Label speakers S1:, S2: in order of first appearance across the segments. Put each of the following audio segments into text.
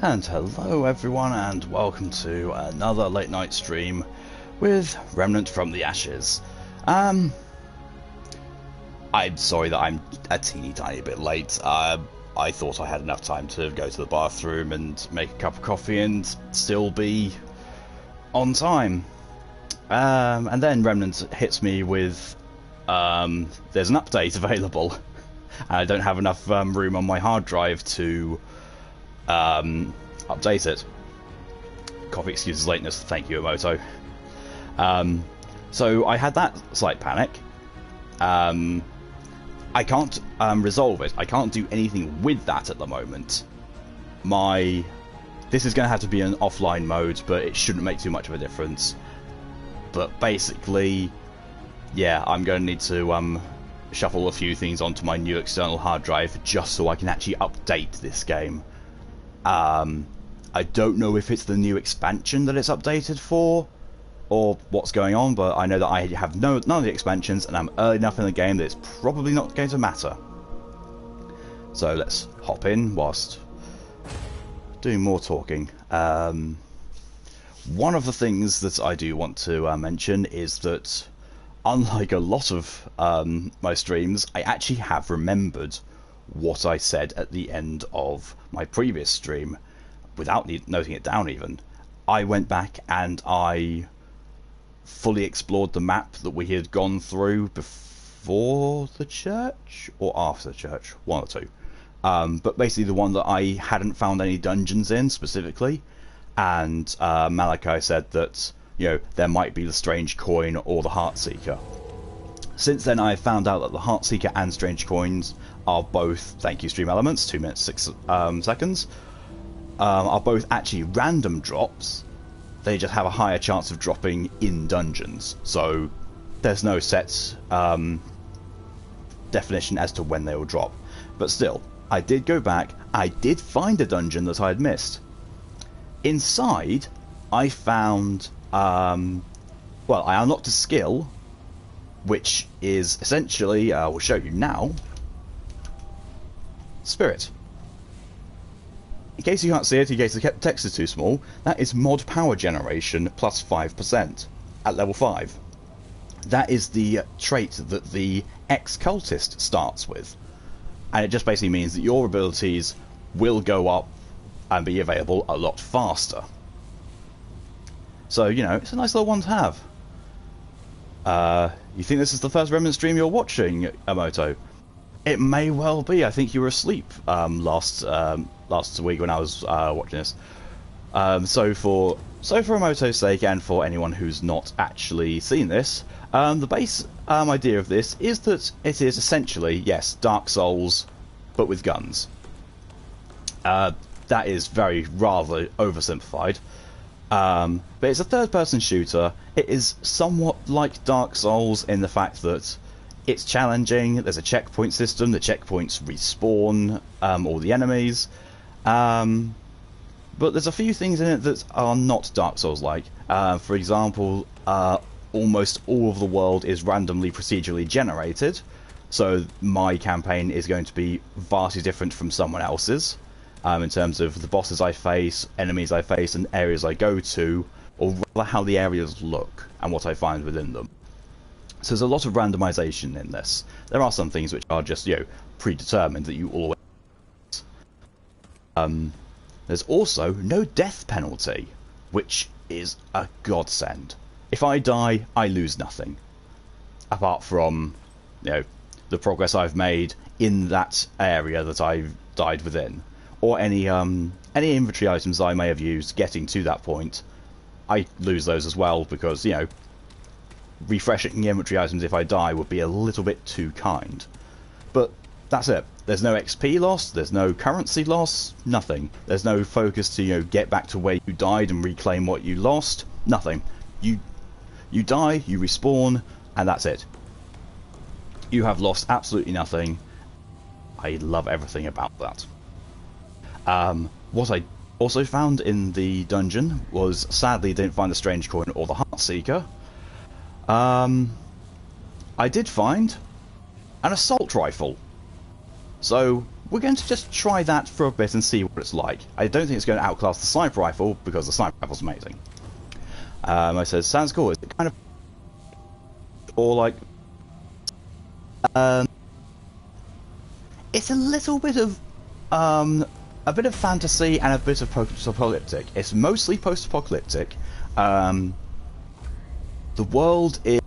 S1: And hello everyone, and welcome to another late night stream with Remnant from the Ashes. I'm sorry that I'm a teeny tiny bit late. I thought I had enough time to go to the bathroom and make a cup of coffee and still be on time. And then Remnant hits me with, there's an update available. And I don't have enough room on my hard drive to update it. Coffee excuses lateness, thank you, Emoto. So I had that slight panic. I can't resolve it. I can't do anything with that at the moment. This is going to have to be an offline mode, but it shouldn't make too much of a difference. But basically, yeah, I'm going to need to shuffle a few things onto my new external hard drive just so I can actually update this game. I don't know if it's the new expansion that it's updated for, or what's going on, but I know that I have none of the expansions, and I'm early enough in the game that it's probably not going to matter. So let's hop in whilst doing more talking. One of the things that I do want to mention is that, unlike a lot of my streams, I actually have remembered what I said at the end of my previous stream, without noting it down even. I went back and I fully explored the map that we had gone through before the church, or after the church, one or two. But basically the one that I hadn't found any dungeons in specifically, and Malachi said that, you know, there might be the Strange Coin or the Heartseeker. Since then I found out that the Heartseeker and Strange Coins are both, thank you Stream Elements, 2 minutes 6 seconds, are both actually random drops. They just have a higher chance of dropping in dungeons, so there's no set definition as to when they will drop. But still, I did go back, I did find a dungeon that I had missed. Inside, I found, well, I unlocked a skill, which is essentially, I will show you now, Spirit. In case you can't see it, in case the text is too small, that is mod power generation plus 5% at level 5. That is the trait that the ex-cultist starts with. And it just basically means that your abilities will go up and be available a lot faster. So, you know, it's a nice little one to have. You think this is the first Remnant stream you're watching, Emoto? It may well be. I think you were asleep last week when I was watching this. So for Emoto's sake, and for anyone who's not actually seen this, the base idea of this is that it is essentially, yes, Dark Souls, but with guns. That is rather oversimplified. But it's a third-person shooter. It is somewhat like Dark Souls in the fact that it's challenging. There's a checkpoint system. The checkpoints respawn all the enemies. But there's a few things in it that are not Dark Souls-like. For example, almost all of the world is randomly procedurally generated. So my campaign is going to be vastly different from someone else's. In terms of the bosses I face, enemies I face, and areas I go to, or rather how the areas look and what I find within them. So there's a lot of randomization in this. There are some things which are just, you know, predetermined that you always... There's also no death penalty, which is a godsend. If I die, I lose nothing. Apart from, you know, the progress I've made in that area that I've died within. Or any inventory items I may have used getting to that point, I lose those as well, because, you know, refreshing inventory items if I die would be a little bit too kind. But that's it. There's no XP loss, there's no currency loss, nothing. There's no focus to, you know, get back to where you died and reclaim what you lost, nothing. You die, you respawn, and that's it. You have lost absolutely nothing. I love everything about that. What I also found in the dungeon was, sadly, didn't find the Strange Coin or the Heartseeker. I did find an assault rifle. So we're going to just try that for a bit and see what it's like. I don't think it's going to outclass the sniper rifle, because the sniper rifle's amazing. I said, sounds cool. Is it kind of... Or like... it's a little bit of... a bit of fantasy and a bit of post-apocalyptic. It's mostly post-apocalyptic. The world is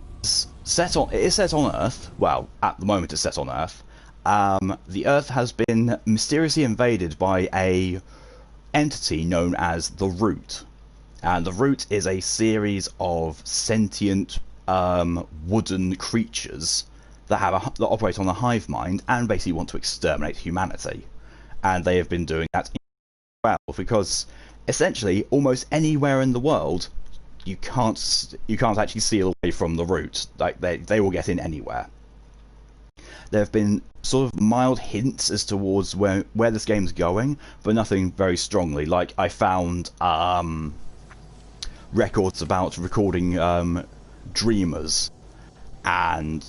S1: set on Earth. Well, at the moment it's set on Earth. The Earth has been mysteriously invaded by a entity known as the Root. And the Root is a series of sentient wooden creatures that that operate on a hive mind and basically want to exterminate humanity. And they have been doing that well, because essentially almost anywhere in the world you can't actually seal away from the Root. Like they will get in anywhere. There have been sort of mild hints as towards where this game's going, but nothing very strongly. Like I found records about recording dreamers and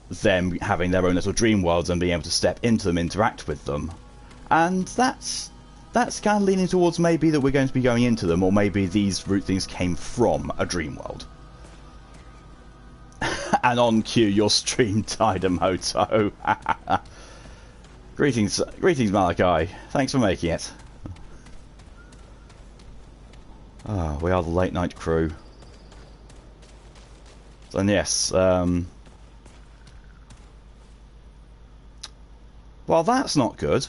S1: them having their own little dream worlds and being able to step into them, interact with them. And that's kind of leaning towards maybe that we're going to be going into them, or maybe these Root things came from a dream world. And on cue, your stream died, Emoto. Greetings, Malachi. Thanks for making it. Ah, we are the late night crew. And yes, well, that's not good.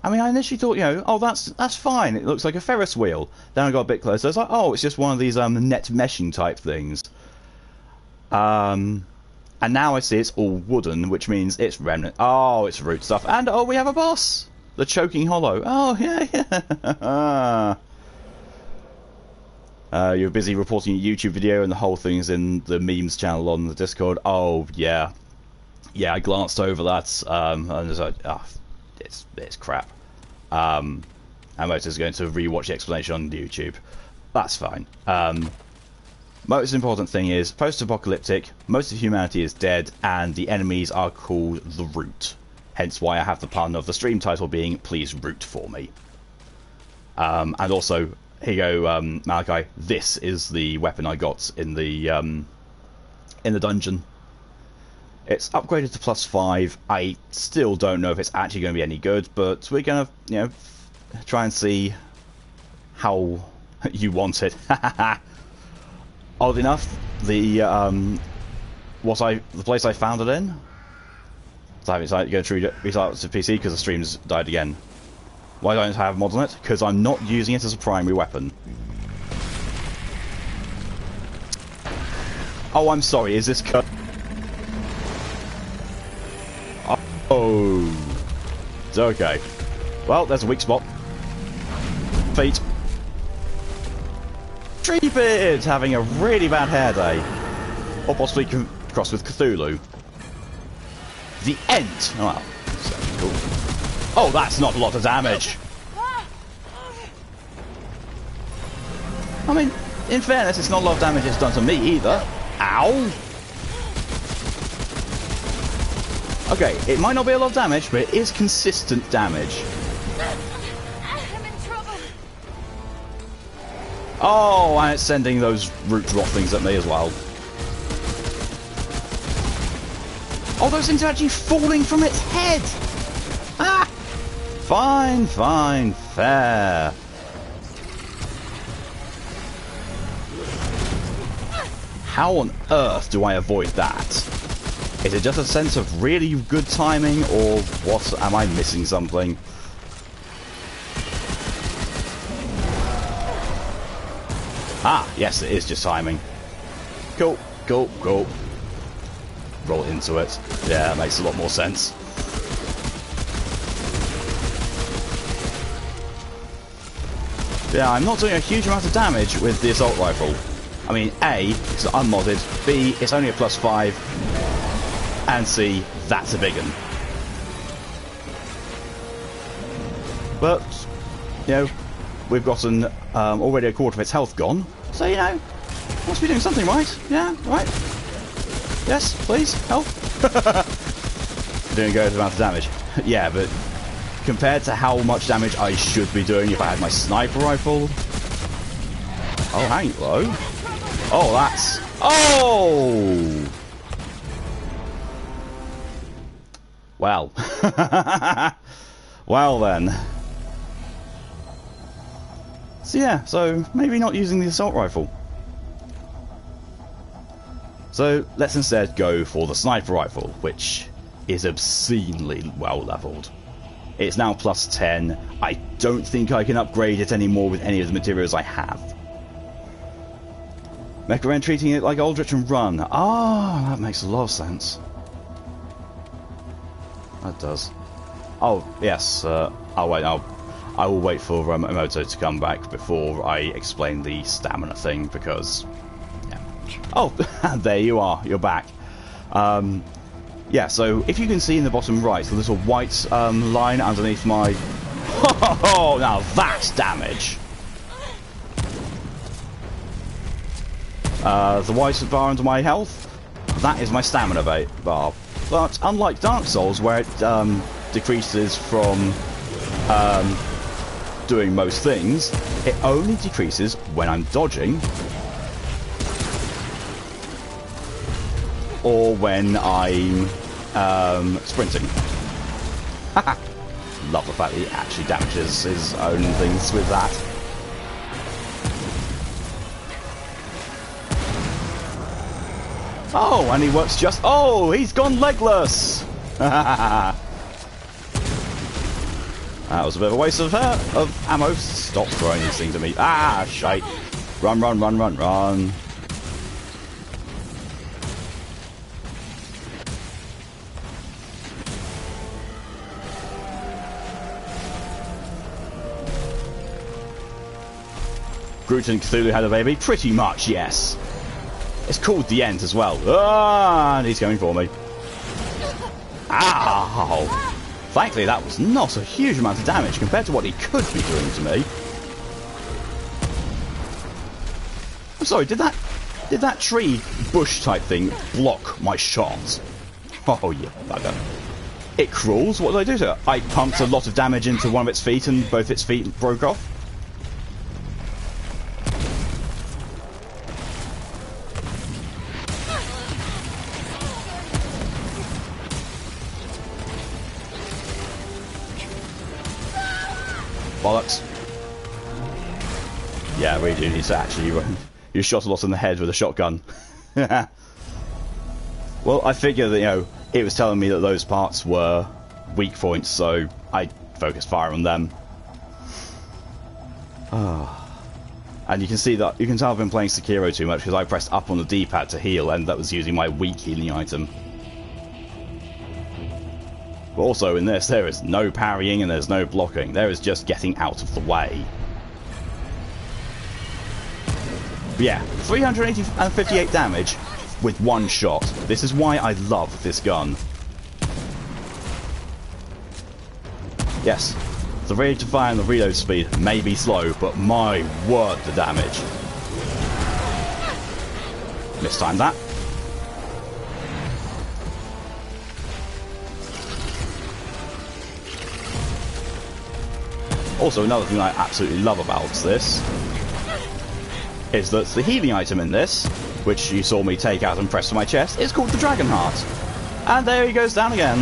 S1: I mean, I initially thought, you know, oh, that's fine. It looks like a Ferris wheel. Then I got a bit closer. I was like, oh, it's just one of these net meshing type things. And now I see it's all wooden, which means it's Remnant. Oh, it's Root stuff. And oh, we have a boss, the Choking Hollow. Oh yeah. You're busy reporting a YouTube video, and the whole thing's in the memes channel on the Discord. Oh yeah, I glanced over that, and I was like, oh, it's crap. And Motor's going to rewatch the explanation on YouTube. That's fine. Most important thing is post-apocalyptic. Most of humanity is dead, and the enemies are called the Root. Hence why I have the pun of the stream title being "Please root for me." And also, here you go, Malachi. This is the weapon I got in the dungeon. It's upgraded to +5. I still don't know if it's actually going to be any good, but we're gonna, you know, try and see how you want it. Odd enough, the place I found it in. So I haven't decided to go through restart to PC because the stream's died again. Why don't I have mods on it? Because I'm not using it as a primary weapon. Oh, I'm sorry. Is this cut? Oh, it's okay. Well, there's a weak spot. Feet. Treebeard having a really bad hair day, or possibly crossed with Cthulhu. The Ent. Oh, wow. Cool. Oh, that's not a lot of damage. I mean, in fairness, it's not a lot of damage it's done to me either. Ow. Okay, it might not be a lot of damage, but it is consistent damage.
S2: I'm in trouble.
S1: Oh, and it's sending those root rot things at me as well. Oh, those things are actually falling from its head! Ah! Fine, fair. How on earth do I avoid that? Is it just a sense of really good timing, or what? Am I missing something? Ah, yes, it is just timing. Cool. Roll into it. Yeah, that makes a lot more sense. Yeah, I'm not doing a huge amount of damage with the assault rifle. I mean, A, it's unmodded, B, it's only a +5, and C, that's a big one. But, you know, we've gotten already a quarter of its health gone, so, you know, must be doing something right. Yeah, right? Yes, please, help. doing a good amount of damage. Yeah, but compared to how much damage I should be doing if I had my sniper rifle. Oh, hang low. Oh, that's... Oh! Well. Well then. So yeah, so maybe not using the assault rifle. So let's instead go for the sniper rifle, which is obscenely well leveled. It's now plus 10. I don't think I can upgrade it anymore with any of the materials I have. Recommend treating it like Aldrich and Run. Ah, that makes a lot of sense. That does. Oh, yes. I'll wait. I will wait for Emoto to come back before I explain the stamina thing, because... Yeah. Oh, there you are. You're back. Yeah, so if you can see in the bottom right, the little white line underneath my... Oh, now that's damage! The white bar under my health, that is my stamina bar. But unlike Dark Souls, where it decreases from doing most things, it only decreases when I'm dodging or when I'm sprinting. Love the fact that he actually damages his own things with that. Oh, and he works just... Oh, he's gone legless! That was a bit of a waste of ammo. Stop throwing these things at me. Ah, shite. Run, run, run, run, run. Groot and Cthulhu had a baby? Pretty much, yes. It's called the Ent as well. Ah, and he's going for me. Ow! Thankfully, that was not a huge amount of damage compared to what he could be doing to me. I'm sorry, did that tree bush type thing block my shots? Oh, yeah, bugger. It crawls? What did I do to it? I pumped a lot of damage into one of its feet and both its feet broke off. Bollocks. Yeah, we do need to actually... You shot a lot in the head with a shotgun. Well, I figured that, you know, it was telling me that those parts were weak points, so I focused fire on them. And you can see that... You can tell I've been playing Sekiro too much, because I pressed up on the D-pad to heal, and that was using my weak healing item. But also in this, there is no parrying and there's no blocking. There is just getting out of the way. But yeah, 358 damage with one shot. This is why I love this gun. Yes, the rate to fire and the reload speed may be slow, but my word, the damage. Mistimed that. Also, another thing I absolutely love about this is that the healing item in this, which you saw me take out and press to my chest, is called the Dragon Heart. And there he goes down again.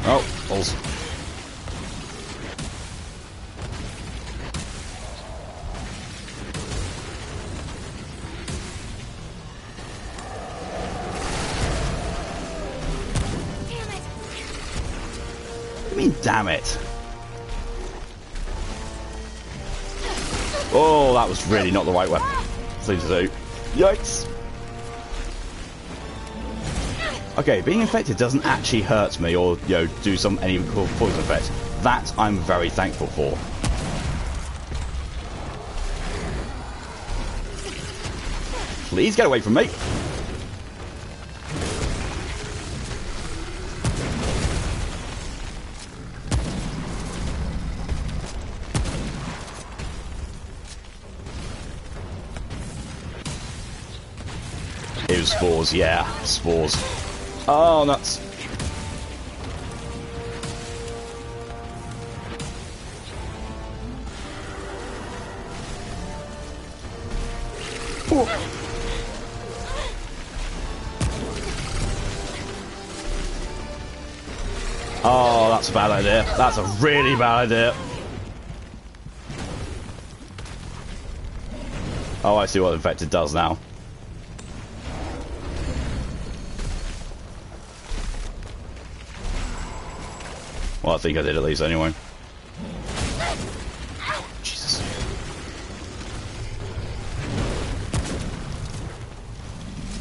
S1: Oh, balls. Damn it. Oh, that was really not the right thing to do. Yikes. Okay, being infected doesn't actually hurt me or, you know, do any poison effect. That I'm very thankful for. Please get away from me. It was spores, yeah, spores. Oh, nuts. Ooh. Oh, that's a bad idea. That's a really bad idea. Oh, I see what Infected does now. Well, I think I did at least anyway. Jesus.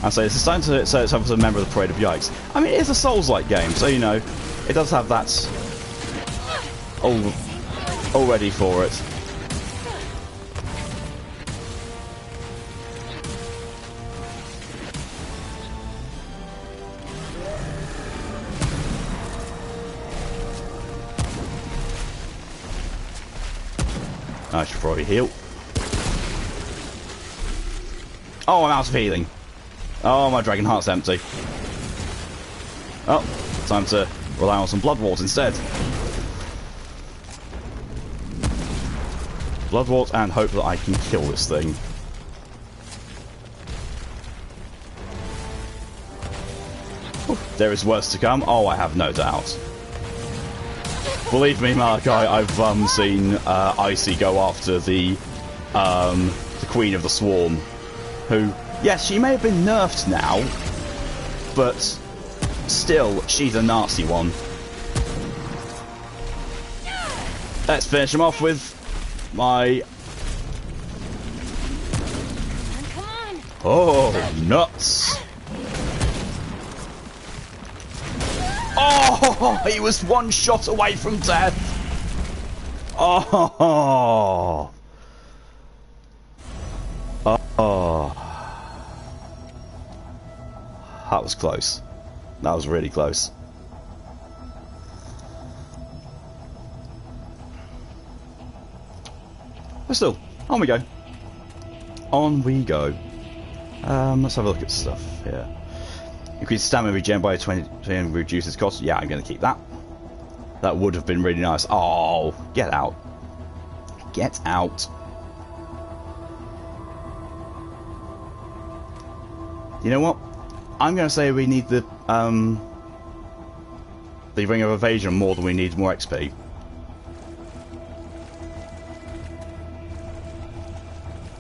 S1: I say it's time to say it's time for a member of the Parade of Yikes. I mean, it is a Souls-like game, so you know, it does have that all ready for it. I should probably heal. Oh, I'm out of healing. Oh, my Dragon Heart's empty. Oh, time to rely on some Blood Wart instead. Blood Wart and hope that I can kill this thing. Ooh, there is worse to come. Oh, I have no doubt. Believe me, Malachi, I've seen Icy go after the Queen of the Swarm, who, yes, she may have been nerfed now, but still, she's a nasty one. Let's finish him off with my...
S2: Come on.
S1: Oh, nuts! Oh, he was one shot away from death. Oh, oh, that was close. That was really close. But still, on we go. On we go. Let's have a look at stuff here. Increase stamina regen by 20 and reduces cost. Yeah, I'm going to keep that. That would have been really nice. Oh, get out. Get out. You know what? I'm going to say we need the Ring of Evasion more than we need more XP.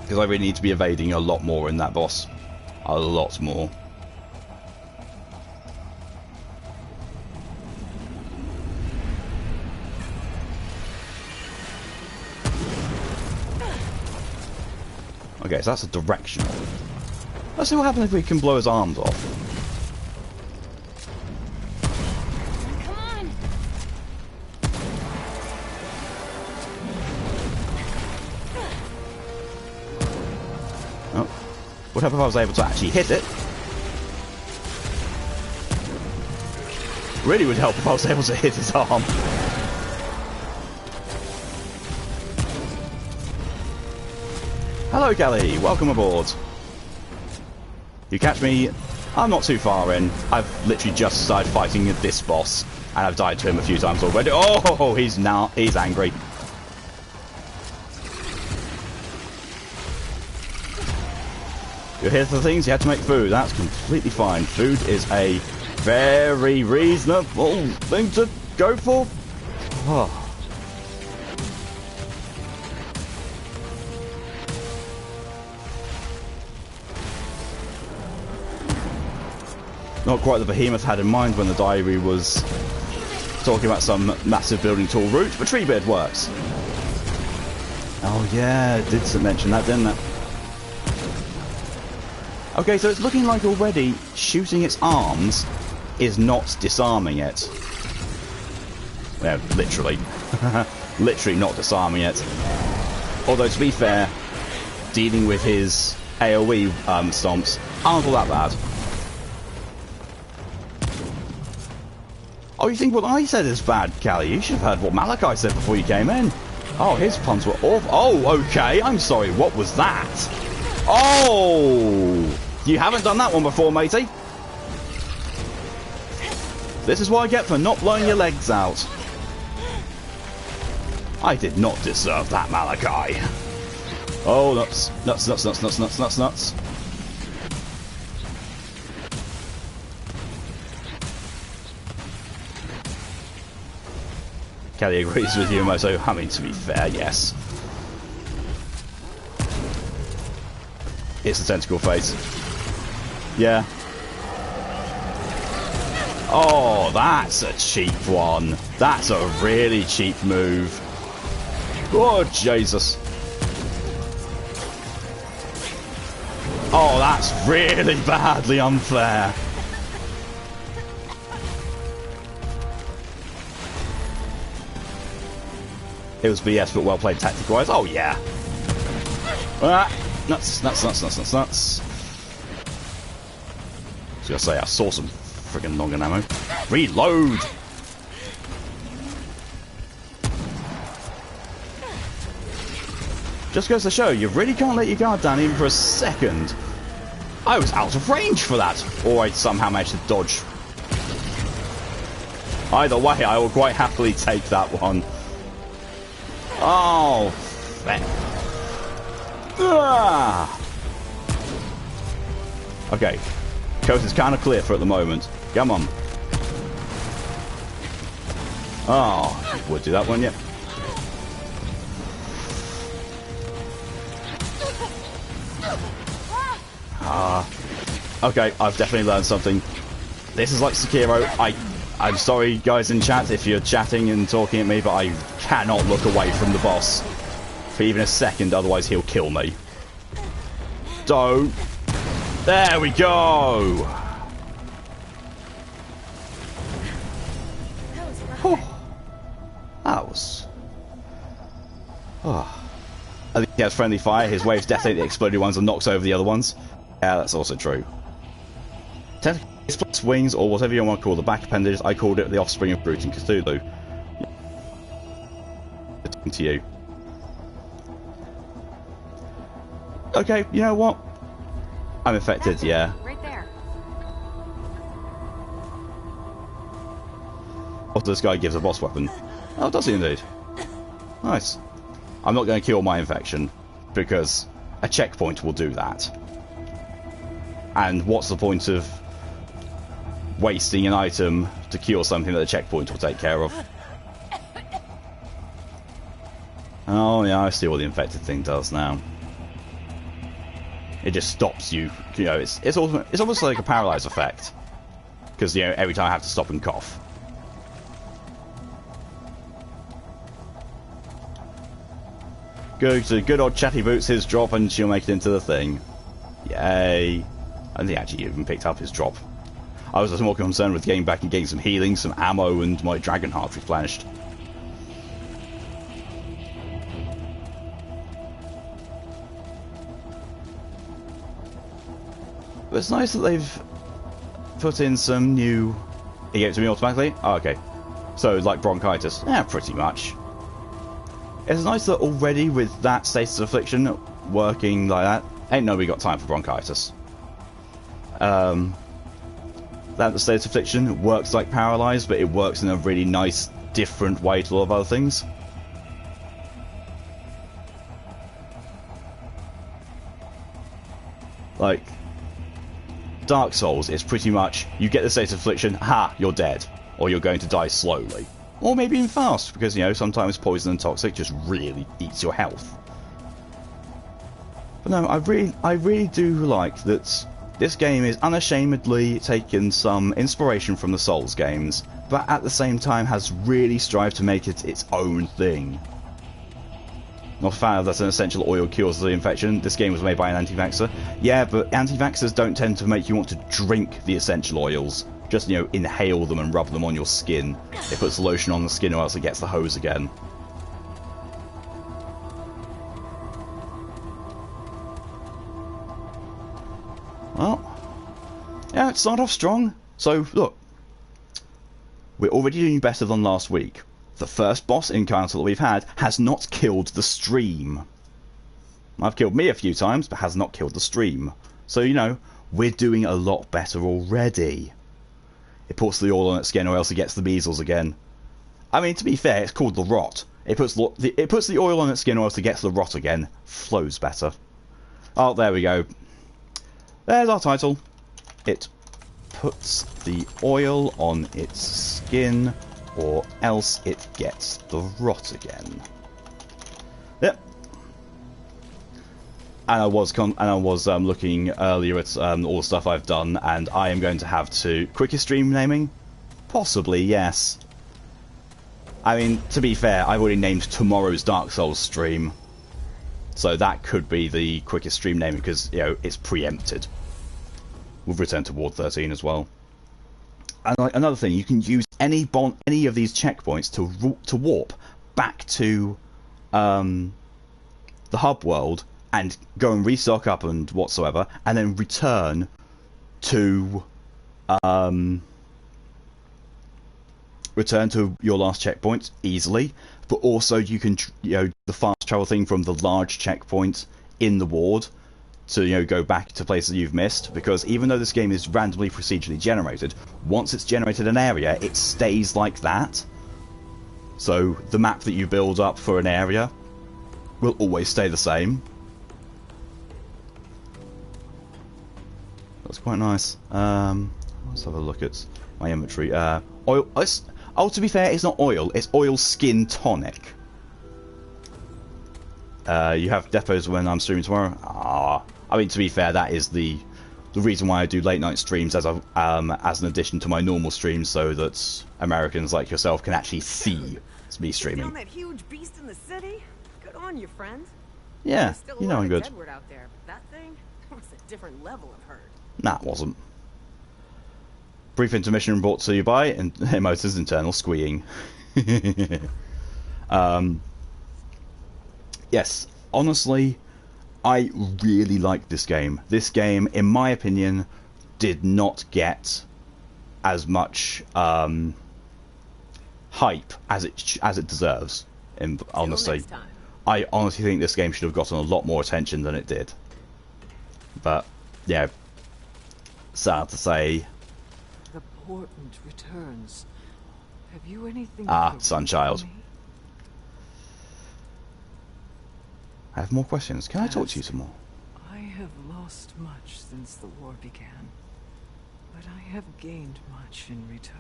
S1: Because I really need to be evading a lot more in that boss. A lot more. Okay, so that's a directional. Let's see what happens if we can blow his arms off.
S2: Come on.
S1: Oh. Would help if I was able to actually hit it. Really would help if I was able to hit his arm. Hello Kelly, welcome aboard. You catch me, I'm not too far in. I've literally just started fighting this boss and I've died to him a few times already. Oh, he's angry. You're here for the things, you had to make food. That's completely fine. Food is a very reasonable thing to go for. Oh. Not quite the behemoth had in mind when the diary was talking about some massive building tool route, but Treebeard works. Oh yeah, it did mention that, didn't it? Okay, so it's looking like already shooting its arms is not disarming it. Yeah, literally. Literally not disarming it. Although, to be fair, dealing with his AoE stomps aren't all that bad. Oh, you think what I said is bad, Callie? You should have heard what Malachi said before you came in. Oh, his puns were awful. Oh, okay, I'm sorry, what was that? Oh! You haven't done that one before, matey. This is what I get for not blowing your legs out. I did not deserve that, Malachi. Oh, nuts. Nuts, nuts, nuts, nuts, nuts, nuts, nuts. Kelly agrees with you, Moto. I mean, to be fair, yes. It's a tentacle face. Yeah. Oh, that's a cheap one. That's a really cheap move. Oh, Jesus. Oh, that's really badly unfair. It was BS, but well played tactic-wise. Oh, yeah. Ah, nuts, nuts, nuts, nuts, nuts, nuts. I was going to say, I saw some friggin' long ammo. Reload! Just goes to show, you really can't let your guard down even for a second. I was out of range for that. Or I somehow managed to dodge. Either way, I will quite happily take that one. Oh, fuck. Ah. Okay. Coast is kind of clear for at the moment. Come on. Oh, would do that one, yeah. Okay, I've definitely learned something. This is like Sekiro. I'm sorry, guys in chat, if you're chatting and talking at me, but I cannot look away from the boss for even a second, otherwise he'll kill me. Don't. There we go. That was... Oh. I think he has friendly fire. His waves detonate the exploded ones and knocks over the other ones. Yeah, that's also true. Technically, plus wings, or whatever you want to call the back appendage, I called it the offspring of Groot and Cthulhu. To you. Okay, you know what? I'm infected, yeah.
S2: Right there.
S1: Also, this guy gives a boss weapon. Oh, does he indeed? Nice. I'm not going to kill my infection, because a checkpoint will do that. And what's the point of wasting an item to cure something that the checkpoint will take care of? Oh yeah, I see what the infected thing does now. It just stops you. You know, it's almost like a paralyze effect, because you know every time I have to stop and cough. Good old Chatty Boots his drop, and she'll make it into the thing. Yay! I think actually even picked up his drop. I was just more concerned with getting back and getting some healing, some ammo, and my dragon heart replenished. But it's nice that they've put in some new... He gave it to me automatically? Oh, okay. So, like bronchitis? Yeah, pretty much. It's nice that already with that status of affliction working like that, ain't nobody got time for bronchitis. That status of affliction works like paralyzed, but it works in a really nice, different way to a lot of other things. Like Dark Souls is pretty much, you get the state of affliction, ha, you're dead. Or you're going to die slowly. Or maybe even fast, because, you know, sometimes poison and toxic just really eats your health. But no, I really do like that this game is unashamedly taken some inspiration from the Souls games, but at the same time has really strived to make it its own thing. Not a fan of that an essential oil cures the infection. This game was made by an anti-vaxxer. Yeah, but anti-vaxxers don't tend to make you want to drink the essential oils. Just, you know, inhale them and rub them on your skin. It puts the lotion on the skin or else it gets the hose again. Well, yeah, it started off strong. So, look. We're already doing better than last week. The first boss encounter that we've had has not killed the stream. I've killed me a few times, but has not killed the stream. So, you know, we're doing a lot better already. It puts the oil on its skin or else it gets the measles again. I mean, to be fair, it's called the rot. It puts the oil on its skin or else it gets the rot again. Flows better. Oh, there we go. There's our title. It puts the oil on its skin or else it gets the rot again. Yep. And I was looking earlier at all the stuff I've done, and I am going to have to quickest stream naming, possibly, yes. I mean, to be fair, I've already named tomorrow's Dark Souls stream, so that could be the quickest stream naming because it's preempted. We've returned to Ward 13 as well. And another thing, you can use any of these checkpoints to warp back to the hub world and go and restock up and whatsoever, and then return to your last checkpoint easily. But also you can the fast travel thing from the large checkpoint in the ward to go back to places you've missed, because even though this game is randomly procedurally generated, once it's generated an area, it stays like that. So the map that you build up for an area will always stay the same. That's quite nice. Let's have a look at my inventory. Oil. Oh, to be fair, it's not oil. It's oil skin tonic. You have depots when I'm streaming tomorrow. I mean, to be fair, that is the reason why I do late night streams as an addition to my normal streams, so that Americans like yourself can actually see me streaming.
S3: Found that huge beast in the city? Good on you, friend.
S1: Yeah, I'm good.
S3: Edward out there. That thing was a different level, I've heard.
S1: Nah, it wasn't. Brief intermission brought to you by Emota's internal squeeing. Yes, honestly, I really like this game. This game, in my opinion, did not get as much hype as it deserves. Honestly, I honestly think this game should have gotten a lot more attention than it did. But yeah, sad to say.
S4: The portent returns. Have you anything?
S1: Sunchild. I have more questions. Can I talk to you some more?
S4: I have lost much since the war began, but I have gained much in return.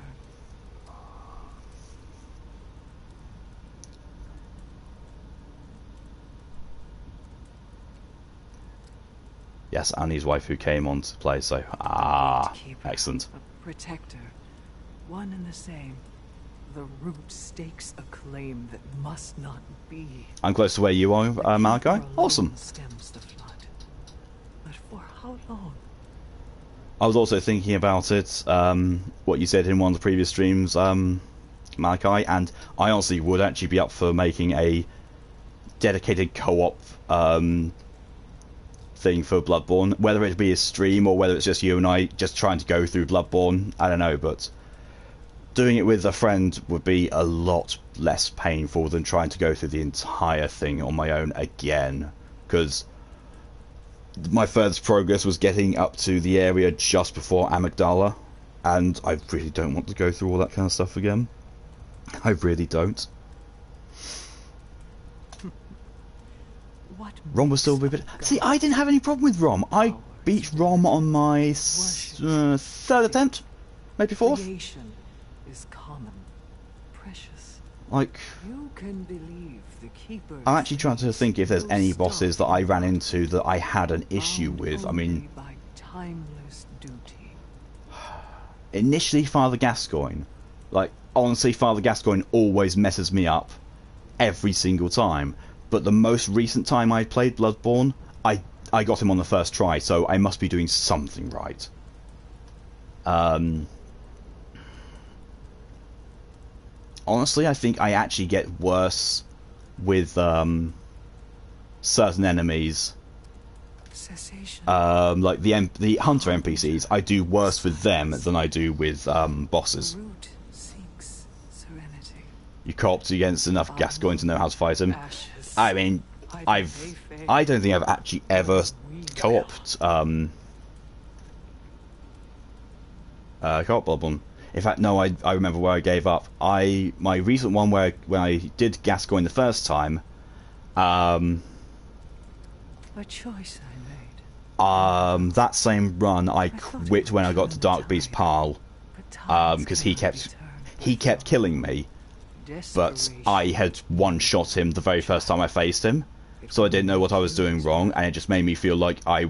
S1: Yes, Annie's wife who came on to play, so excellent.
S4: A protector, one and the same. The root stakes a claim that must not be.
S1: I'm close to where you are, Malachi. Awesome.
S4: Stems the flood. But for how long?
S1: I was also thinking about it, what you said in one of the previous streams, Malachi, and I honestly would actually be up for making a dedicated co-op thing for Bloodborne, whether it be a stream or whether it's just you and I just trying to go through Bloodborne. I don't know, but doing it with a friend would be a lot less painful than trying to go through the entire thing on my own again, because my furthest progress was getting up to the area just before Amygdala, and I really don't want to go through all that kind of stuff again. I really don't. Rom was still a bit... See, I didn't have any problem with Rom. I beat Rom on my third attempt, maybe fourth.
S4: Creation is common, precious.
S1: Like,
S4: You can believe the keeper.
S1: I'm actually trying to think if there's any bosses that I ran into that I had an issue with. I mean,
S4: by timeless duty.
S1: initially Father Gascoigne. Like, honestly, Father Gascoigne always messes me up every single time. But the most recent time I played Bloodborne, I got him on the first try, so I must be doing something right. Honestly, I think I actually get worse with certain enemies.
S4: Cessation.
S1: Like the hunter NPCs, I do worse with them than I do with bosses.
S4: The root seeks serenity.
S1: You co-opt against enough Gascoigne to know how to fight him. I mean, I don't think I've actually ever co-opted co-op Bloodborne. In fact, no, I remember where I gave up. My recent one where when I did Gascoigne the first time,
S4: A choice I made.
S1: that same run I quit when I got to Dark Beast Pile, because he kept killing me, but I had one-shot him the very first time I faced him, so I didn't know what I was doing wrong, and it just made me feel like I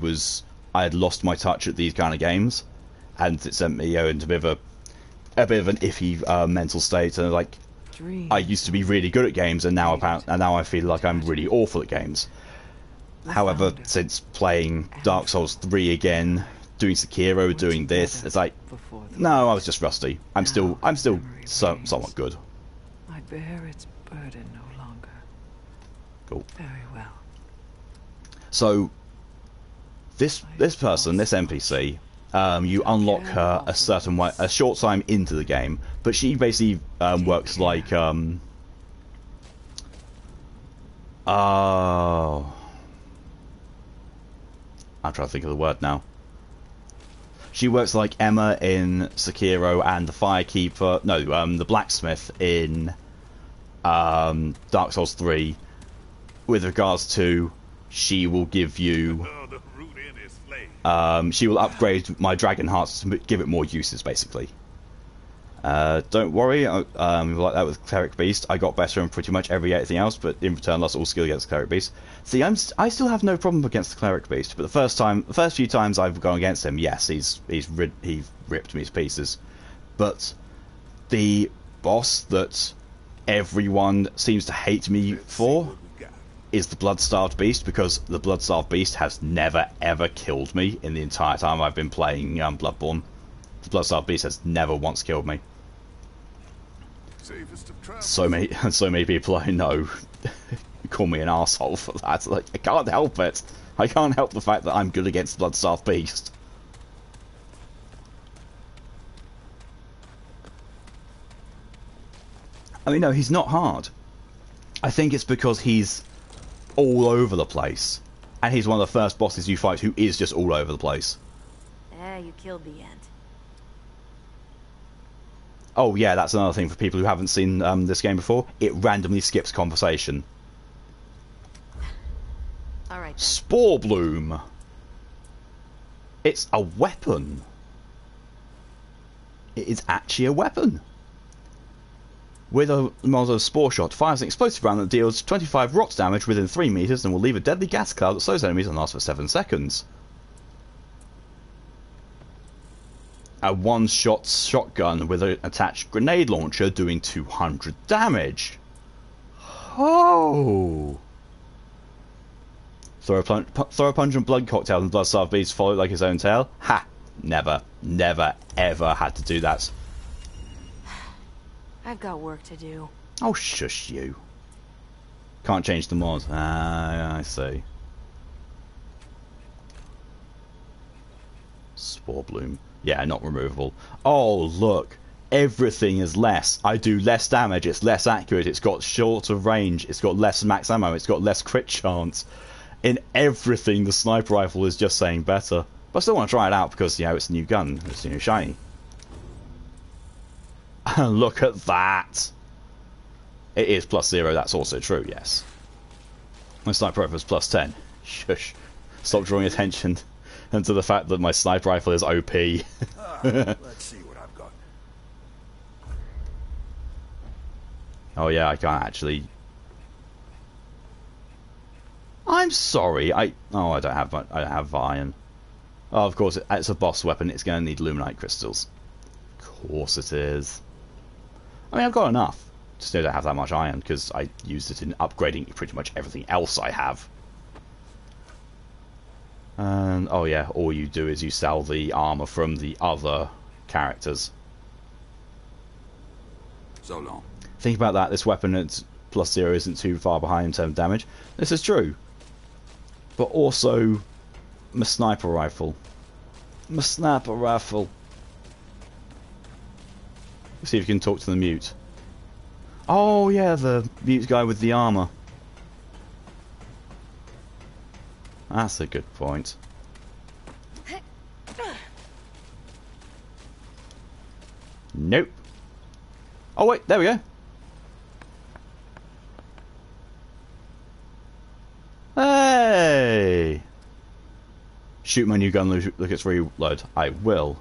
S1: had lost my touch at these kind of games, and it sent me into a bit of an iffy mental state, and like I used to be really good at games, and now I feel like I'm really awful at games. However, since playing Dark Souls 3 again, doing Sekiro, doing this, it's like, no, I was just rusty. I'm still somewhat good.
S4: I bear its burden no longer.
S1: Cool.
S4: Very well.
S1: So this person, this NPC, you unlock her a certain way, a short time into the game, but she basically works like I'm trying to think of the word now. She works like Emma in Sekiro and the Firekeeper, the blacksmith in Dark Souls 3. With regards to, she will give you, she will upgrade my dragon hearts to give it more uses, basically. Don't worry, like that with Cleric Beast, I got better in pretty much everything else, but in return lost all skill against Cleric Beast. See, I still have no problem against the Cleric Beast, but the first few times I've gone against him, yes, he ripped me to pieces. But the boss that everyone seems to hate me for is the Blood-Starved Beast, because the Blood-Starved Beast has never ever killed me in the entire time I've been playing Bloodborne. The Blood-Starved Beast has never once killed me. So many people I know call me an arsehole for that. Like, I can't help it. I can't help the fact that I'm good against the Blood-Starved Beast. I mean, no, he's not hard. I think it's because he's all over the place. And he's one of the first bosses you fight who is just all over the place.
S3: You killed the Ent.
S1: Oh yeah, that's another thing for people who haven't seen this game before. It randomly skips conversation.
S3: Alright.
S1: Spore Bloom. It's a weapon. It is actually a weapon. With a model of Spore Shot, fires an explosive round that deals 25 rot damage within 3 meters and will leave a deadly gas cloud that slows enemies and lasts for 7 seconds. A one-shot shotgun with an attached grenade launcher doing 200 damage. Oh! Throw a pungent blood cocktail and Blood-Starved Beast follow it like his own tail? Ha! Never, ever had to do that.
S3: I've got work to do.
S1: Oh, shush you. Can't change the mod. Ah, I see. Spore Bloom. Yeah, not removable. Oh, look. Everything is less. I do less damage, it's less accurate, it's got shorter range, it's got less max ammo, it's got less crit chance. In everything, the sniper rifle is just saying better. But I still want to try it out because, you know, it's a new gun. It's new shiny. Look at that. It is +0, that's also true, yes. My sniper rifle is +10. Shush. Stop drawing attention to the fact that my sniper rifle is OP.
S5: Let's see what I've got.
S1: Oh yeah, I can't actually. I'm sorry. I don't have iron. Oh, of course, it's a boss weapon. It's going to need luminite crystals. Of course it is. I mean, I've got enough. Still don't have that much iron because I used it in upgrading pretty much everything else I have. And oh yeah, all you do is you sell the armor from the other characters.
S5: So long.
S1: Think about that. This weapon at +0 isn't too far behind in terms of damage. This is true. But also, my sniper rifle. My sniper rifle. Let's see if you can talk to the mute. Oh yeah, the mute guy with the armor. That's a good point. Nope. Oh wait, there we go. Hey! Shoot my new gun, look it's reload. I will.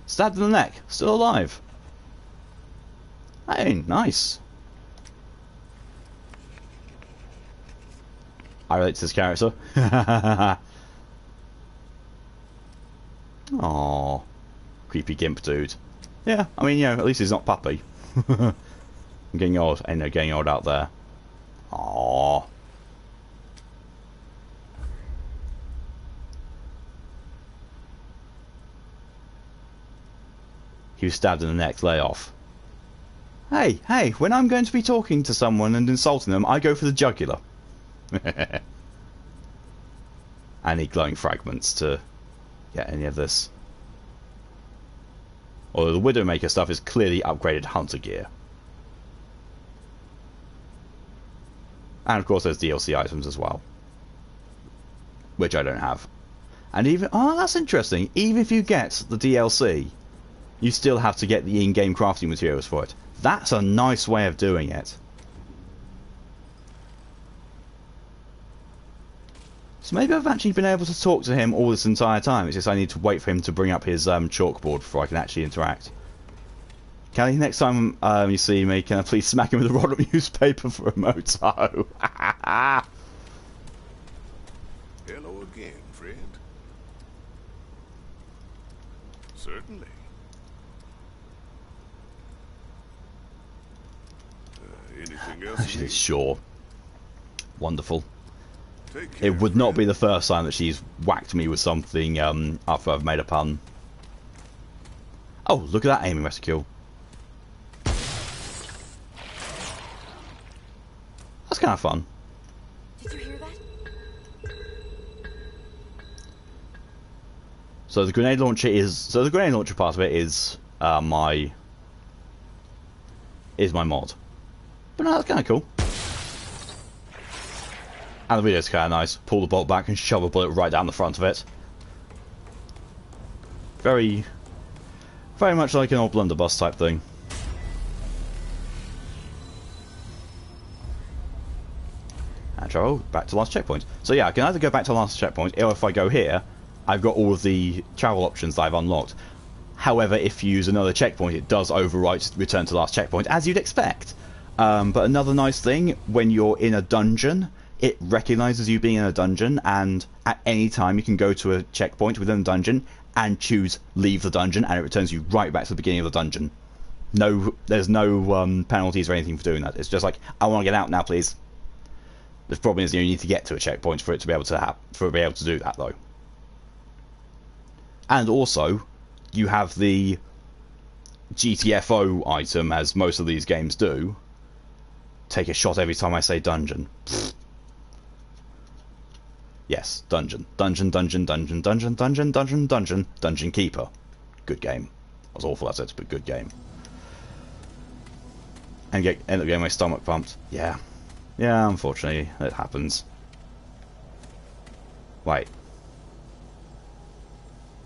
S1: Stabbed in the neck, still alive. Hey, nice. I relate to this character. Aww. Creepy gimp dude. Yeah, I mean, at least he's not puppy. I'm getting old. I know, getting old out there. Aww. He was stabbed in the neck, lay off. Hey, when I'm going to be talking to someone and insulting them, I go for the jugular. I need glowing fragments to get any of this. Although the Widowmaker stuff is clearly upgraded hunter gear. And of course there's DLC items as well. Which I don't have. And even... oh, that's interesting. Even if you get the DLC, you still have to get the in-game crafting materials for it. That's a nice way of doing it. So maybe I've actually been able to talk to him all this entire time. It's just I need to wait for him to bring up his chalkboard before I can actually interact. Callie, next time you see me, can I please smack him with a rolled-up newspaper for a moto?
S5: Hello again, friend. Certainly. Anything else?
S1: Actually, sure. Wonderful.
S5: Take care,
S1: It would not be the first time that she's whacked me with something after I've made a pun. Oh, look at that aiming reticule. That's kind of fun.
S2: Did you hear that?
S1: So the grenade launcher is... so the grenade launcher part of it is my mod. But no, that's kind of cool. And the video's kind of nice. Pull the bolt back and shove a bullet right down the front of it. Very much like an old blunderbuss type thing. And travel back to last checkpoint. So yeah, I can either go back to last checkpoint, or if I go here, I've got all of the travel options that I've unlocked. However, if you use another checkpoint, it does overwrite return to last checkpoint, as you'd expect. But another nice thing, when you're in a dungeon, it recognises you being in a dungeon, and at any time you can go to a checkpoint within the dungeon and choose leave the dungeon, and it returns you right back to the beginning of the dungeon. There's no penalties or anything for doing that. It's just like, I want to get out now, please. The problem is you need to get to a checkpoint for it to be able to do that, though. And also, you have the GTFO item, as most of these games do. Take a shot every time I say dungeon. Pfft. Yes, dungeon. Dungeon keeper. Good game. I was awful at it, but good game. And end up getting my stomach pumped. Yeah. Yeah, unfortunately, it happens. Wait.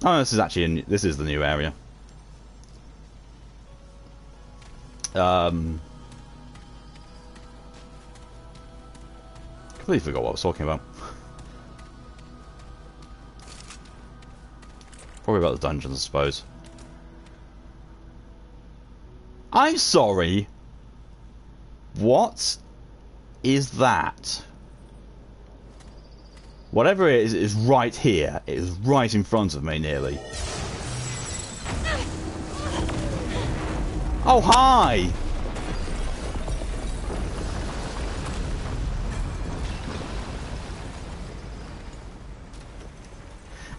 S1: Oh, this is actually this is the new area. Completely forgot what I was talking about. Probably about the dungeons, I suppose. I'm sorry. What is that? Whatever it is right here. It is right in front of me, nearly. Oh, hi!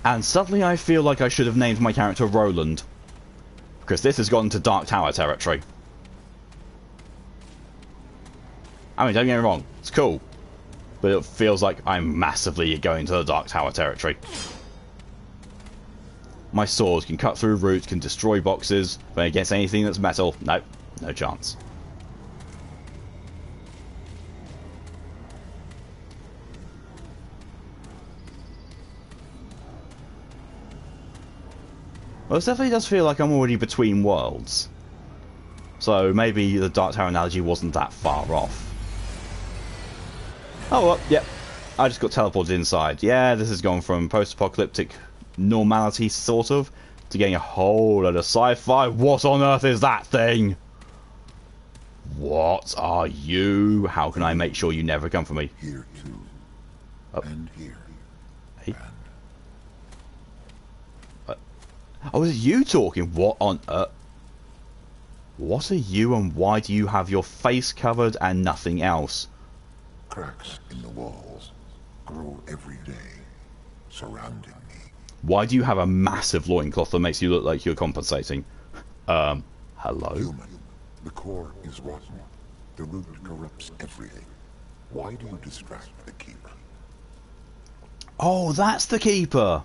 S1: And suddenly I feel like I should have named my character Roland. Because this has gone to Dark Tower territory. I mean, don't get me wrong, it's cool. But it feels like I'm massively going to the Dark Tower territory. My sword can cut through roots, can destroy boxes, but against anything that's metal, nope, no chance. Well, it definitely does feel like I'm already between worlds. So maybe the Dark Tower analogy wasn't that far off. Oh, well, yep. I just got teleported inside. Yeah, this has gone from post-apocalyptic normality, sort of, to getting a whole lot of sci-fi. What on earth is that thing? What are you? How can I make sure you never come for me?
S6: Here too.
S1: Oh.
S6: And here.
S1: Hey. Oh, is it you talking? What on earth? What are you and why do you have your face covered and nothing else?
S6: Cracks in the walls grow every day, surrounding me.
S1: Why do you have a massive loincloth that makes you look like you're compensating? Hello?
S6: Human, the core is rotten. The root corrupts everything. Why do you distract the keeper?
S1: Oh, that's the keeper!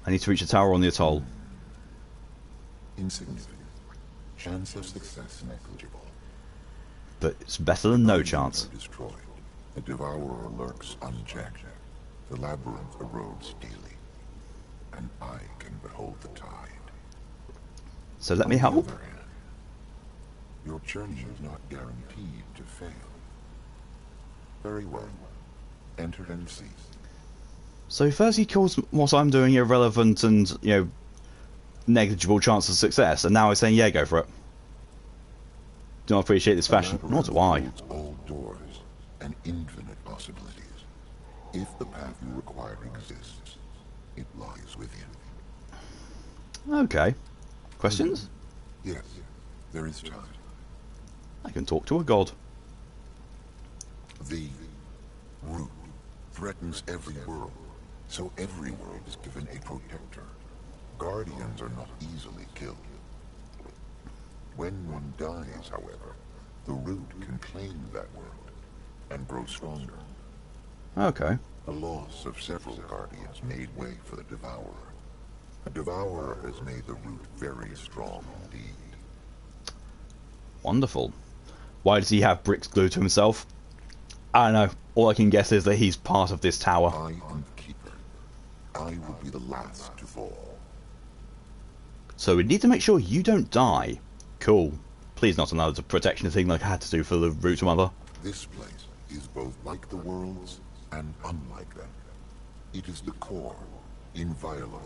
S1: I need to reach a tower on the atoll.
S6: Insignificant. Chance of success negligible.
S1: But it's better than no chance.
S6: Destroyed. The devourer lurks unchecked. The labyrinth erodes daily. And I can behold the tide.
S1: So let me help?
S6: On the other hand, your journey is not guaranteed to fail. Very well. Enter and see.
S1: So first he calls what I'm doing irrelevant and, you know, negligible chance of success, and now he's saying, yeah, go for it. Do not appreciate this fashion. Nor do I.
S6: All doors and infinite possibilities. If the path you require exists, it lies within.
S1: Okay. Questions?
S6: Yes, there is time.
S1: I can talk to a god.
S6: The root threatens every world, so every world is given a protector. Guardians are not easily killed. When one dies, however, the root can claim that world and grow stronger.
S1: Okay.
S6: The loss of several guardians made way for the devourer. A devourer has made the root very strong indeed.
S1: Wonderful. Why does he have bricks glued to himself? I don't know. All I can guess is that he's part of this tower.
S6: I am the keeper. I will be the last to fall.
S1: So we need to make sure you don't die. Cool. Please not another protection thing like I had to do for the root mother.
S6: This place is both like the worlds and unlike them. It is the core, inviolable,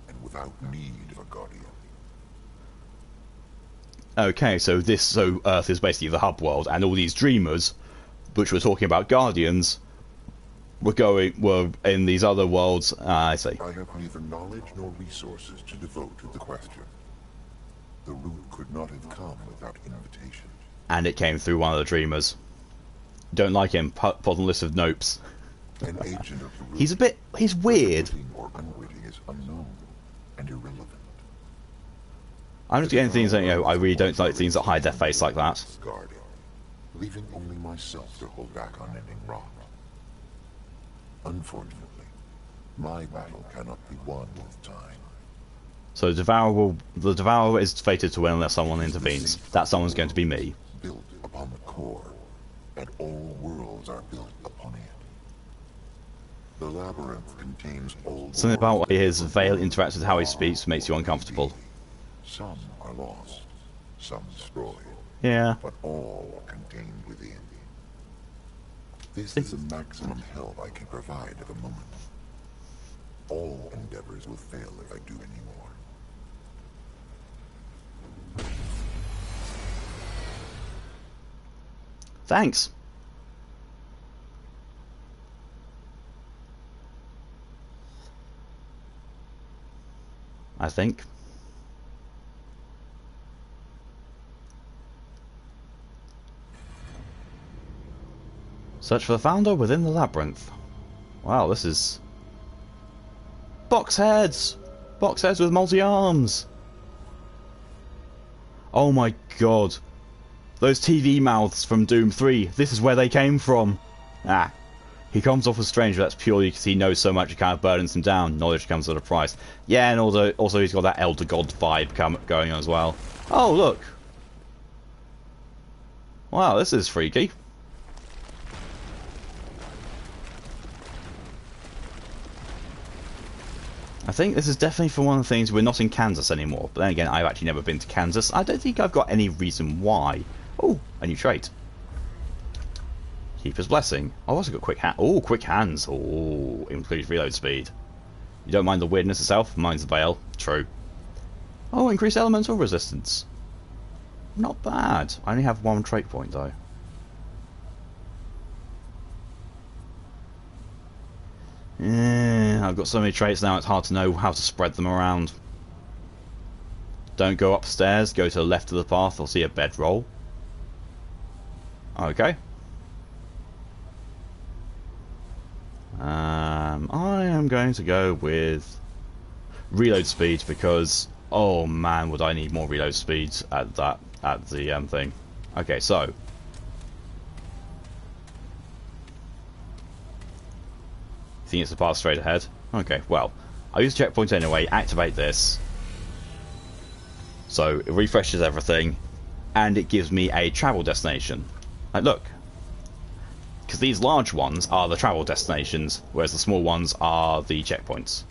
S6: and without need of a guardian.
S1: Okay, so Earth is basically the hub world, and all these dreamers, which were talking about guardians, were in these other worlds. I see.
S6: I have neither knowledge nor resources to devote to the question. The root could not have come without invitation.
S1: And it came through one of the dreamers. Don't like him. Put on the list of nopes.
S6: An agent of the root.
S1: He's weird.
S6: Witting or unwitting is unknown and irrelevant.
S1: I'm just getting things that, you know, I really don't like things that hide their face like that.
S6: Guardian, leaving only myself to hold back on ending wrong. Unfortunately, my battle cannot be won with time.
S1: So the devourer is fated to win unless someone intervenes. That someone's going to be me.
S6: Built upon the core, and all worlds are built upon it. The labyrinth contains old
S1: Something about
S6: worlds
S1: the way his
S6: that
S1: veil
S6: were
S1: interacts with how he speaks makes you uncomfortable.
S6: Some are lost, some destroyed,
S1: Yeah.
S6: but all are contained within. This is the maximum help I can provide at the moment. All endeavors will fail if I do any more.
S1: Thanks. I think. Search for the founder within the labyrinth. Wow, this is... Box heads! Box heads with multi-arms! Oh my god. Those TV mouths from Doom 3, this is where they came from. Ah. He comes off as strange, but that's purely because he knows so much it kind of burdens him down. Knowledge comes at a price. Yeah, and also he's got that Elder God vibe going on as well. Oh, look! Wow, this is freaky. I think this is definitely for one of the things we're not in Kansas anymore. But then again, I've actually never been to Kansas. I don't think I've got any reason why. Oh, a new trait. Keeper's Blessing. I've also got quick hand. Oh, quick hands. Oh, increased reload speed. You don't mind the weirdness itself? Mine's the veil. True. Oh, increased elemental resistance. Not bad. I only have one trait point though. Yeah, I've got so many traits now it's hard to know how to spread them around. Don't go upstairs, go to the left of the path, or see a bedroll. Okay. I am going to go with reload speed because, oh man, would I need more reload speed at the thing. Okay, so think it's the path straight ahead. Okay, well, I'll use the checkpoint anyway, activate this. So it refreshes everything, and it gives me a travel destination. Like, look. Because these large ones are the travel destinations, whereas the small ones are the checkpoints.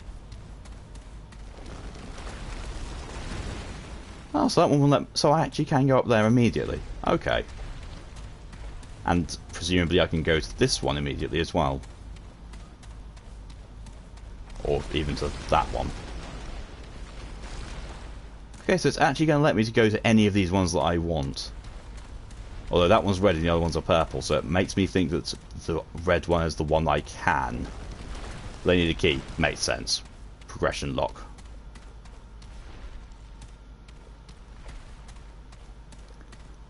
S1: Oh, so that one will let... So I actually can go up there immediately. Okay. And presumably I can go to this one immediately as well. Or even to that one. Okay, so it's actually going to let me to go to any of these ones that I want. Although that one's red and the other ones are purple, so it makes me think that the red one is the one I can. They need a key. Makes sense. Progression lock.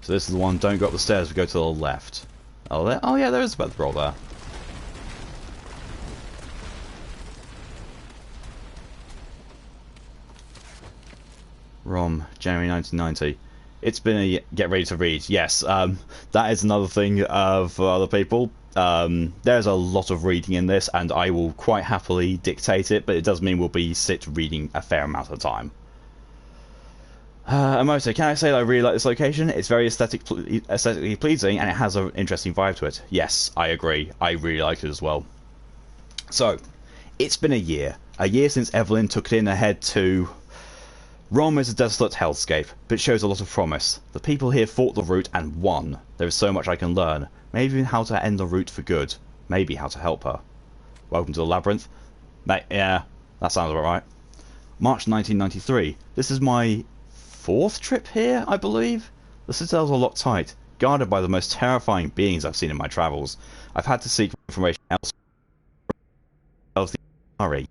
S1: So this is the one, don't go up the stairs, we go to the left. Oh, there, oh yeah, there is a bedroll there. ROM, January 1990. It's been a... Get ready to read. Yes, that is another thing for other people. There's a lot of reading in this, and I will quite happily dictate it, but it does mean we'll be reading a fair amount of time. Emoto, can I say that I really like this location? It's very aesthetically pleasing, and it has an interesting vibe to it. Yes, I agree. I really like it as well. So, it's been a year. A year since Evelyn took it in ahead to... Rome is a desolate hellscape, but it shows a lot of promise. The people here fought the root and won. There is so much I can learn. Maybe even how to end the root for good. Maybe how to help her. Welcome to the labyrinth. Yeah, that sounds about right. March 1993. This is my 4th trip here, I believe. The citadels are locked tight, guarded by the most terrifying beings I've seen in my travels. I've had to seek information elsewhere. Hurry.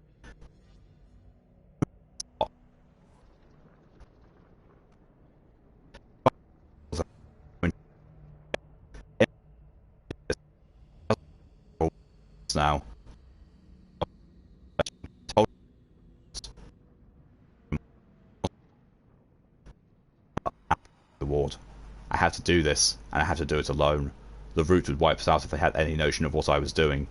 S1: Now. The ward. I had to do this, and I had to do it alone. The root would wipe us out if they had any notion of what I was doing.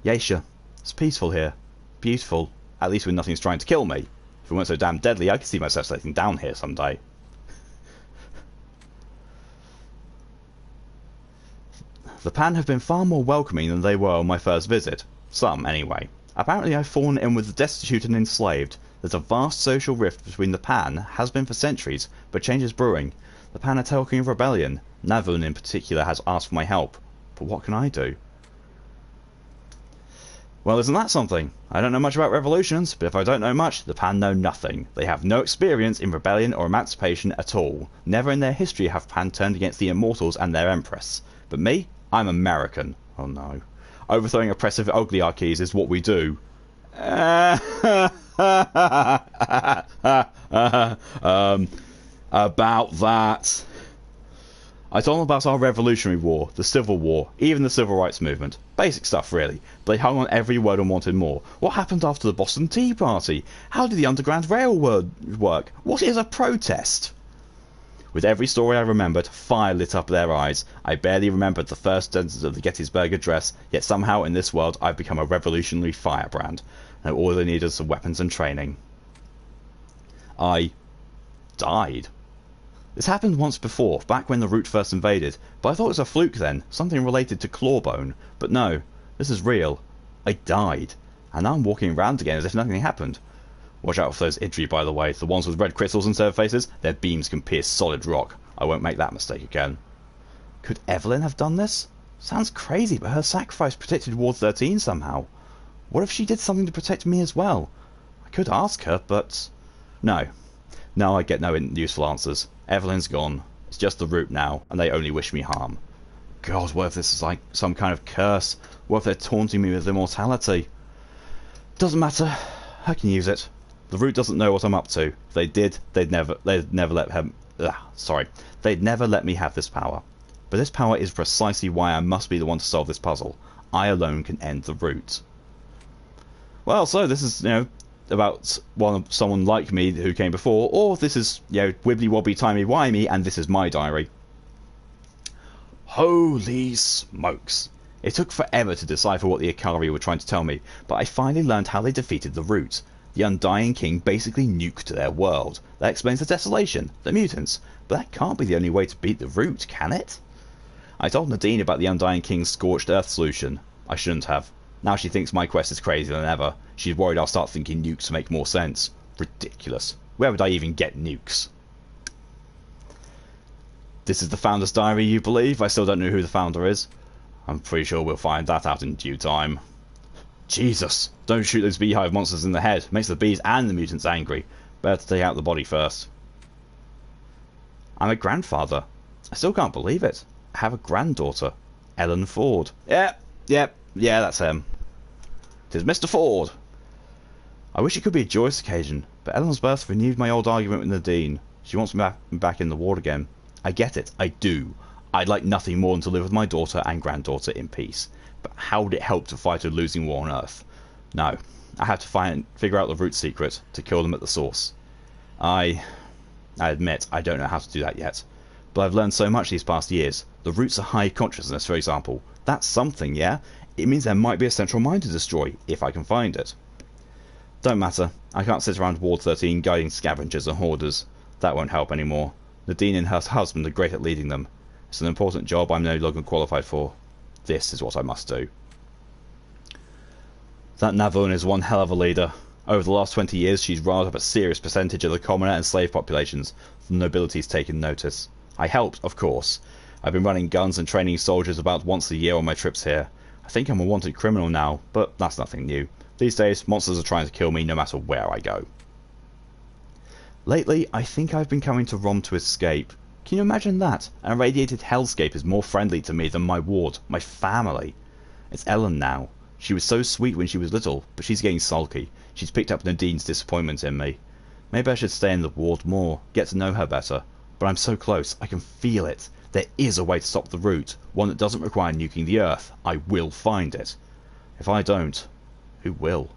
S1: Yeisha, it's peaceful here. Beautiful. At least when nothing's trying to kill me. If it weren't so damn deadly, I could see myself settling down here someday. The Pan have been far more welcoming than they were on my first visit. Some, anyway. Apparently I've fallen in with the destitute and enslaved. There's a vast social rift between the Pan, has been for centuries, but change is brewing. The Pan are talking of rebellion. Navun in particular has asked for my help. But what can I do? Well, isn't that something? I don't know much about revolutions, but if I don't know much, the Pan know nothing. They have no experience in rebellion or emancipation at all. Never in their history have Pan turned against the Immortals and their Empress. But me? I'm American. Oh no. Overthrowing oppressive oligarchies is what we do. About that. I told them about our Revolutionary War, the Civil War, even the Civil Rights Movement. Basic stuff, really. But they hung on every word and wanted more. What happened after the Boston Tea Party? How did the Underground Railroad work? What is a protest? With every story I remembered, fire lit up their eyes. I barely remembered the first sentence of the Gettysburg Address, yet somehow in this world I've become a revolutionary firebrand. And all they needed is some weapons and training. I died. This happened once before, back when the Root first invaded, but I thought it was a fluke then, something related to Clawbone. But no, this is real. I died. And now I'm walking around again as if nothing happened. Watch out for those Idri, by the way. The ones with red crystals instead of faces, their beams can pierce solid rock. I won't make that mistake again. Could Evelyn have done this? Sounds crazy, but her sacrifice protected Ward 13 somehow. What if she did something to protect me as well? I could ask her, but... No. No, I get no useful answers. Evelyn's gone. It's just the root now, and they only wish me harm. God, what if this is like some kind of curse? What if they're taunting me with immortality? Doesn't matter. I can use it. The root doesn't know what I'm up to. If they did, they'd never let him... They'd never let me have this power. But this power is precisely why I must be the one to solve this puzzle. I alone can end the root. Well, so this is, about someone like me who came before, or this is, wibbly wobbly timey wimey, and this is my diary. Holy smokes! It took forever to decipher what the Ikari were trying to tell me, but I finally learned how they defeated the root. The Undying King basically nuked their world. That explains the desolation, the mutants, but that can't be the only way to beat the root, can it? I told Nadine about the Undying King's Scorched Earth solution. I shouldn't have. Now she thinks my quest is crazier than ever. She's worried I'll start thinking nukes make more sense. Ridiculous. Where would I even get nukes? This is the Founder's Diary, you believe? I still don't know who the Founder is. I'm pretty sure we'll find that out in due time. Jesus! Don't shoot those beehive monsters in the head. Makes the bees and the mutants angry. Better take out the body first. I'm a grandfather. I still can't believe it. I have a granddaughter. Ellen Ford. Yeah, that's him. It is Mr. Ford. I wish it could be a joyous occasion, but Ellen's birth renewed my old argument with Nadine. She wants me back in the ward again. I get it, I do. I'd like nothing more than to live with my daughter and granddaughter in peace. But how would it help to fight a losing war on Earth? No, I have to figure out the root secret, to kill them at the source. I admit I don't know how to do that yet. But I've learned so much these past years. The roots are high consciousness, for example. That's something, yeah? It means there might be a central mind to destroy, if I can find it. Don't matter. I can't sit around Ward 13 guiding scavengers and hoarders. That won't help anymore. Nadine and her husband are great at leading them. It's an important job I'm no longer qualified for. This is what I must do. That Navone is one hell of a leader. Over the last 20 years, she's riled up a serious percentage of the commoner and slave populations. The nobility's taken notice. I helped, of course. I've been running guns and training soldiers about once a year on my trips here. I think I'm a wanted criminal now, but that's nothing new. These days, monsters are trying to kill me no matter where I go. Lately, I think I've been coming to Rom to escape. Can you imagine that? An irradiated hellscape is more friendly to me than my ward, my family. It's Ellen now. She was so sweet when she was little, but she's getting sulky. She's picked up Nadine's disappointment in me. Maybe I should stay in the ward more, get to know her better. But I'm so close, I can feel it. There is a way to stop the root, one that doesn't require nuking the Earth. I will find it. If I don't, who will?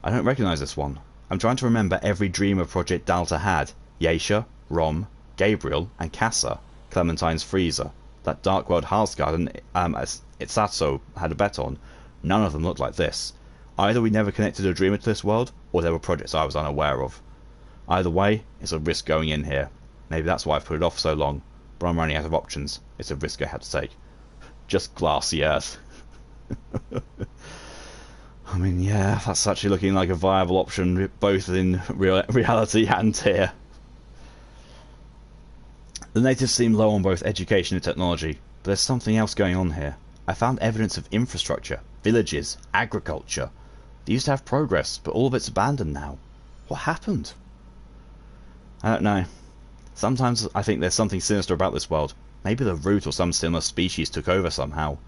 S1: I don't recognise this one. I'm trying to remember every dream of Project Delta had. Yeisha, Rom, Gabriel, and Kassa. Clementine's freezer. That Dark World Hearthguard and Itsato had a bet on. None of them looked like this. Either we never connected a dreamer to this world, or there were projects I was unaware of. Either way, it's a risk going in here. Maybe that's why I've put it off so long. But I'm running out of options. It's a risk I had to take. Just glassy Earth. I mean, yeah, that's actually looking like a viable option, both in reality and here. The natives seem low on both education and technology, but there's something else going on here. I found evidence of infrastructure, villages, agriculture. They used to have progress, but all of it's abandoned now. What happened? I don't know. Sometimes I think there's something sinister about this world. Maybe the root or some similar species took over somehow.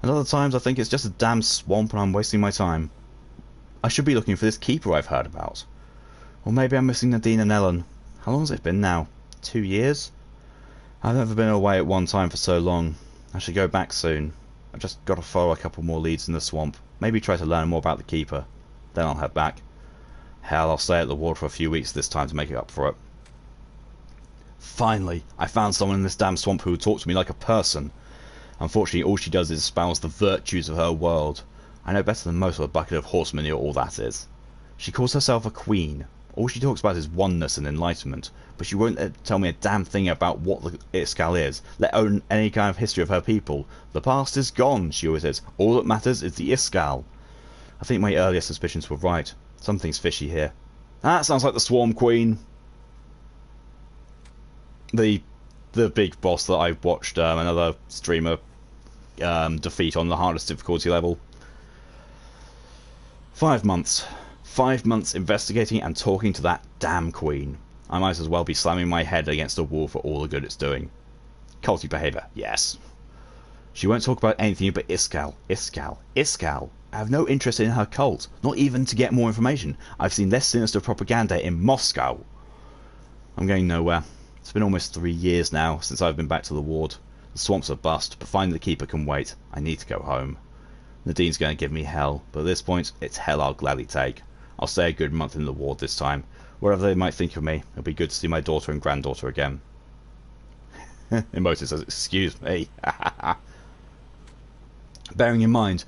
S1: And other times I think it's just a damn swamp and I'm wasting my time. I should be looking for this keeper I've heard about. Or maybe I'm missing Nadine and Ellen. How long has it been now? 2 years? I've never been away at one time for so long. I should go back soon. I've just got to follow a couple more leads in the swamp. Maybe try to learn more about the keeper. Then I'll head back. Hell, I'll stay at the ward for a few weeks this time to make it up for it. Finally, I found someone in this damn swamp who would talk to me like a person. Unfortunately, all she does is espouse the virtues of her world. I know better than most what a bucket of horse manure all that is. She calls herself a queen, All she talks about is oneness and enlightenment, but she won't tell me a damn thing about what the Iskall is, let alone any kind of history of her people. The past is gone, she always says. All that matters is the Iskall. I think my earlier suspicions were right. Something's fishy here. That sounds like the Swarm Queen. The big boss that I watched another streamer defeat on the hardest difficulty level. 5 months. 5 months investigating and talking to that damn queen. I might as well be slamming my head against a wall for all the good it's doing. Culty behaviour, yes. She won't talk about anything but Iskall, Iskall, Iskall. I have no interest in her cult, not even to get more information. I've seen less sinister propaganda in Moscow. I'm going nowhere. It's been almost 3 years now since I've been back to the ward. The swamp's a bust, but finding the keeper can wait. I need to go home. Nadine's going to give me hell, but at this point, it's hell I'll gladly take. I'll stay a good month in the ward this time. Whatever they might think of me, it'll be good to see my daughter and granddaughter again. Emoted says, excuse me. Bearing in mind,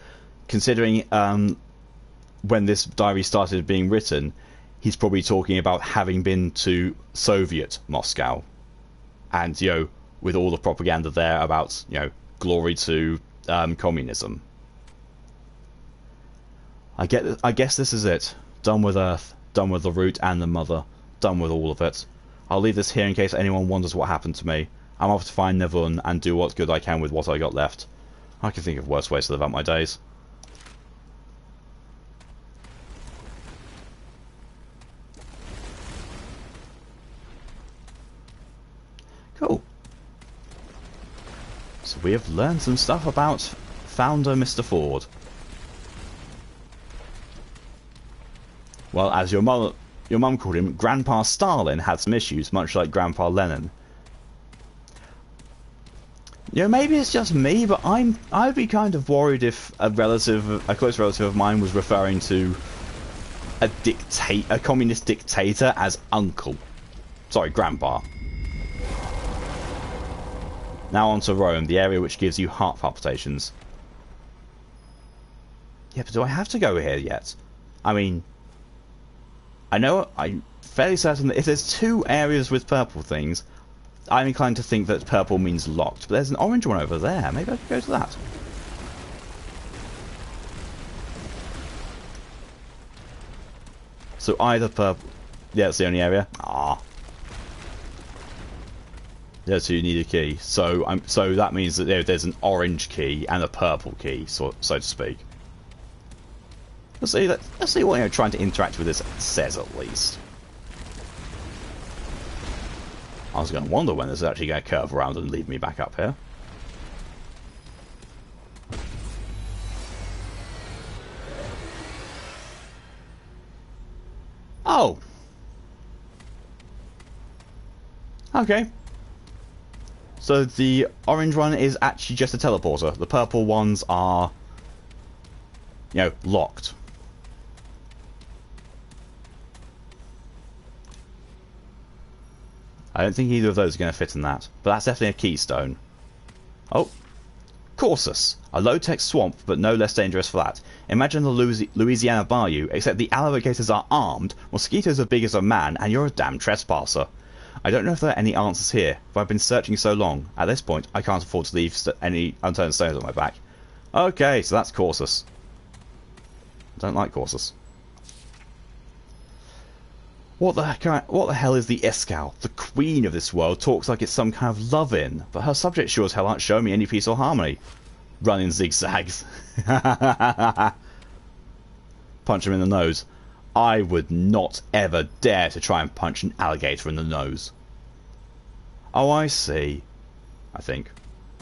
S1: considering when this diary started being written, he's probably talking about having been to Soviet Moscow. And, you know, with all the propaganda there about, you know, glory to communism. I guess this is it. Done with Earth, done with the root and the mother, done with all of it. I'll leave this here in case anyone wonders what happened to me. I'm off to find Nivun and do what good I can with what I got left. I can think of worse ways to live out my days. Cool. So we have learned some stuff about founder Mr. Ford. Well, as your mum called him, Grandpa Stalin had some issues, much like Grandpa Lenin. You know, maybe it's just me, but I'd be kind of worried if a close relative of mine was referring to a communist dictator as uncle. Sorry, Grandpa. Now on to Rome, the area which gives you heart palpitations. Yeah, but do I have to go here yet? I mean, I'm fairly certain that if there's 2 areas with purple things, I'm inclined to think that purple means locked. But there's an orange one over there. Maybe I could go to that. So either purple... Yeah, that's the only area. Ah. Yeah, so you need a key. So that means that there's an orange key and a purple key, so to speak. Let's see what trying to interact with this says at least. I was going to wonder when this is actually going to curve around and lead me back up here. Oh. Okay. So the orange one is actually just a teleporter. The purple ones are, you know, locked. I don't think either of those are going to fit in that, but that's definitely a keystone. Oh, Corsus, a low-tech swamp, but no less dangerous for that. Imagine the Louisiana Bayou, except the alligators are armed, mosquitoes are big as a man, and you're a damn trespasser. I don't know if there are any answers here, but I've been searching so long. At this point, I can't afford to leave any unturned stones on my back. Okay, so that's Corsus. I don't like Corsus. What the hell is the Iskall? The queen of this world talks like it's some kind of love-in, but her subjects sure as hell aren't showing me any peace or harmony. Run in zigzags. Punch him in the nose. I would not ever dare to try and punch an alligator in the nose. Oh, I see. I think.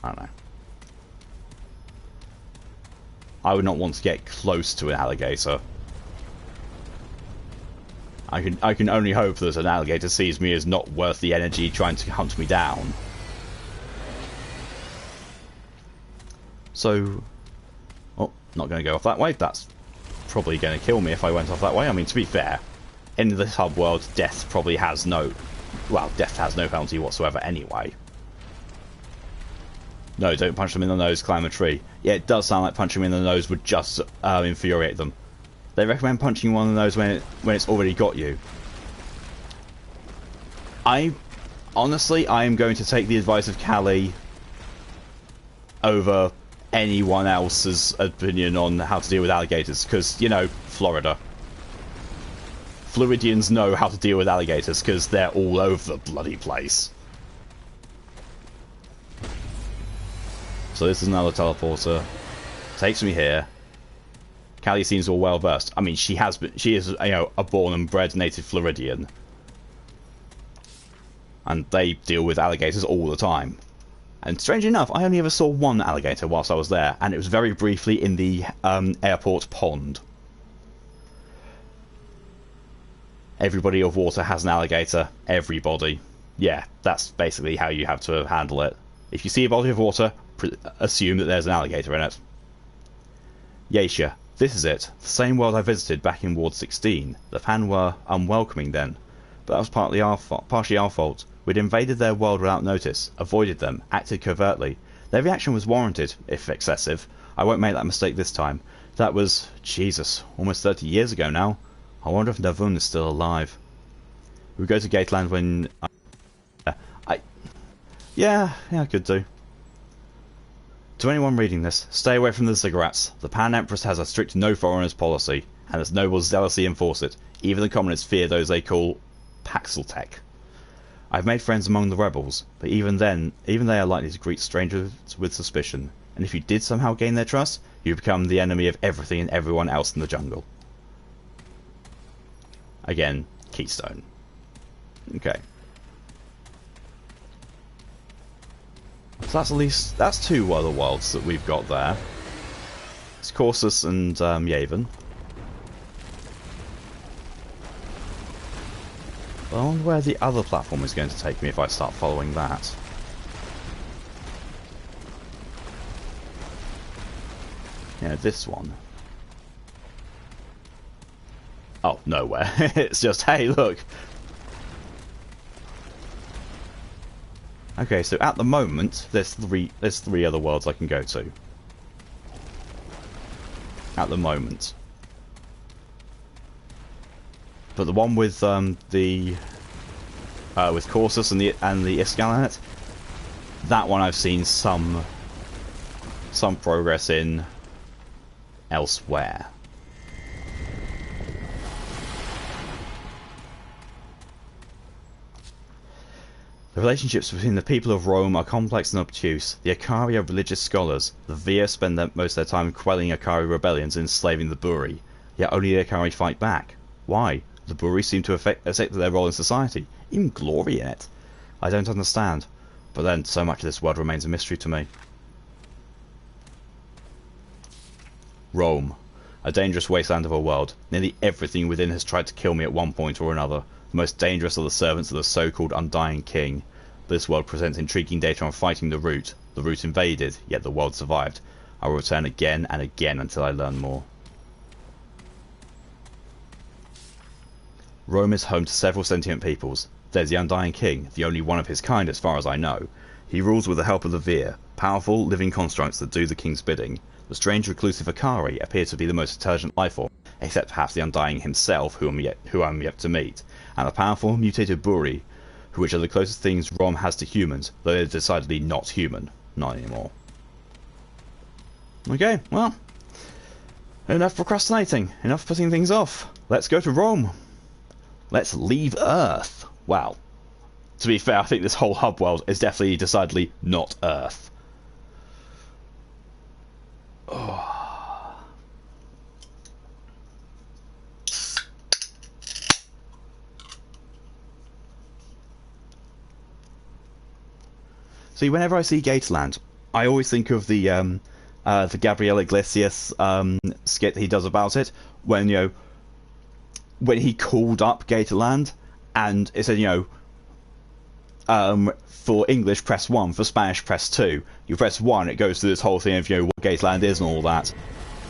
S1: I don't know. I would not want to get close to an alligator. I can only hope that an alligator sees me as not worth the energy trying to hunt me down. So... Oh, not going to go off that way. That's probably going to kill me if I went off that way. I mean, to be fair, in this hub world, death probably has no... Well, death has no penalty whatsoever anyway. No, don't punch them in the nose, climb a tree. Yeah, it does sound like punching them in the nose would just infuriate them. They recommend punching one in the nose when it's already got you. Honestly, I am going to take the advice of Callie over anyone else's opinion on how to deal with alligators, because, you know, Florida. Floridians know how to deal with alligators, because they're all over the bloody place. So this is another teleporter. Takes me here. Callie seems all well versed. I mean, she is, you know, a born and bred native Floridian. And they deal with alligators all the time. And strangely enough, I only ever saw one alligator whilst I was there, and it was very briefly in the airport pond. Everybody of water has an alligator. Everybody. Yeah, that's basically how you have to handle it. If you see a body of water, assume that there's an alligator in it. Yaisha, this is it. The same world I visited back in Ward 16. The Fan were unwelcoming then. But that was partially our fault. We'd invaded their world without notice, avoided them, acted covertly. Their reaction was warranted, if excessive. I won't make that mistake this time. That was, Jesus, almost 30 years ago now. I wonder if Navun is still alive. We go to Gateland when... Yeah, I could do. To anyone reading this, stay away from the cigarettes. The Pan Empress has a strict no foreigners policy, and its nobles zealously enforce it. Even the commoners fear those they call Paxeltech. I've made friends among the rebels, but even they are likely to greet strangers with suspicion, and if you did somehow gain their trust, you become the enemy of everything and everyone else in the jungle. Again, Keystone. Okay. So that's two other worlds that we've got there. It's Corsus and Yavin. I wonder where the other platform is going to take me if I start following that. Yeah, this one. Oh, nowhere. It's just, hey, look. Okay, so at the moment, there's three other worlds I can go to. At the moment. But the one with with Corsus and the Iskalanet, that one I've seen some progress in elsewhere. The relationships between the people of Rome are complex and obtuse. The Akari are religious scholars. The Vir spend most of their time quelling Akari rebellions and enslaving the Buri. Yet only the Akari fight back. Why? The Buri seem to accept their role in society, even glory in it. I don't understand. But then, so much of this world remains a mystery to me. Rome. A dangerous wasteland of a world. Nearly everything within has tried to kill me at one point or another. The most dangerous are the servants of the so-called Undying King. This world presents intriguing data on fighting the Root. The Root invaded, yet the world survived. I will return again and again until I learn more. Rome is home to several sentient peoples. There's the Undying King, the only one of his kind as far as I know. He rules with the help of the Vir, powerful, living constructs that do the king's bidding. The strange reclusive Akari appear to be the most intelligent life form, except perhaps the Undying himself, who I'm yet to meet, and the powerful, mutated Buri, which are the closest things Rome has to humans, though they're decidedly not human. Not anymore. Okay, well, enough procrastinating, enough putting things off. Let's go to Rome. Let's leave Earth. Wow. To be fair, I think this whole hub world is definitely decidedly not Earth. Oh. See, whenever I see Gateland, I always think of the Gabriel Iglesias skit he does about it, when, you know, when he called up Gateland, and it said, you know, for English press 1, for Spanish press 2. You press 1, it goes through this whole thing of, you know, what Gateland is and all that.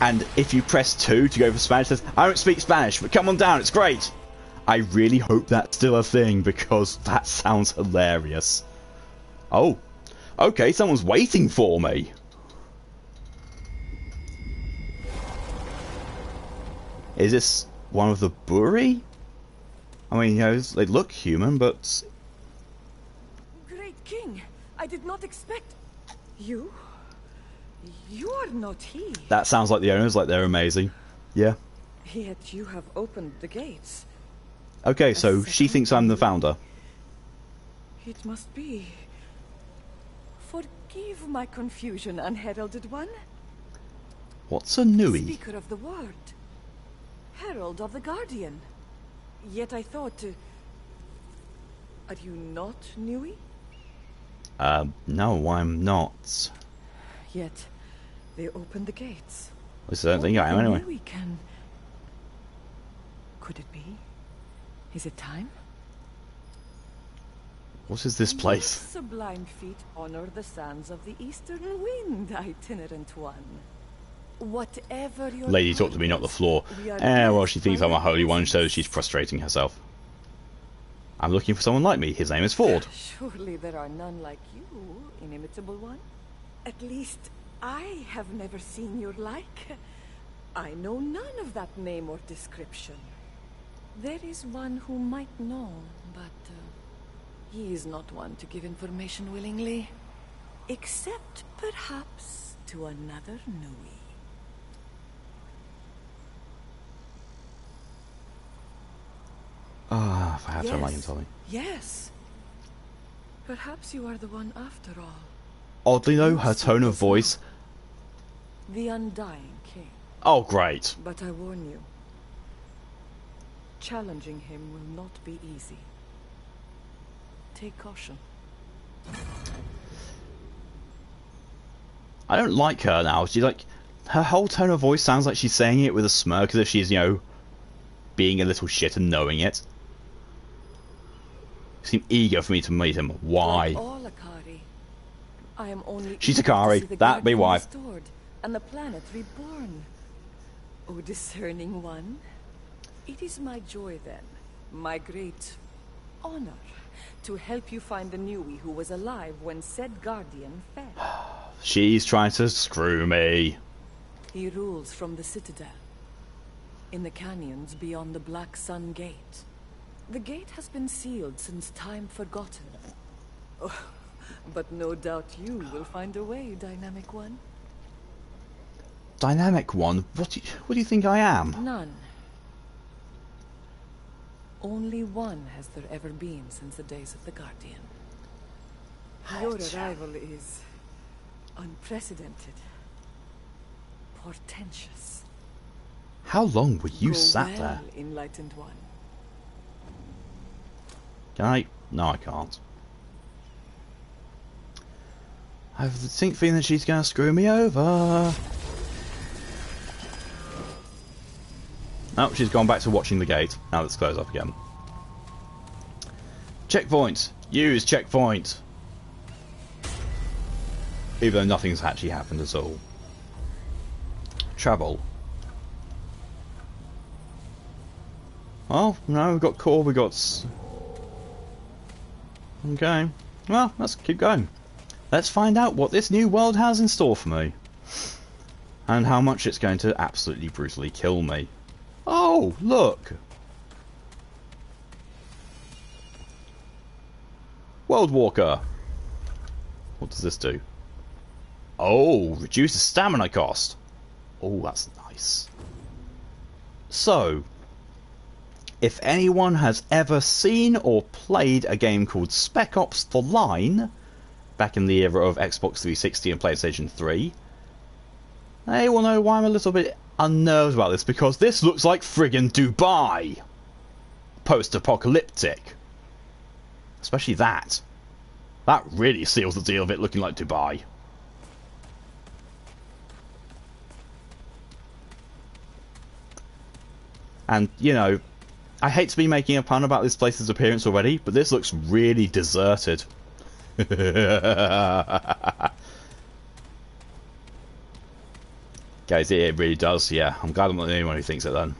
S1: And if you press 2 to go for Spanish, it says, I don't speak Spanish, but come on down, it's great! I really hope that's still a thing, because that sounds hilarious. Oh, okay, someone's waiting for me! Is this one of the Buri? I mean, you know, they look human, but
S4: King, I did not expect... You? You are not he.
S1: That sounds like the owners, like they're amazing. Yeah.
S4: Yet you have opened the gates.
S1: Okay, so she thinks I'm the founder.
S4: It must be. Forgive my confusion, unheralded one.
S1: What's a Nui?
S4: Speaker of the word. Herald of the Guardian. Yet I thought... Are you not Nui?
S1: No, I'm not.
S4: Yet they opened the gates.
S1: At least I don't think I am,
S4: Only
S1: anyway.
S4: Nui can... Could it be? Is it time?
S1: What is this place?
S4: Sublime feet honor the sands of the eastern wind, itinerant one. Whatever your
S1: Lady talk to me, not the floor.
S4: we are
S1: Well,
S4: blessed
S1: she thinks
S4: by
S1: I'm a
S4: your
S1: holy one, so
S4: presence.
S1: she's prostrating herself. I'm looking for someone like me. His name is Ford.
S4: Surely there are none like you, inimitable one. At least I have never seen your like. I know none of that name or description. There is one who might know, but he is not one to give information willingly. Except perhaps to another Nui.
S1: Ah, if I have to, like him, tell me.
S4: Yes. Perhaps you are the one after all.
S1: Oddly though, her tone of voice...
S4: The Undying King.
S1: Oh, great.
S4: But I warn you, challenging him will not be easy. Take caution.
S1: I don't like her now. She's like... Her whole tone of voice sounds like she's saying it with a smirk, as if she's, you know, being a little shit and knowing it. Seem eager for me to meet him. Why?
S4: Like all Akari, I am only
S1: She's
S4: eager to
S1: Akari.
S4: see the
S1: That be
S4: Guardian
S1: why.
S4: restored and the planet reborn. O discerning one, it is my joy then, my great honor, to help you find the Nui who was alive when said Guardian fell.
S1: She's trying to screw me.
S4: He rules from the Citadel, in the canyons beyond the Black Sun Gate. The gate has been sealed since time forgotten. Oh, but no doubt you will find a way, Dynamic One.
S1: Dynamic one? What do you think I am?
S4: None. Only one has there ever been since the days of the Guardian. Your arrival is unprecedented, portentous.
S1: How long were you
S4: Go
S1: sat
S4: well,
S1: there?
S4: Enlightened One.
S1: Can I? No, I can't. I have the distinct feeling that she's going to screw me over. Oh, she's gone back to watching the gate. Now let's close up again. Checkpoint! Use checkpoint! Even though nothing's actually happened at all. Travel. Well, no, we've got core, we've got... Okay. Well, let's keep going. Let's find out what this new world has in store for me. And how much it's going to absolutely brutally kill me. Oh, look! World Walker! What does this do? Oh, reduces stamina cost! Oh, that's nice. So, if anyone has ever seen or played a game called Spec Ops: The Line, back in the era of Xbox 360 and PlayStation 3, they will know why I'm a little bit unnerved about this, because this looks like friggin' Dubai! Post-apocalyptic. Especially that. That really seals the deal of it looking like Dubai. And, you know, I hate to be making a pun about this place's appearance already, but this looks really deserted. Guys, it really does, yeah. I'm glad I'm not the only one who thinks it then.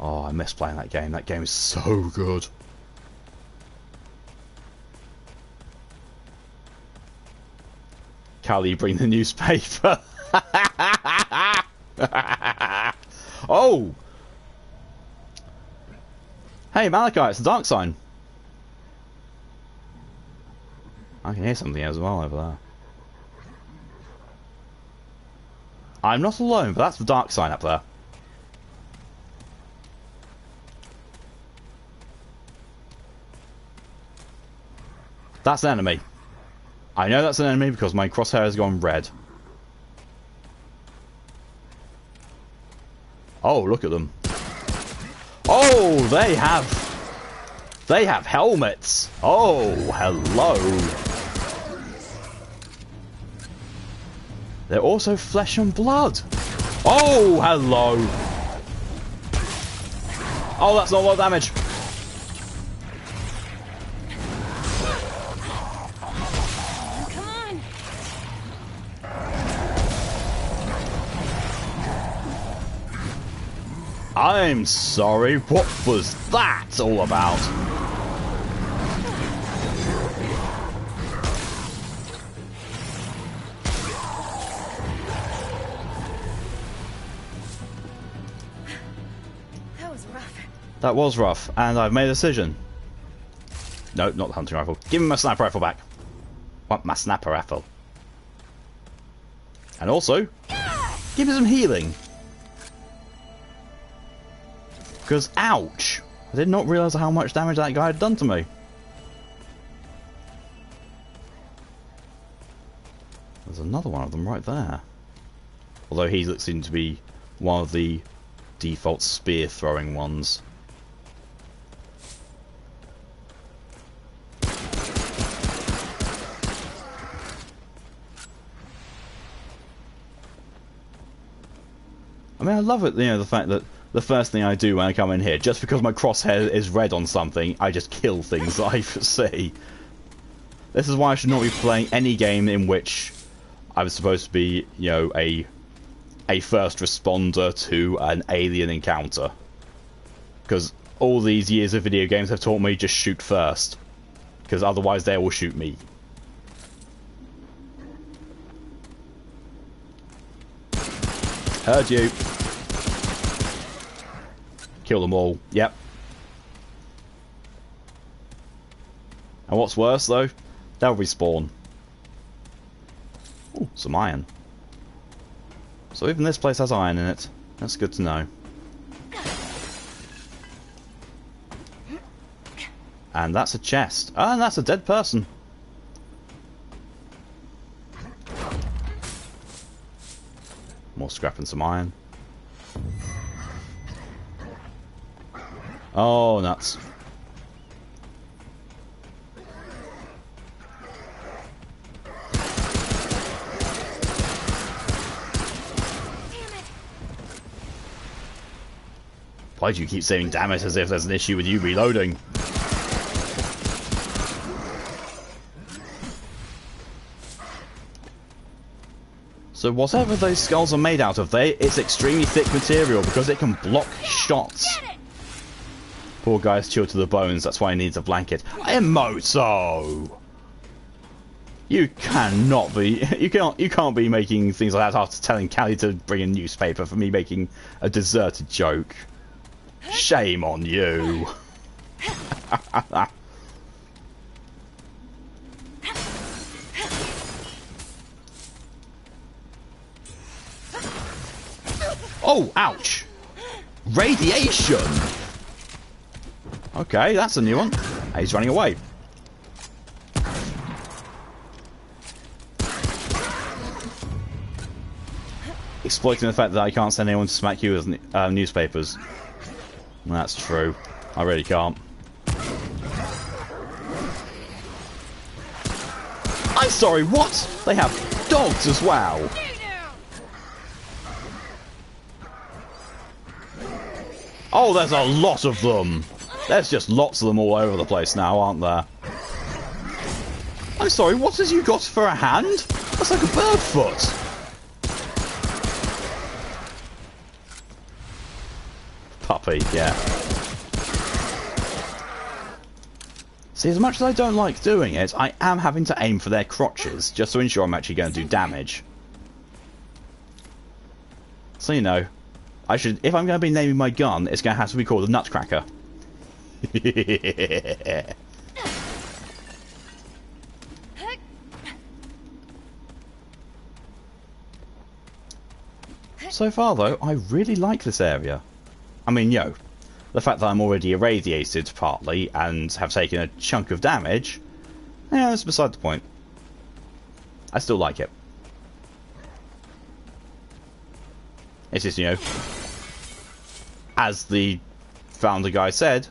S1: Oh, I miss playing that game. That game is so good. Callie, bring the newspaper. Oh! Hey, Malachi, it's the Dark Sign. I can hear something as well over there. I'm not alone, but that's the dark sign up there. That's an enemy. I know that's an enemy because my crosshair has gone red. Oh, look at them. Oh, they have helmets. Oh, hello. They're also flesh and blood. Oh, hello. Oh, that's not a lot of damage. I'm sorry, what was that all about?
S3: That was rough.
S1: That was rough, and I've made a decision. No, not the hunting rifle. Give me my sniper rifle back. Want my sniper rifle. And also, give me some healing. Because, ouch! I did not realise how much damage that guy had done to me. There's another one of them right there. Although he looks to be one of the default spear throwing ones. I mean, I love it, you know, the fact that the first thing I do when I come in here, just because my crosshair is red on something, I just kill things that I see. This is why I should not be playing any game in which I'm supposed to be, you know, a first responder to an alien encounter. Because all these years of video games have taught me just shoot first. Because otherwise they will shoot me. Heard you. Kill them all. Yep. And what's worse, though? They'll respawn. Ooh, some iron. So even this place has iron in it. That's good to know. And that's a chest. Ah, and that's a dead person. More scrap and some iron. Oh, nuts. Why do you keep saying damn it as if there's an issue with you reloading? So whatever those skulls are made out of, it's extremely thick material because it can block shots. Poor guy's chilled to the bones, that's why he needs a blanket. Emoto! You cannot be, you can't be making things like that after telling Callie to bring a newspaper for me making a deserted joke. Shame on you. Oh, ouch! Radiation! Okay, that's a new one. He's running away. Exploiting the fact that I can't send anyone to smack you with newspapers. That's true. I really can't. I'm sorry, what? They have dogs as well. Oh, there's a lot of them. There's just lots of them all over the place now, aren't there? I'm sorry, what has you got for a hand? That's like a bird foot. Puppy, yeah. See, as much as I don't like doing it, I am having to aim for their crotches, just to ensure I'm actually going to do damage. So, you know, I should, if I'm going to be naming my gun, it's going to have to be called a Nutcracker. So far, though, I really like this area. I mean, the fact that I'm already irradiated partly and have taken a chunk of damage, yeah, that's beside the point. I still like it. It's just, as the founder guy said,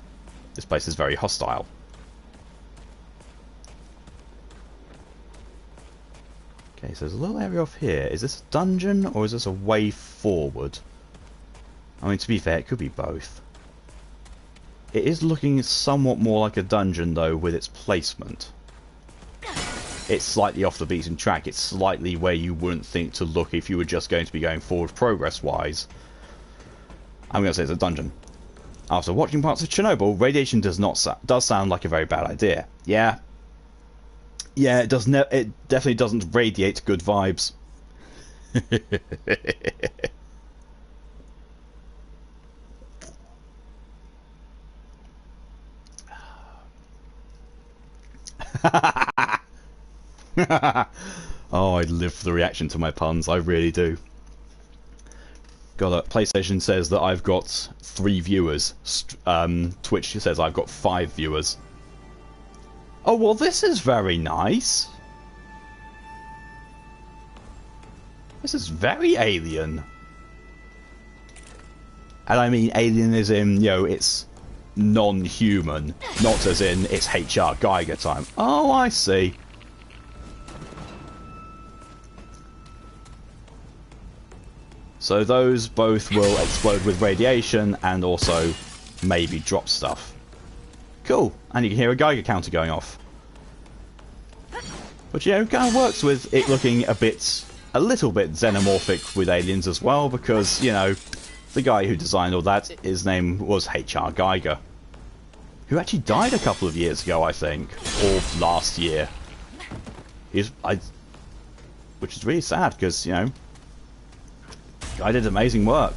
S1: this place is very hostile. Okay, so there's a little area off here. Is this a dungeon or is this a way forward? I mean, to be fair, it could be both. It is looking somewhat more like a dungeon, though, with its placement. It's slightly off the beaten track. It's slightly where you wouldn't think to look if you were just going to be going forward progress-wise. I'm going to say it's a dungeon. After watching parts of Chernobyl, radiation does sound like a very bad idea. Yeah. Yeah, it does. It definitely doesn't radiate good vibes. Oh, I live for the reaction to my puns. I really do. God, PlayStation says that I've got 3 viewers. Twitch says I've got 5 viewers. Oh, well, this is very nice. This is very alien. And I mean alien as in, it's non-human, not as in it's H.R. Geiger time. Oh, I see. So those both will explode with radiation and also maybe drop stuff. Cool, and you can hear a Geiger counter going off. Which, kind of works with it looking a little bit xenomorphic with aliens as well, because, the guy who designed all that, his name was H.R. Geiger, who actually died a couple of years ago, I think, or last year. Which is really sad, because, guy did amazing work.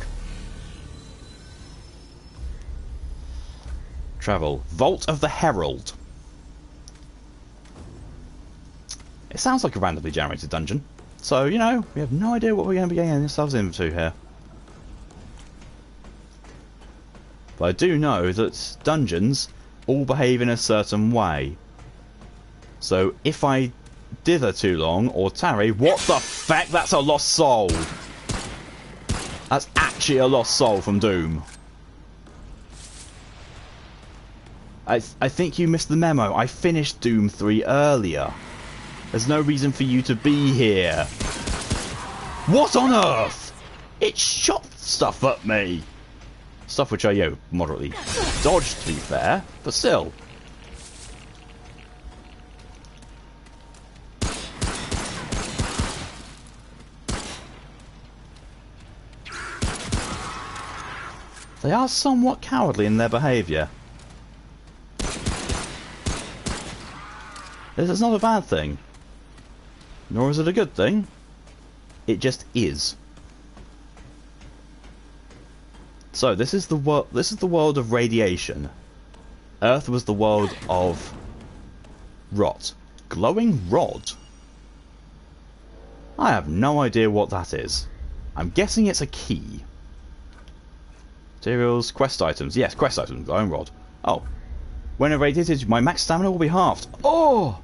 S1: Travel. Vault of the Herald. It sounds like a randomly generated dungeon. So, we have no idea what we're going to be getting ourselves into here. But I do know that dungeons all behave in a certain way. So, if I dither too long or tarry... What the feck? That's a lost soul! That's actually a lost soul from Doom. I think you missed the memo. I finished Doom 3 earlier. There's no reason for you to be here. What on earth? It shot stuff at me. Stuff which I, moderately dodged, to be fair, but still. They are somewhat cowardly in their behaviour. This is not a bad thing. Nor is it a good thing. It just is. So this is the world of radiation. Earth was the world of rot. Glowing rod. I have no idea what that is. I'm guessing it's a key. Materials, quest items. Yes, quest items. Glowing rod. Oh. When irradiated, my max stamina will be halved. Oh!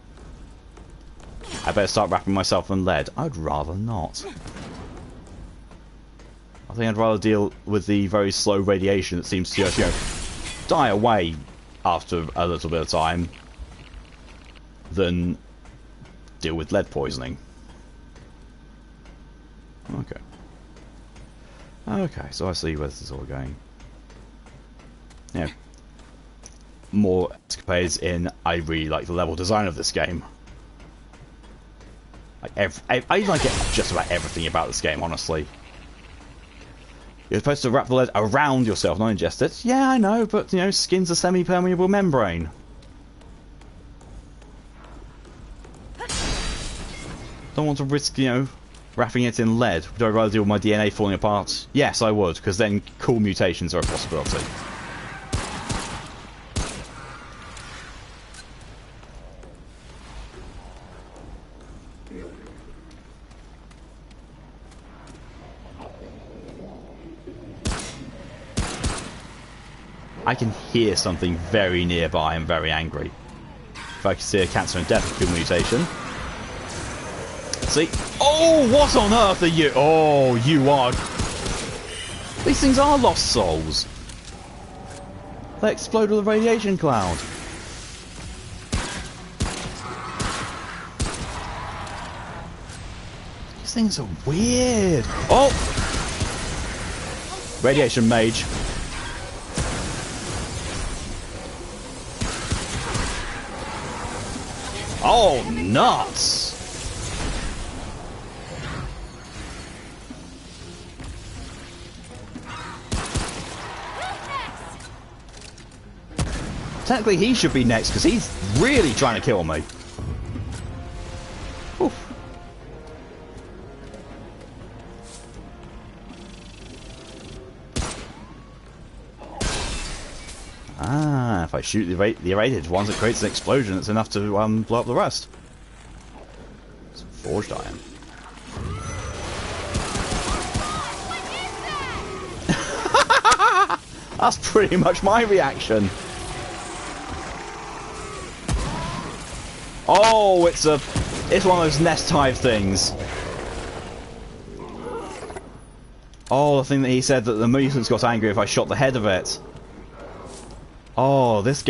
S1: I better start wrapping myself in lead. I'd rather not. I think I'd rather deal with the very slow radiation that seems to just, die away after a little bit of time than deal with lead poisoning. Okay. Okay, so I see where this is all going. Yeah. More escapades in, I really like the level design of this game. I like just about everything about this game, honestly. You're supposed to wrap the lead around yourself, not ingest it. Yeah, I know, but, skin's a semi-permeable membrane. Don't want to risk, wrapping it in lead. Would I rather deal with my DNA falling apart? Yes, I would, because then cool mutations are a possibility. I can hear something very nearby and very angry. If I can see a cancer and death mutation. See? Oh, what on earth are you? Oh, you are... These things are lost souls. They explode with a radiation cloud. These things are weird. Oh! Radiation mage. Oh, nuts! Technically, he should be next because he's really trying to kill me. Oof. Ah, if I shoot the irradiated ones, it creates an explosion that's enough to blow up the rest. Some forged iron. That's pretty much my reaction. Oh, it's one of those nest hive things. Oh, the thing that he said that the mutants got angry if I shot the head of it. Oh, this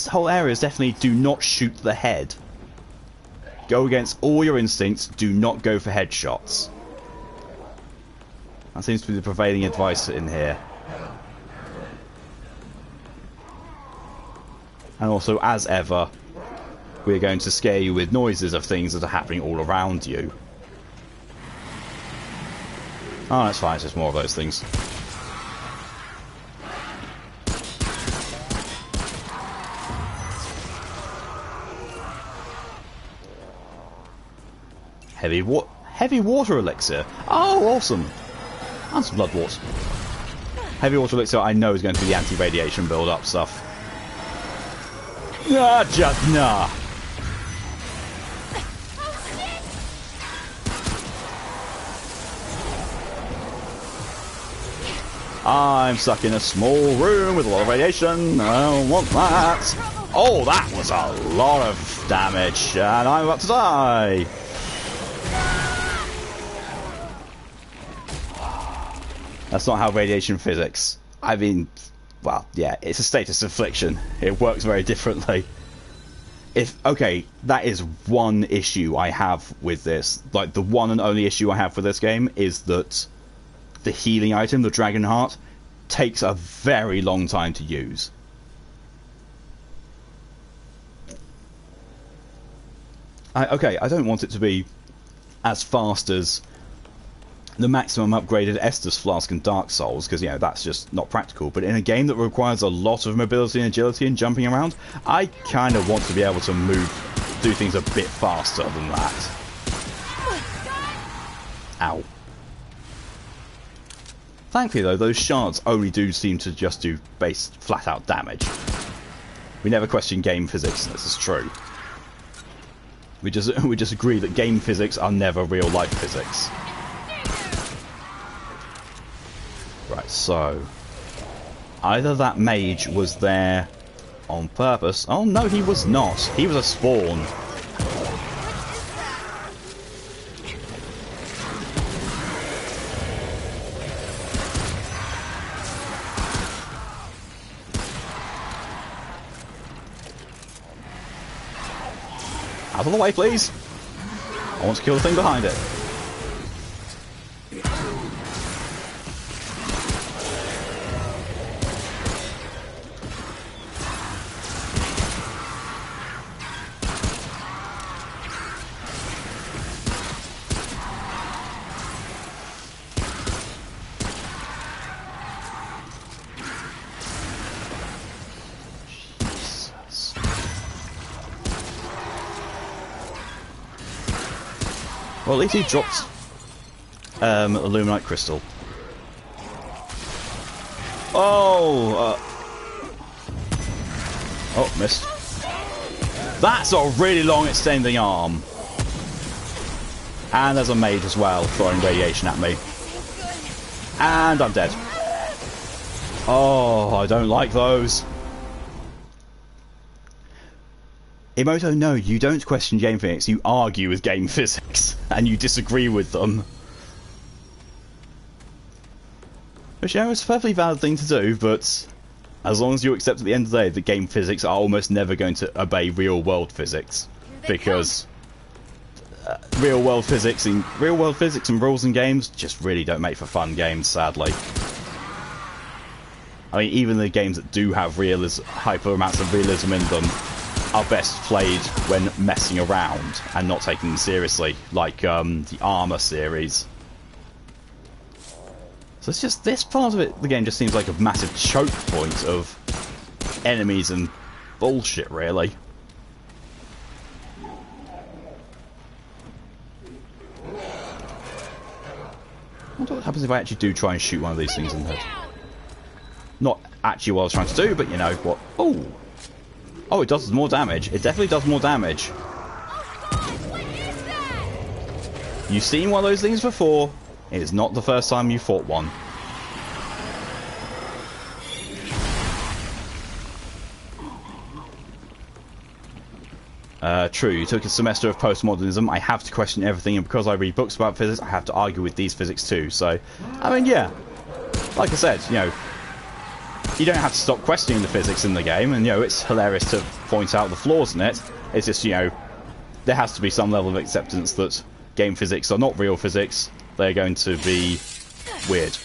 S1: whole area is definitely do not shoot the head. Go against all your instincts, do not go for headshots. That seems to be the prevailing advice in here. And also, as ever, we're going to scare you with noises of things that are happening all around you. Oh, that's fine, it's just more of those things. Heavy water elixir. Oh, awesome. And some blood warts. Heavy water elixir I know is going to be the anti-radiation build-up stuff. Ah, just nah. I'm stuck in a small room with a lot of radiation. I don't want that. Oh, that was a lot of damage. And I'm about to die. That's not how radiation physics. I mean, well, yeah, it's a status affliction. It works very differently. Okay, that is one issue I have with this. Like, the one and only issue I have with this game is that the healing item, the Dragon Heart, takes a very long time to use. Okay, I don't want it to be as fast as the maximum upgraded Estus Flask and Dark Souls, because, you know, that's just not practical. But in a game that requires a lot of mobility and agility and jumping around, I kind of want to be able to do things a bit faster than that. Ow. Thankfully, though, those shards only do seem to just do base, flat-out damage. We never question game physics, this is true. We just agree that game physics are never real-life physics. Right, so either that mage was there on purpose. Oh no, he was not. He was a spawn. Out of the way, please. I want to kill the thing behind it. Well, at least he dropped Illuminite Crystal. Oh! Oh, missed. That's a really long extending arm. And there's a mage as well, throwing radiation at me. And I'm dead. Oh, I don't like those. Emoto, no, you don't question game physics, you argue with game physics, and you disagree with them. Which, you know, is a perfectly valid thing to do, but as long as you accept at the end of the day that game physics are almost never going to obey real-world physics. Because real-world physics and rules in games just really don't make for fun games, sadly. I mean, even the games that do have hyper amounts of realism in them are best played when messing around and not taking them seriously, like the Armor series. So it's just, this part of it, the game just seems like a massive choke point of enemies and bullshit, really. I wonder what happens if I actually do try and shoot one of these things in the head. Not actually what I was trying to do, but you know what? Oh! Oh, it does more damage. It definitely does more damage. You've seen one of those things before. It is not the first time you fought one. True, you took a semester of postmodernism. I have to question everything, and because I read books about physics, I have to argue with these physics too. So, I mean, yeah. Like I said, you know, you don't have to stop questioning the physics in the game, and, you know, it's hilarious to point out the flaws in it. It's just, you know, there has to be some level of acceptance that game physics are not real physics. They're going to be weird.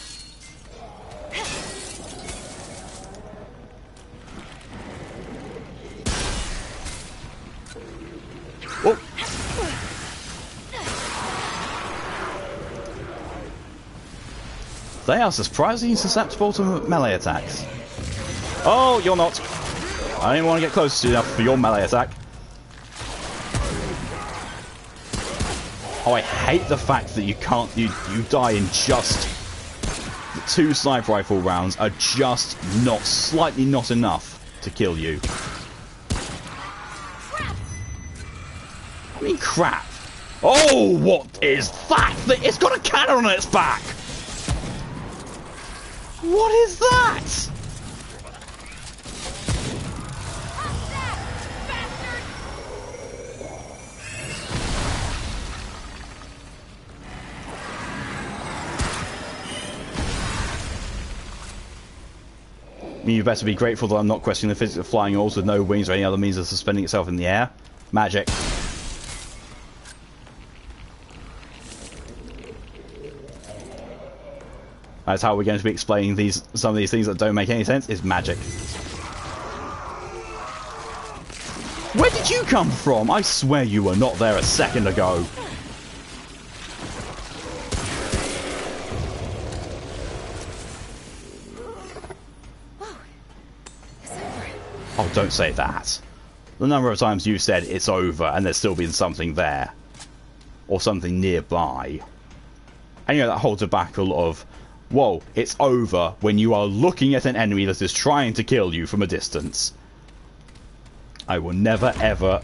S1: Oh. They are surprisingly susceptible to melee attacks. Oh, you're not. I didn't want to get close enough for your melee attack. Oh, I hate the fact that you can't, you die in just the 2 sniper rifle rounds are just slightly not enough to kill you. I mean, crap. Oh, what is that? It's got a cannon on its back. What is that? I mean, you better be grateful that I'm not questioning the physics of flying yours with no wings or any other means of suspending itself in the air. Magic. That's how we're going to be explaining some of these things that don't make any sense, is magic. Where did you come from? I swear you were not there a second ago. Oh, don't say that. The number of times you've said it's over and there's still been something there. Or something nearby. And you know, that holds back a lot of, whoa, it's over when you are looking at an enemy that is trying to kill you from a distance. I will never ever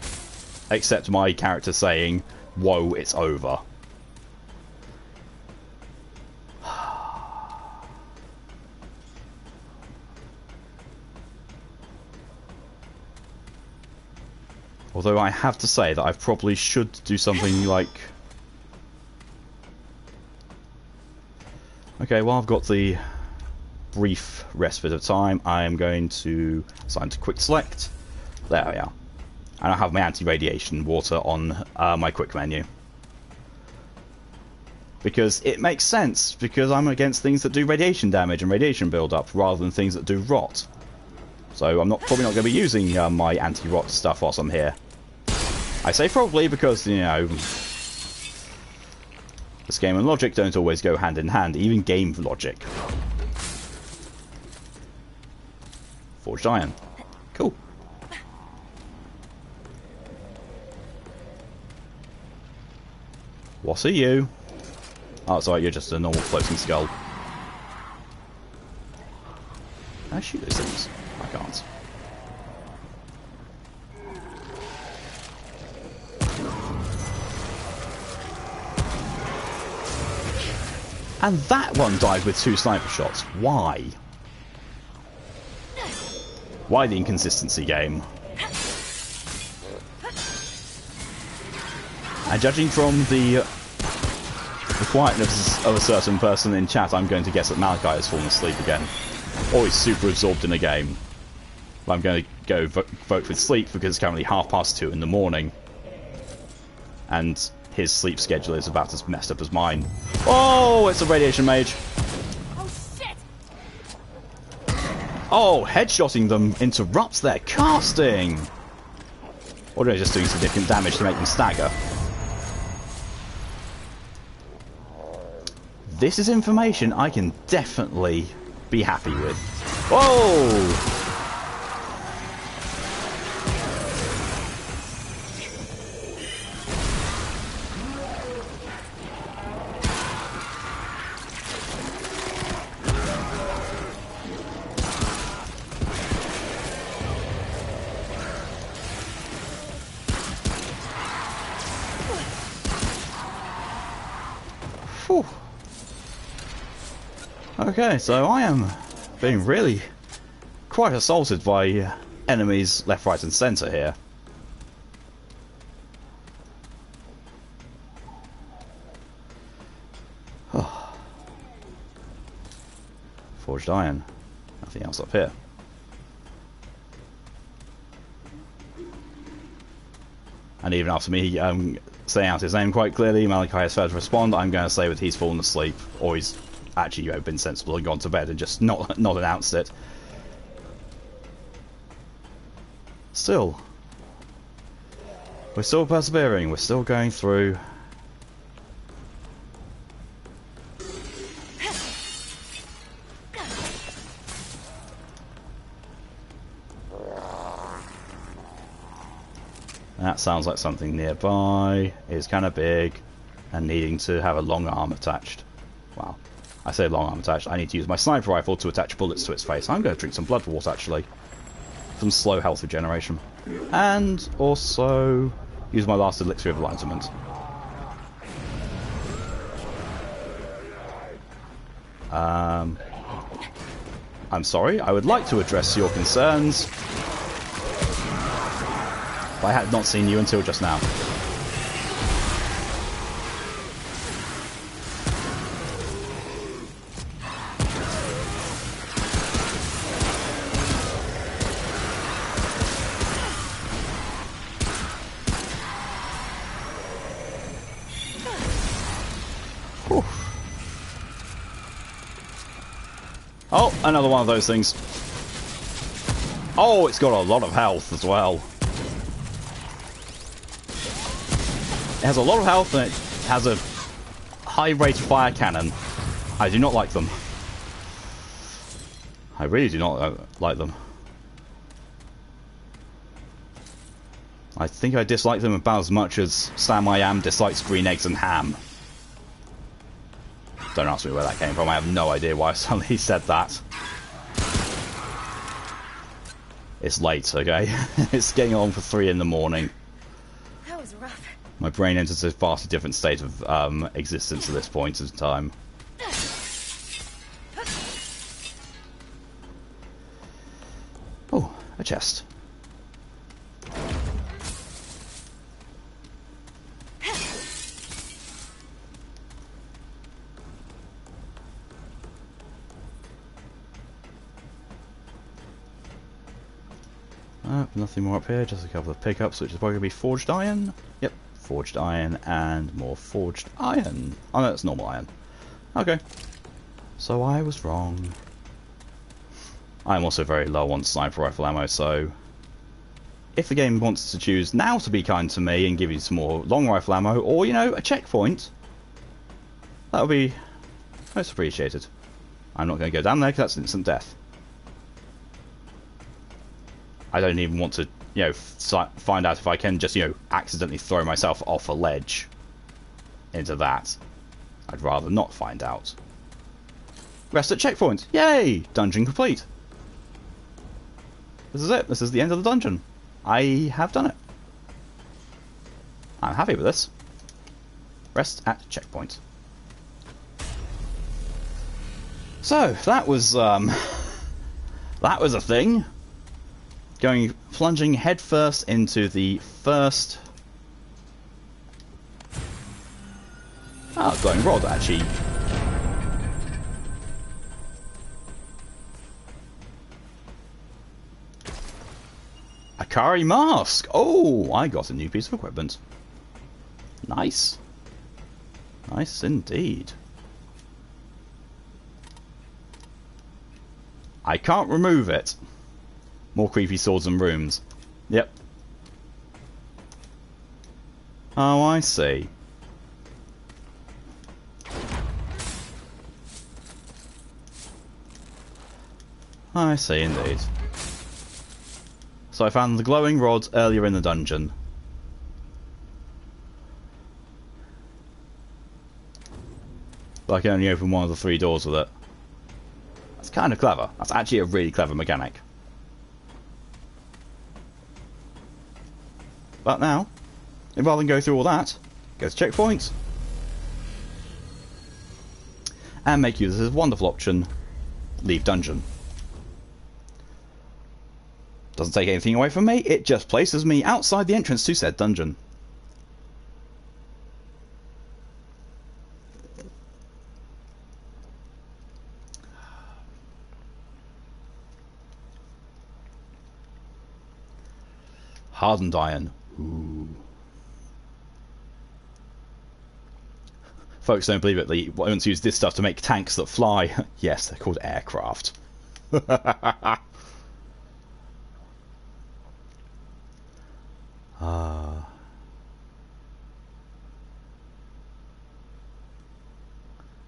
S1: accept my character saying, whoa, it's over. Although I have to say that I probably should do something like... Okay, well, I've got the brief respite of time. I am going to assign to quick select. There we are. And I have my anti-radiation water on my quick menu. Because it makes sense, because I'm against things that do radiation damage and radiation build-up, rather than things that do rot. So I'm probably not going to be using my anti-rot stuff whilst I'm here. I say probably because, you know, this game and logic don't always go hand in hand, even game logic. Forged iron. Cool. What are you? Oh, it's alright, you're just a normal floating skull. Can I shoot those things? I can't. And that one died with 2 sniper shots. Why? Why the inconsistency game? And judging from the quietness of a certain person in chat, I'm going to guess that Malachi has fallen asleep again. Or he's super absorbed in a game. But I'm going to go vote with sleep because it's currently 2:30 in the morning. And his sleep schedule is about as messed up as mine. Oh, it's a radiation mage.
S3: Oh shit!
S1: Oh, headshotting them interrupts their casting. Or they're just doing significant damage to make them stagger. This is information I can definitely be happy with. Whoa! Whew. Okay, so I am being really quite assaulted by enemies left, right and centre here. Forged iron. Nothing else up here. And even after me saying out his name quite clearly, Malachi has failed to respond. I'm going to say that he's fallen asleep, or he's actually been sensible and gone to bed and just not announced it. Still, we're still persevering. We're still going through. That sounds like something nearby. It's kind of big and needing to have a long arm attached. Wow. I say long arm attached. I need to use my sniper rifle to attach bullets to its face. I'm going to drink some blood water, actually. Some slow health regeneration. And also use my last elixir of enlightenment. I'm sorry. I would like to address your concerns. But I had not seen you until just now. Whew. Oh, another one of those things. Oh, it's got a lot of health as well. It has a lot of health and it has a high rate of fire cannon. I do not like them. I really do not like them. I think I dislike them about as much as Sam I Am dislikes green eggs and ham. Don't ask me where that came from. I have no idea why I suddenly said that. It's late, okay? It's getting on for 3 in the morning.
S3: That was rough.
S1: My brain enters a vastly different state of existence at this point in time. Oh, a chest. Nothing more up here, just a couple of pickups, which is probably going to be forged iron. Yep, forged iron and more forged iron. Oh no, that's normal iron. Okay. So I was wrong. I'm also very low on sniper rifle ammo, so if the game wants to choose now to be kind to me and give you some more long rifle ammo, or, you know, a checkpoint, that would be most appreciated. I'm not going to go down there because that's instant death. I don't even want to, you know, find out if I can just, you know, accidentally throw myself off a ledge into that. I'd rather not find out. Rest at checkpoint. Yay! Dungeon complete. This is it. This is the end of the dungeon. I have done it. I'm happy with this. Rest at checkpoint. So, that was a thing. plunging headfirst into the first... glowing rod, actually. Akari mask! Oh, I got a new piece of equipment. Nice. Nice indeed. I can't remove it. More creepy swords and rooms. Yep. Oh, I see. I see indeed. So I found the glowing rod earlier in the dungeon. But I can only open one of the 3 doors with it. That's kind of clever. That's actually a really clever mechanic. But now, rather than go through all that, go to checkpoints. And make use of this wonderful option, leave dungeon. Doesn't take anything away from me, it just places me outside the entrance to said dungeon. Hardened iron. Ooh. Folks don't believe it, they want to use this stuff to make tanks that fly. Yes, they're called aircraft.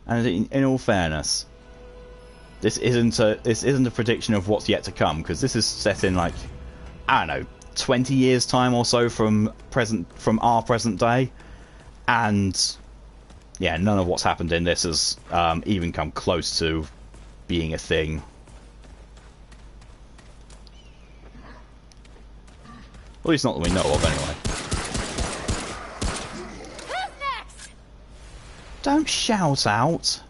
S1: And in all fairness, this isn't a prediction of what's yet to come, because this is set in, like, I don't know, 20 years time or so from our present day, and yeah, none of what's happened in this has even come close to being a thing. At least not that we know of, anyway.
S2: Who's next?
S1: Don't shout out.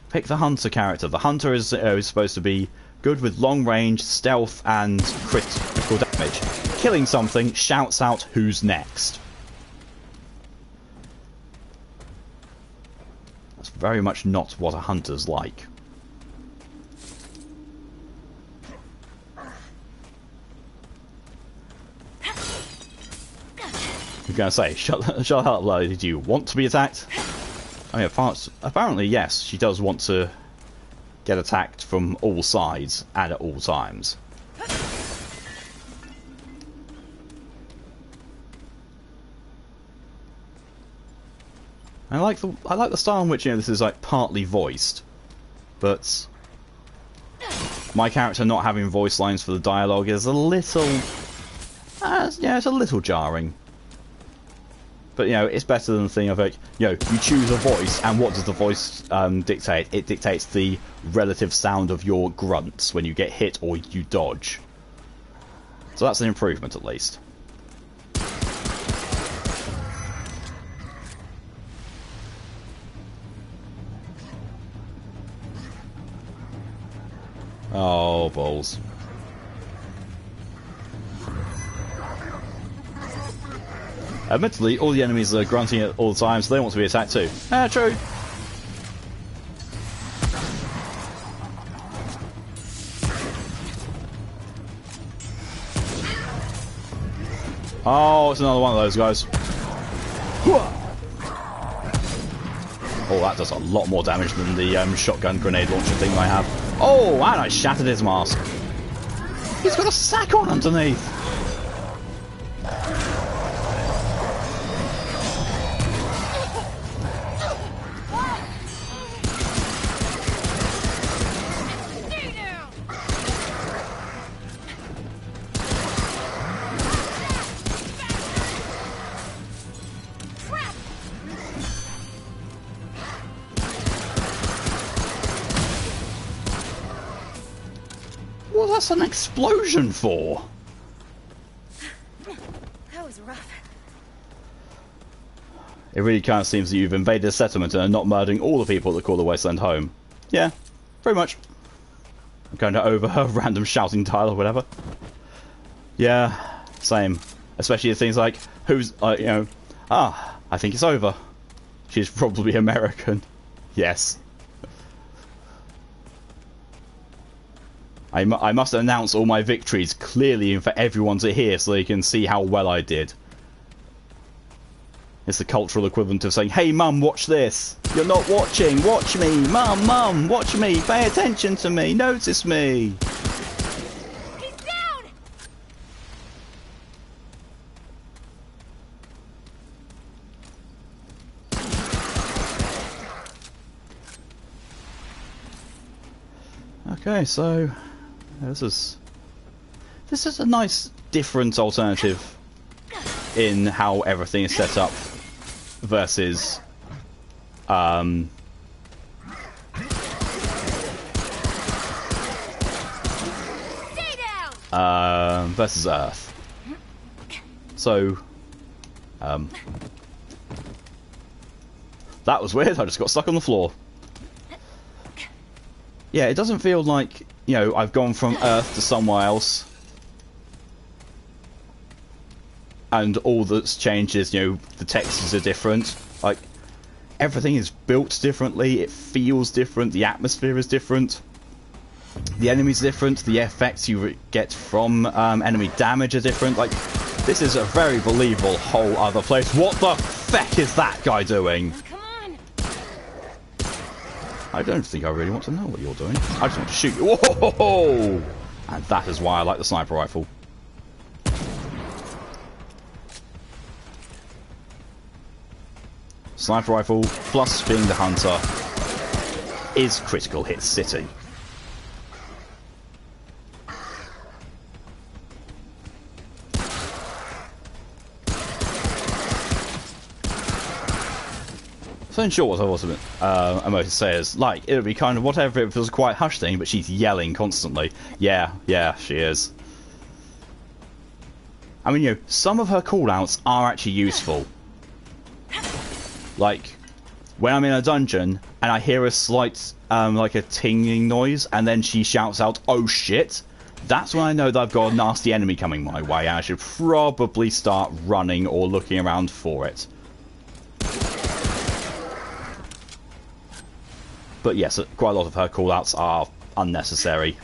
S1: Pick the hunter character. The hunter is supposed to be good with long range, stealth, and critical damage. Killing something shouts out who's next. That's very much not what a hunter's like. I'm gonna say, shut up, lady. Do you want to be attacked? I mean, apparently, yes, she does want to get attacked from all sides and at all times. I like the style in which, you know, this is like partly voiced, but my character not having voice lines for the dialogue is a little, yeah, it's a little jarring. But, you know, it's better than the thing of, like, you know, you choose a voice, and what does the voice dictate? It dictates the relative sound of your grunts when you get hit or you dodge. So that's an improvement, at least. Oh, balls. Admittedly, all the enemies are grunting at all the time, so they want to be attacked too. Ah, true. Oh, it's another one of those guys. Oh, that does a lot more damage than the shotgun grenade launcher thing I have. Oh, and I shattered his mask. He's got a sack on underneath. What's an explosion for?
S2: That was rough.
S1: It really kind of seems that you've invaded a settlement and are not murdering all the people that call the Wasteland home. Yeah, pretty much. going to overhear random shouting dial or whatever. Yeah, same. Especially things like, who's, you know, I think it's over. She's probably American. Yes. I must announce all my victories clearly for everyone to hear so they can see how well I did. It's the cultural equivalent of saying, hey mum, watch this. You're not watching, watch me. Mum, watch me. Pay attention to me. Notice me.
S2: He's down!
S1: Okay, so this is a nice different alternative in how everything is set up versus versus Earth. So that was weird. I just got stuck on the floor. Yeah, it doesn't feel like, you know, I've gone from Earth to somewhere else and all that's changed is, you know, the textures are different. Like, everything is built differently, it feels different, the atmosphere is different, the enemies are different, the effects you get from enemy damage are different. Like, this is a very believable whole other place. What the feck is that guy doing?
S2: Come on!
S1: I don't think I really want to know what you're doing. I just want to shoot you. Whoa! And that is why I like the sniper rifle. Sniper rifle plus being the hunter is critical hit city. So in short, what I was about to say is, like, it would be kind of whatever if it was a quiet hush thing, but she's yelling constantly. Yeah, she is. I mean, you know, some of her callouts are actually useful. Like, when I'm in a dungeon and I hear a slight, like a tinging noise, and then she shouts out, "Oh shit!" That's when I know that I've got a nasty enemy coming my way, and I should probably start running or looking around for it. But yes, quite a lot of her callouts are unnecessary.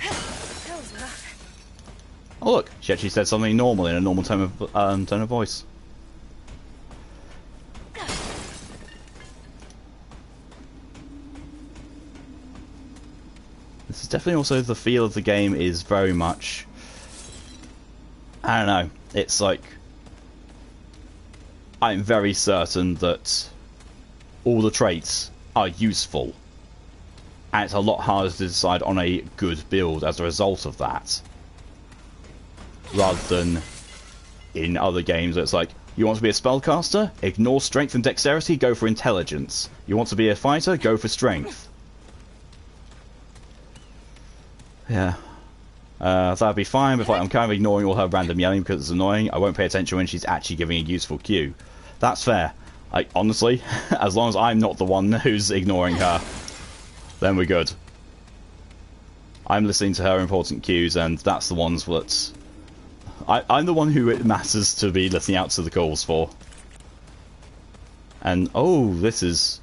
S1: Oh look, she actually said something normal in a normal tone of voice. This is definitely also the feel of the game is very much, I don't know, it's like, I'm very certain that all the traits are useful. And it's a lot harder to decide on a good build as a result of that. Rather than in other games where it's like, you want to be a spellcaster? Ignore strength and dexterity, go for intelligence. You want to be a fighter? Go for strength. Yeah. That'd be fine, but like, I'm kind of ignoring all her random yelling because it's annoying. I won't pay attention when she's actually giving a useful cue. That's fair. Like, honestly, as long as I'm not the one who's ignoring her, then we're good. I'm listening to her important cues, and that's the ones that... I'm the one who it matters to be listening out to the calls for. And, oh, this is...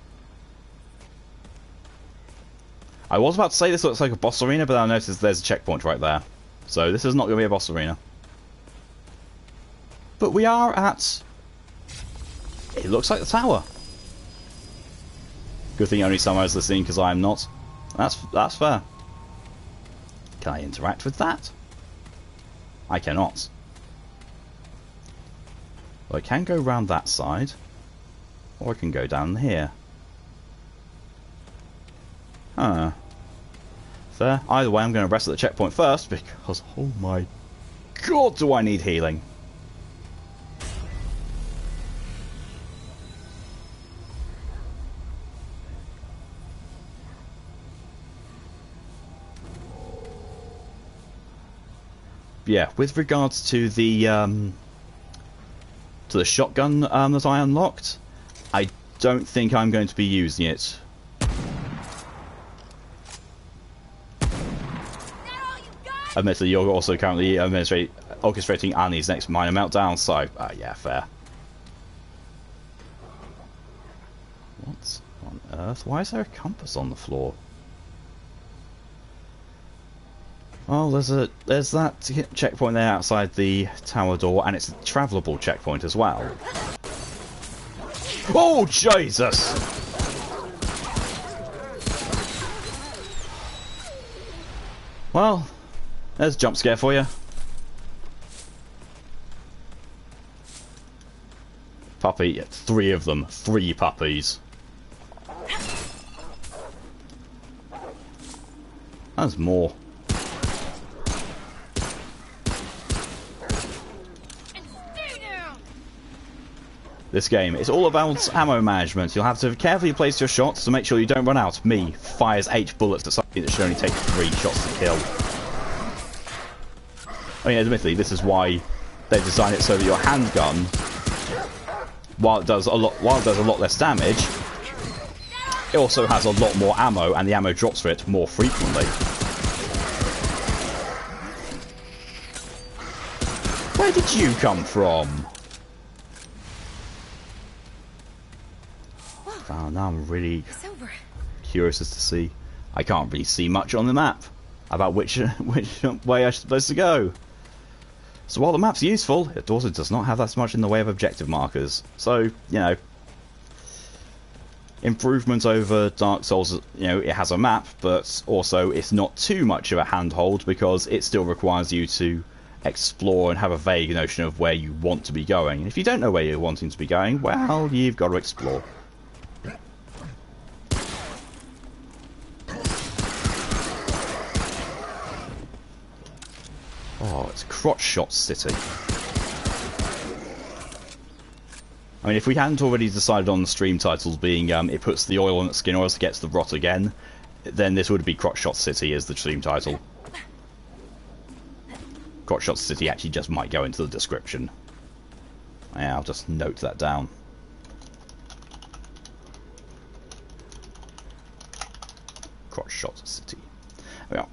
S1: I was about to say this looks like a boss arena, but I noticed there's a checkpoint right there. So this is not going to be a boss arena. But we are at... It looks like the tower. Good thing only Summer's listening because I'm not. That's fair. Can I interact with that? I cannot. Well, I can go round that side, or I can go down here. Huh. Fair. Either way, I'm going to rest at the checkpoint first because, oh my god, do I need healing. Yeah, with regards to the shotgun that I unlocked, I don't think I'm going to be using it.
S2: Narrow
S1: admittedly, you're also currently orchestrating Annie's next minor meltdown, so, yeah, fair. What on earth? Why is there a compass on the floor? Well, there's that checkpoint there outside the tower door, and it's a travelable checkpoint as well. Oh, Jesus! Well, there's a jump scare for you. Puppy, 3 of them. 3 puppies. That's more. This game is all about ammo management. You'll have to carefully place your shots to make sure you don't run out. Me fires 8 bullets at something that should only take 3 shots to kill. I mean, admittedly, this is why they designed it so that your handgun, while it does a lot less damage, it also has a lot more ammo, and the ammo drops for it more frequently. Where did you come from? Oh, now I'm really curious as to see. I can't really see much on the map about which way I'm supposed to go. So while the map's useful, it also does not have that much in the way of objective markers. So, you know, improvement over Dark Souls, you know, it has a map, but also it's not too much of a handhold because it still requires you to explore and have a vague notion of where you want to be going. And if you don't know where you're wanting to be going, well, you've got to explore. Oh, it's Crotch-shot City. I mean, if we hadn't already decided on the stream titles being it puts the oil on its skin or else it gets the rot again, then this would be Crotch-shot City as the stream title. Crotch-shot City actually just might go into the description. Yeah, I'll just note that down. Crotch-shot City. Well.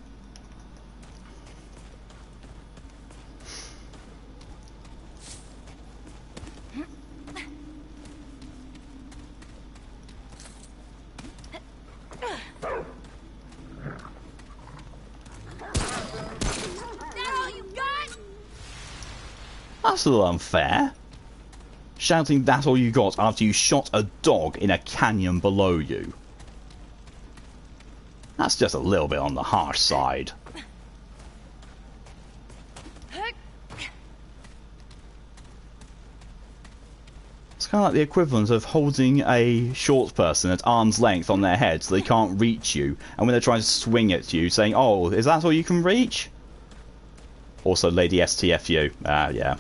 S1: That's a little unfair. Shouting "that's all you got" after you shot a dog in a canyon below you. That's just a little bit on the harsh side. It's kind of like the equivalent of holding a short person at arm's length on their head so they can't reach you, and when they're trying to swing at you saying, "Oh, is that all you can reach?" Also, Lady STFU. Yeah.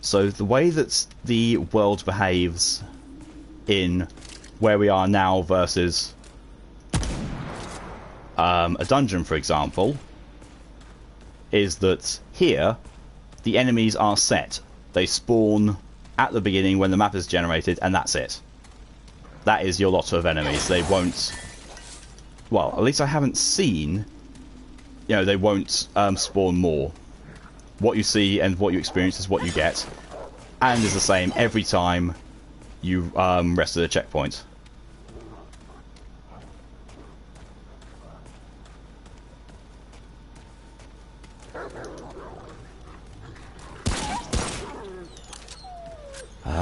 S1: So the way that the world behaves in where we are now versus a dungeon, for example, is that here the enemies are set. They spawn at the beginning when the map is generated, and that's it. That is your lot of enemies. They won't... Well, at least I haven't seen... You know, they won't spawn more. What you see and what you experience is what you get, and is the same every time you rest at a checkpoint.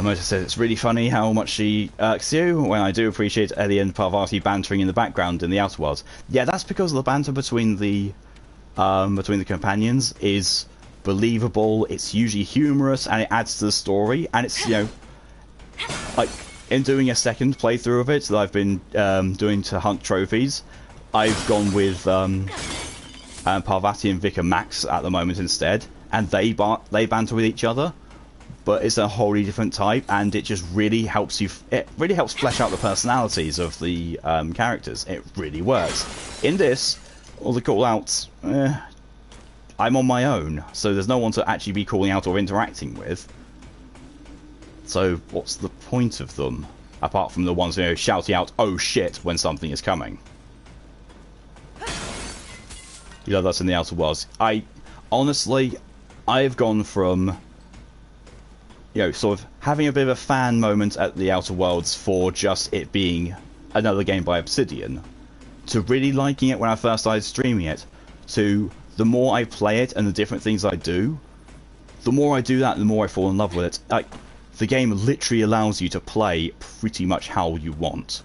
S1: Mota says it's really funny how much she irks you when I do appreciate Ellie and Parvati bantering in the background in the Outer Worlds. Yeah, that's because the banter between the companions is believable, it's usually humorous, and it adds to the story, and it's, you know, like, in doing a second playthrough of it that I've been doing to hunt trophies, I've gone with Parvati and Vicar Max at the moment instead, and they banter with each other, but it's a wholly different type, and it just really helps you. It really helps flesh out the personalities of the characters. It really works. In this, all the call-outs, I'm on my own, so there's no one to actually be calling out or interacting with. So what's the point of them, apart from the ones shouting out "Oh shit" when something is coming? That's in the Outer Worlds. Honestly, I've gone from sort of having a bit of a fan moment at the Outer Worlds for just it being another game by Obsidian, to really liking it when I first started streaming it, to the more I play it and the different things I do, the more I do that, the more I fall in love with it. The game literally allows you to play pretty much how you want.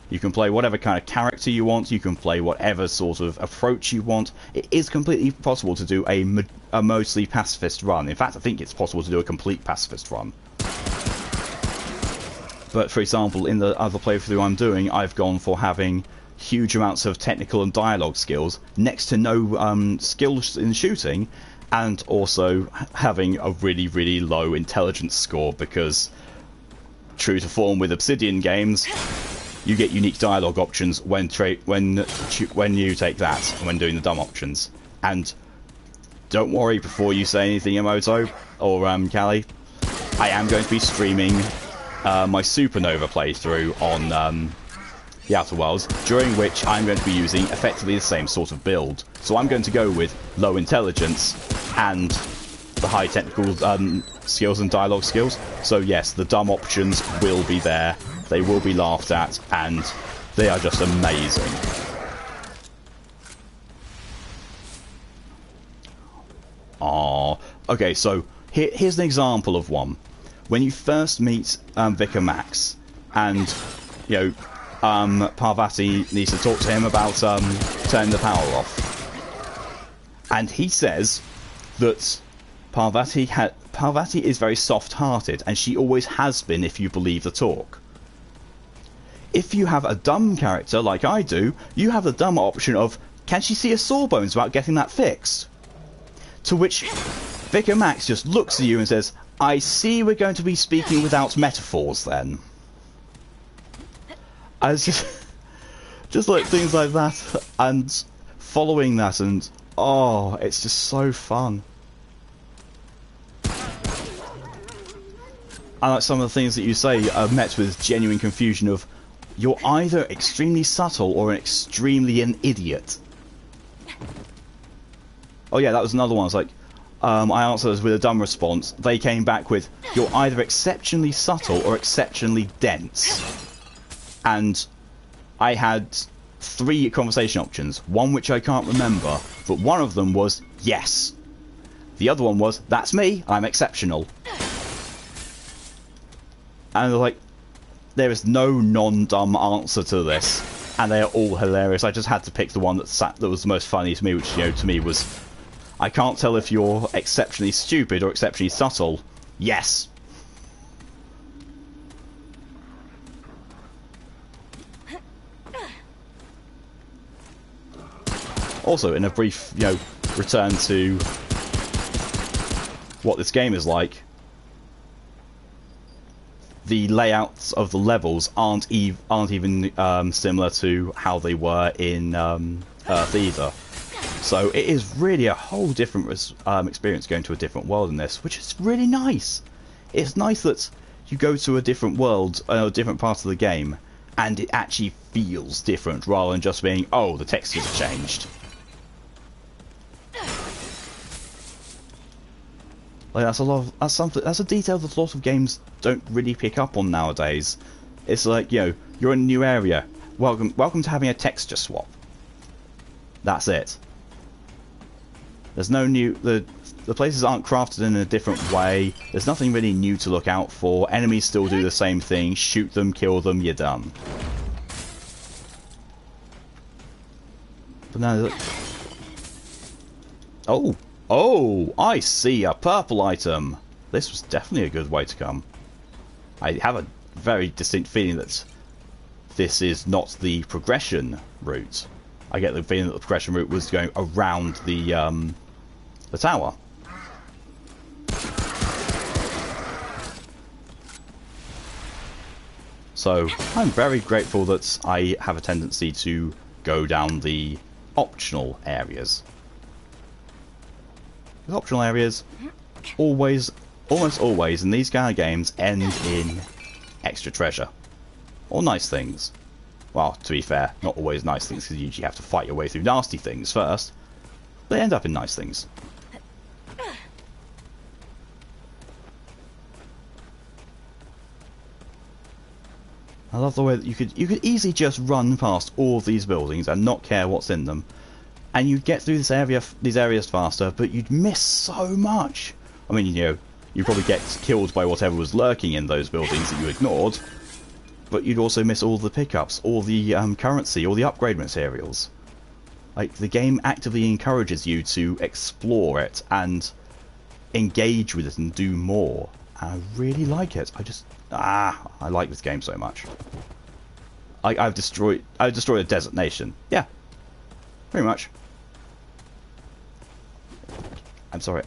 S1: You can play whatever kind of character you want, you can play whatever sort of approach you want. It is completely possible to do a mostly pacifist run. In fact, I think it's possible to do a complete pacifist run. But for example, in the other playthrough I'm doing, I've gone for having huge amounts of technical and dialogue skills, next to no skills in shooting, and also having a really, really low intelligence score, because true to form with Obsidian games, you get unique dialogue options when you take that, when doing the dumb options. And don't worry before you say anything, Emoto or Callie, I am going to be streaming my Supernova playthrough on the Outer Worlds, during which I'm going to be using effectively the same sort of build. So I'm going to go with low intelligence and the high technical skills and dialogue skills. So yes, the dumb options will be there, they will be laughed at, and they are just amazing. Okay, so here's an example of one. When you first meet Vicar Max, and Parvati needs to talk to him about turning the power off, and he says that Parvati is very soft-hearted, and she always has been, if you believe the talk. If you have a dumb character like I do, you have the dumb option of, can she see a sawbones about getting that fixed? To which Vicar Max just looks at you and says, I see we're going to be speaking without metaphors then. I was just like things like that, and following that, and it's just so fun. I like some of the things that you say are met with genuine confusion of, you're either extremely subtle or extremely an idiot. Oh yeah, that was another one. It's like, I answered with a dumb response. They came back with, you're either exceptionally subtle or exceptionally dense. And I had 3 conversation options. One which I can't remember, but one of them was, yes. The other one was, that's me, I'm exceptional. And they're like, there is no non-dumb answer to this, and they are all hilarious. I just had to pick the one that was the most funny to me, which to me was, I can't tell if you're exceptionally stupid or exceptionally subtle. Yes. Also, in a brief, return to what this game is like, the layouts of the levels aren't even similar to how they were in Earth either. So it is really a whole different experience going to a different world in this, which is really nice. It's nice that you go to a different world, a different part of the game, and it actually feels different rather than just being, oh, the textures have changed. Like that's a detail that a lot of games don't really pick up on nowadays. It's like, you're in a new area. Welcome to having a texture swap. That's it. There's no new... The places aren't crafted in a different way. There's nothing really new to look out for. Enemies still do the same thing. Shoot them, kill them, you're done. But now... Oh, I see, a purple item. This was definitely a good way to come. I have a very distinct feeling that this is not the progression route. I get the feeling that the progression route was going around the tower. So I'm very grateful that I have a tendency to go down the optional areas. The optional areas always, almost always in these kind of games end in extra treasure. Or nice things. Well, to be fair, not always nice things, because you usually have to fight your way through nasty things first. They end up in nice things. I love the way that you could easily just run past all of these buildings and not care what's in them, and you'd get through these areas faster, but you'd miss so much. I mean, you know, you'd probably get killed by whatever was lurking in those buildings that you ignored, but you'd also miss all the pickups, all the currency, all the upgrade materials. Like, the game actively encourages you to explore it and engage with it and do more. I really like it. I like this game so much. I've destroyed a desert nation. Yeah, pretty much. I'm sorry.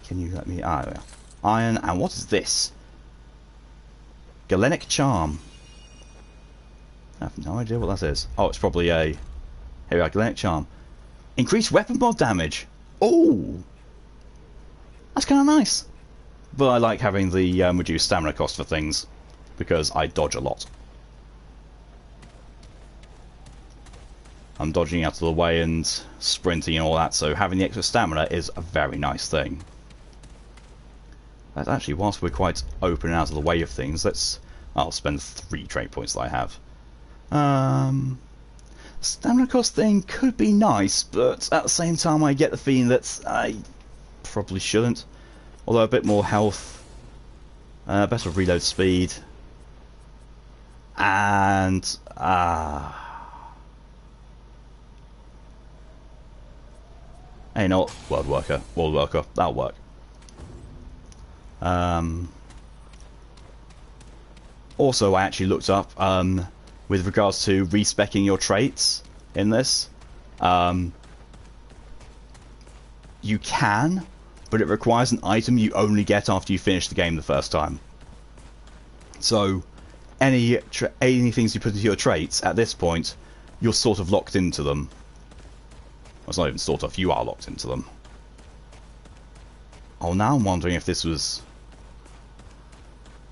S1: Can you let me? Yeah. Iron. And what is this? Galenic charm. I have no idea what that is. Oh, it's probably a. Here we are. Galenic charm. Increased weapon mod damage. Oh, that's kind of nice. But I like having the reduced stamina cost for things, because I dodge a lot. I'm dodging out of the way and sprinting and all that, so having the extra stamina is a very nice thing. But actually, whilst we're quite open and out of the way of things, I'll spend 3 trait points that I have. Stamina cost thing could be nice, but at the same time I get the feeling that I probably shouldn't. Although a bit more health, better reload speed, and hey, no, world worker, that'll work. Also, I actually looked up with regards to respecking your traits in this. You can, but it requires an item you only get after you finish the game the first time. So, any things you put into your traits, at this point, you're sort of locked into them. Well, it's not even sort of, you are locked into them. Oh, now I'm wondering if this was...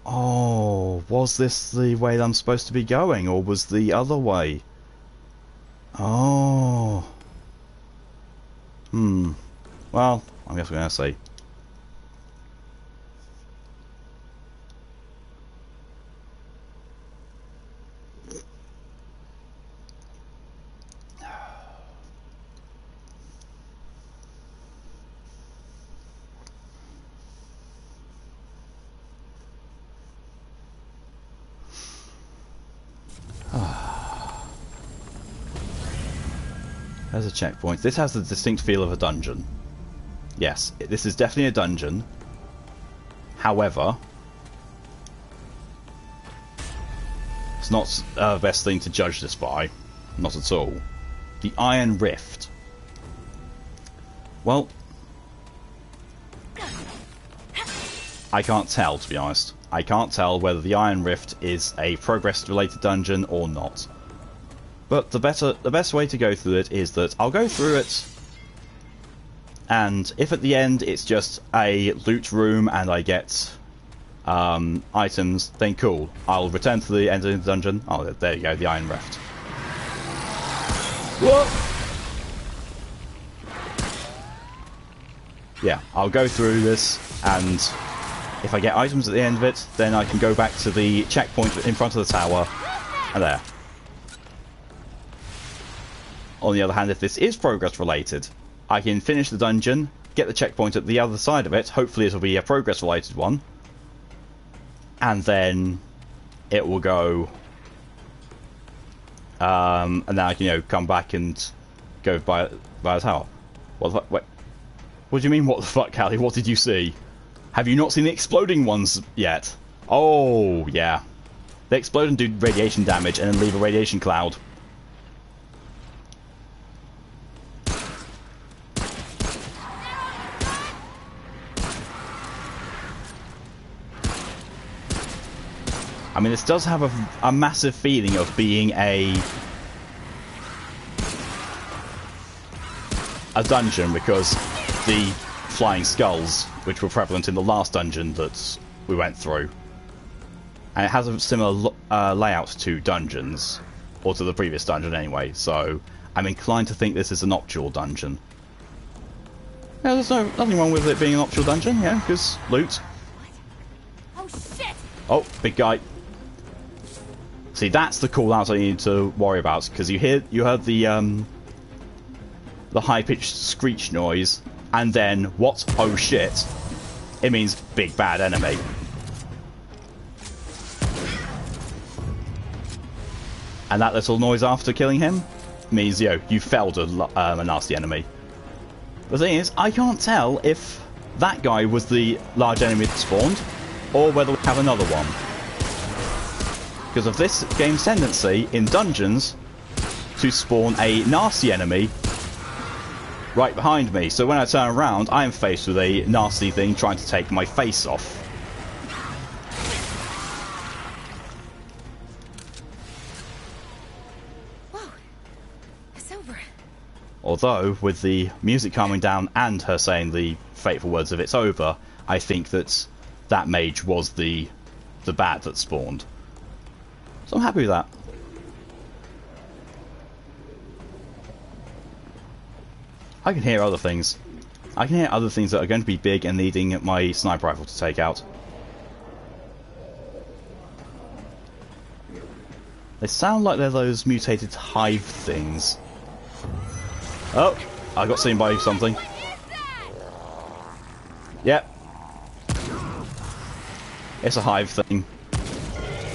S1: Oh, was this the way that I'm supposed to be going, or was the other way? Oh. Well, I guess we're going to see. There's a checkpoint. This has the distinct feel of a dungeon. Yes, this is definitely a dungeon. However, it's not the best thing to judge this by. Not at all. The Iron Rift. Well, I can't tell, to be honest. I can't tell whether the Iron Rift is a progress-related dungeon or not. But the best way to go through it is that I'll go through it, and if at the end it's just a loot room and I get items, then cool. I'll return to the end of the dungeon. Oh, there you go, the Iron Rift. Whoa! Yeah, I'll go through this, and if I get items at the end of it, then I can go back to the checkpoint in front of the tower, and there. On the other hand, if this is progress related, I can finish the dungeon, get the checkpoint at the other side of it, hopefully it'll be a progress related one, and then it will go, and then I can, come back and go by the tower. What the fuck? Wait. What do you mean, what the fuck, Callie? What did you see? Have you not seen the exploding ones yet? Oh, yeah. They explode and do radiation damage and then leave a radiation cloud. I mean, this does have a massive feeling of being a dungeon, because the flying skulls, which were prevalent in the last dungeon that we went through, and it has a similar layout to dungeons, or to the previous dungeon anyway, so I'm inclined to think this is an optional dungeon. Yeah, there's nothing wrong with it being an optional dungeon, yeah, because loot.
S2: Oh shit!
S1: Oh, big guy. See, that's the call-out I need to worry about, because you heard the high-pitched screech noise, and then, what? Oh shit. It means big bad enemy. And that little noise after killing him means, you felled a nasty enemy. The thing is, I can't tell if that guy was the large enemy that spawned, or whether we have another one. Because of this game's tendency in dungeons to spawn a nasty enemy right behind me. So when I turn around, I am faced with a nasty thing trying to take my face off. Although, with the music calming down and her saying the fateful words of "it's over," I think that mage was the bad that spawned. So I'm happy with that. I can hear other things. I can hear other things that are going to be big and needing my sniper rifle to take out. They sound like they're those mutated hive things. Oh, I got seen by something. Yep. It's a hive thing.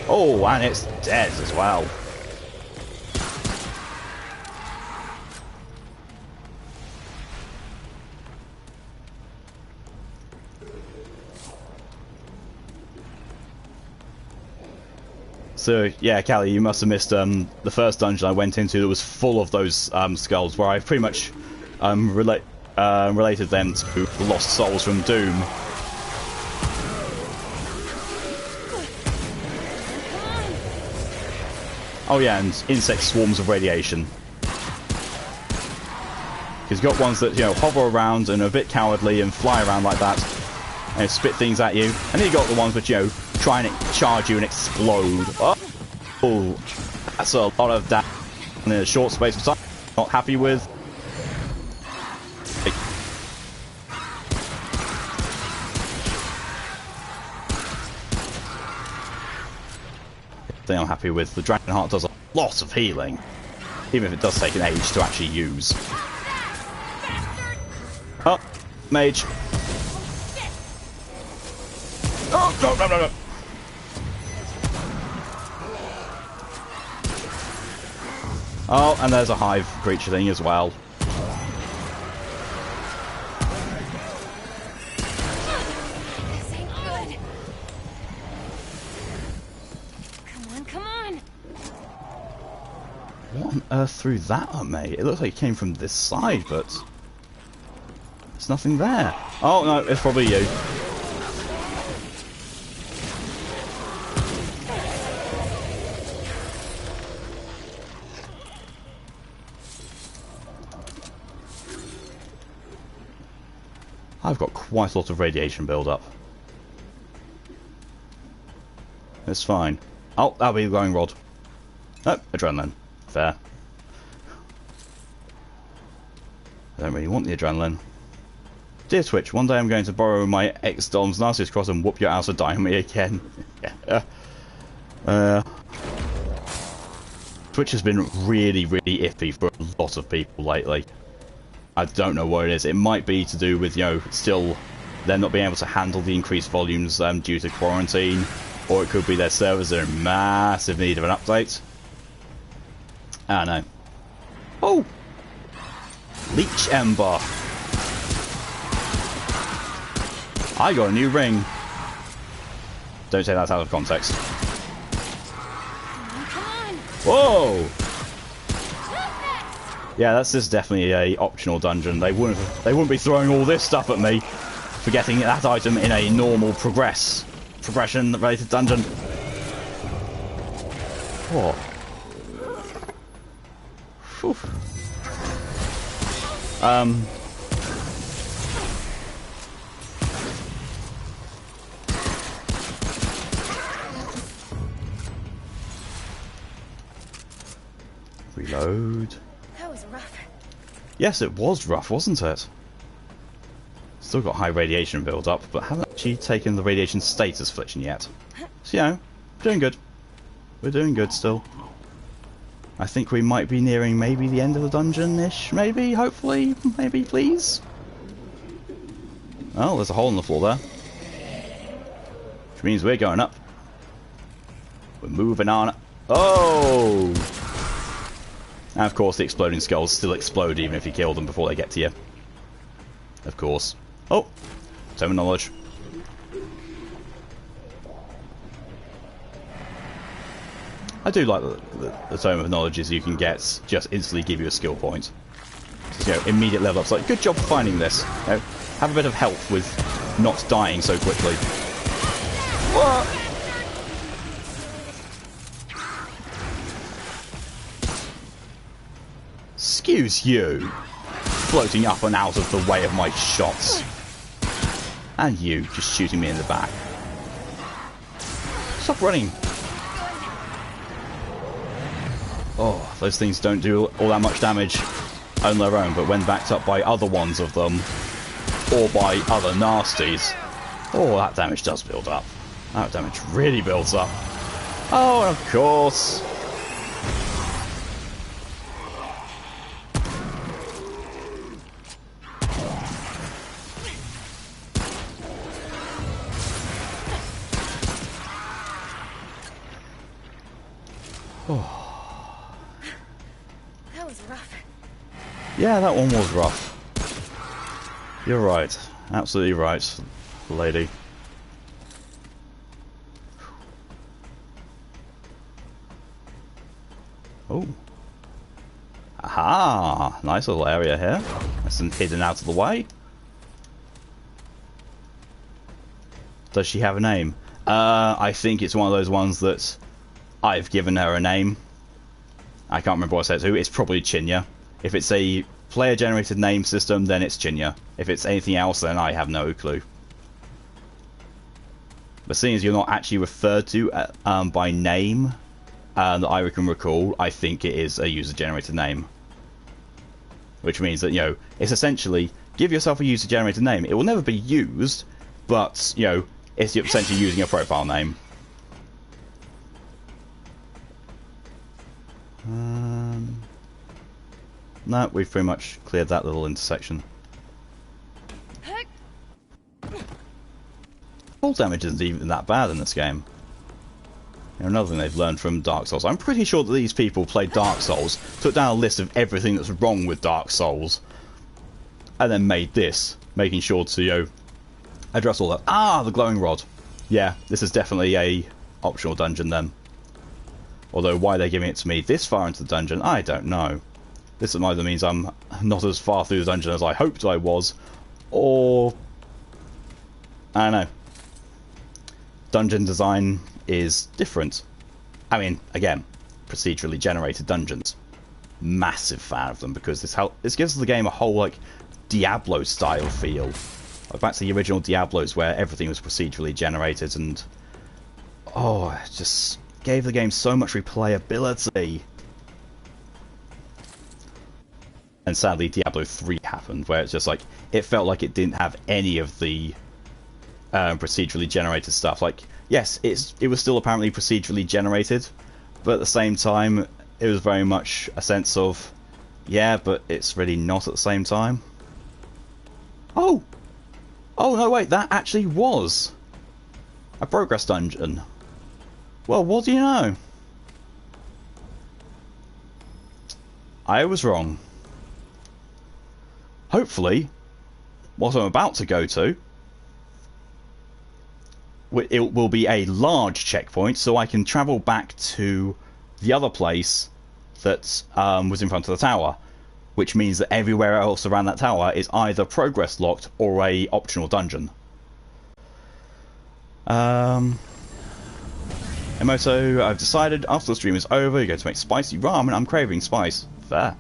S1: Oh, and it's dead as well. So, yeah, Callie, you must have missed the first dungeon I went into that was full of those skulls, where I pretty much related them to the lost souls from Doom. Oh yeah, and insect swarms of radiation. Because you've got ones that, hover around and are a bit cowardly and fly around like that, and spit things at you. And then you've got the ones that, try and charge you and explode. Oh, that's a lot of damage in a short space of time. Not happy with. Thing I'm happy with. The Dragon Heart does a lot of healing, even if it does take an age to actually use. Oh, mage. Oh, no. Oh, and there's a hive creature thing as well.
S2: This ain't good. Come on.
S1: What on earth threw that at me? It looks like it came from this side, but there's nothing there. Oh no, it's probably you. I've got quite a lot of radiation build-up. It's fine. Oh, that'll be the glowing rod. Oh, adrenaline. Fair. I don't really want the adrenaline. Dear Twitch, one day I'm going to borrow my ex-Dom's nastiest cross and whoop your ass for dying me again. Twitch has been really, really iffy for a lot of people lately. I don't know what it is. It might be to do with, still them not being able to handle the increased volumes due to quarantine, or it could be their servers are in massive need of an update. I don't know. Oh! Leech Ember. I got a new ring. Don't take that out of context. Whoa! Yeah, this is definitely a optional dungeon. They wouldn't be throwing all this stuff at me for getting that item in a normal progression related dungeon. Oh. Whew. Reload.
S2: That was rough.
S1: Yes, it was rough, wasn't it? Still got high radiation build up, but haven't actually taken the radiation status affliction yet. So, you know, doing good. We're doing good still. I think we might be nearing maybe the end of the dungeon-ish, maybe, hopefully, maybe, please. Oh, there's a hole in the floor there. Which means we're going up. We're moving on. Oh! And of course the exploding skulls still explode even if you kill them before they get to you. Of course. Oh! Tome of knowledge. I do like the Tome of Knowledges you can get just instantly give you a skill point. Just, you know, immediate level up. It's like, good job finding this. You know, have a bit of help with not dying so quickly. What? Excuse you. Floating up and out of the way of my shots. And you just shooting me in the back. Stop running. Oh, those things don't do all that much damage on their own, but when backed up by other ones of them, or by other nasties, oh, that damage does build up. That damage really builds up. Oh, and of course. Oh. Yeah, that one was rough. You're right. Absolutely right, lady. Oh. Aha! Nice little area here. Nice and hidden out of the way. Does she have a name? I think it's one of those ones that I've given her a name. I can't remember what I said to. It's probably Chinya. If it's a player-generated name system, then it's Chinya. If it's anything else, then I have no clue. But seeing as you're not actually referred to by name that I can recall, I think it is a user-generated name. Which means that, you know, it's essentially, give yourself a user-generated name. It will never be used, but, you know, it's essentially using a profile name. No, we've pretty much cleared that little intersection. Fall damage isn't even that bad in this game. You know, another thing they've learned from Dark Souls. I'm pretty sure that these people played Dark Souls, took down a list of everything that's wrong with Dark Souls, and then made this, making sure to, you know, address all that. Ah, the glowing rod. Yeah, this is definitely a optional dungeon then. Although why they're giving it to me this far into the dungeon, I don't know. This either means I'm not as far through the dungeon as I hoped I was, or I don't know. Dungeon design is different. I mean, again, procedurally generated dungeons. Massive fan of them because this gives the game a whole like Diablo style feel. Like back to the original Diablos where everything was procedurally generated and oh, it just gave the game so much replayability. And sadly, Diablo 3 happened, where it's just like, it felt like it didn't have any of the procedurally generated stuff. Like, yes, it was still apparently procedurally generated, but at the same time, it was very much a sense of, yeah, but it's really not at the same time. Oh! Oh, no, wait, that actually was a progress dungeon. Well, what do you know? I was wrong. Hopefully, what I'm about to go to, it will be a large checkpoint, so I can travel back to the other place that was in front of the tower, which means that everywhere else around that tower is either progress locked or a optional dungeon. Emoto, I've decided after the stream is over, you're going to make spicy ramen. I'm craving spice. Fair.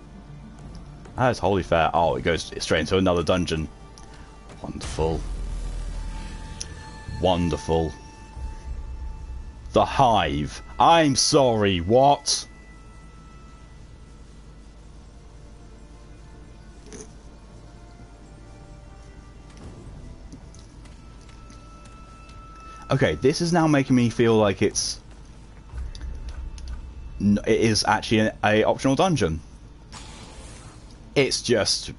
S1: That is wholly fair. Oh, it goes straight into another dungeon. Wonderful. Wonderful. The hive. I'm sorry, what? Okay, this is now making me feel like it is actually a optional dungeon. It's just,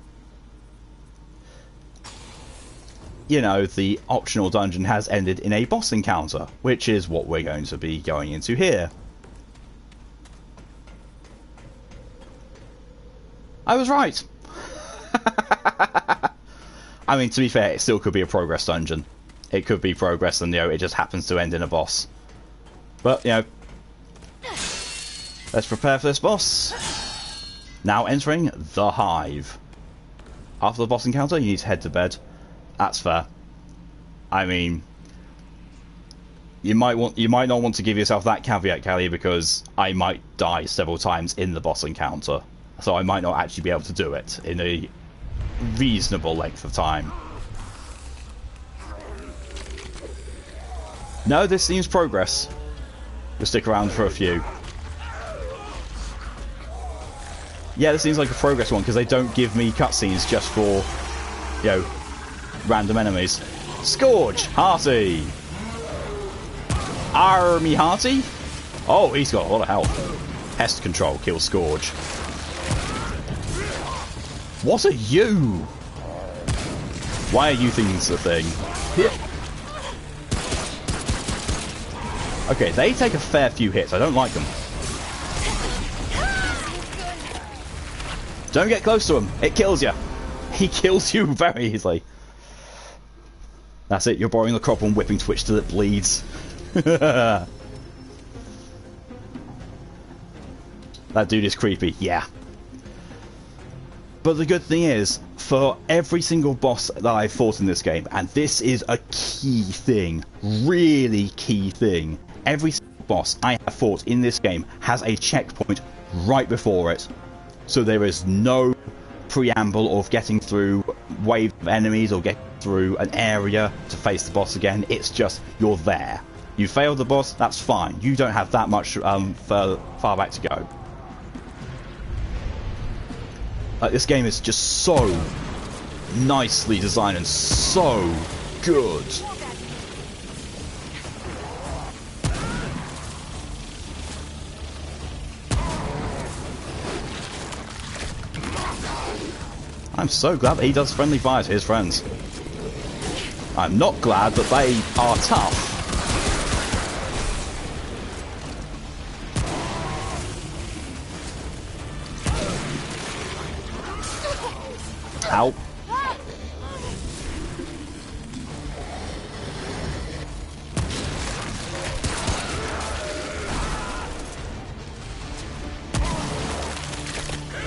S1: you know, the optional dungeon has ended in a boss encounter, which is what we're going to be going into here. I was right. I mean, to be fair, it still could be a progress dungeon. It could be progress and, you know, it just happens to end in a boss. But, you know, let's prepare for this boss. Now entering the hive. After the boss encounter, you need to head to bed. That's fair. I mean, you might not want to give yourself that caveat, Callie, because I might die several times in the boss encounter. So I might not actually be able to do it in a reasonable length of time. No, this seems progress. We'll stick around for a few. Yeah, this seems like a progress one because they don't give me cutscenes just for, you know, random enemies. Scourge! Hearty! Army Hearty? Oh, he's got a lot of health. Pest control kills Scourge. What are you? Why are you thinking it's a thing? Okay, they take a fair few hits. I don't like them. Don't get close to him. It kills you. He kills you very easily. That's it. You're borrowing the crop and whipping Twitch till it bleeds. That dude is creepy. Yeah. But the good thing is, for every single boss that I've fought in this game, and this is a key thing, really key thing, every single boss I have fought in this game has a checkpoint right before it. So there is no preamble of getting through waves of enemies or getting through an area to face the boss again. It's just, you're there. You failed the boss, that's fine. You don't have that much far back to go. Like, this game is just so nicely designed and so good. I'm so glad that he does friendly fire to his friends. I'm not glad that they are tough. Ow.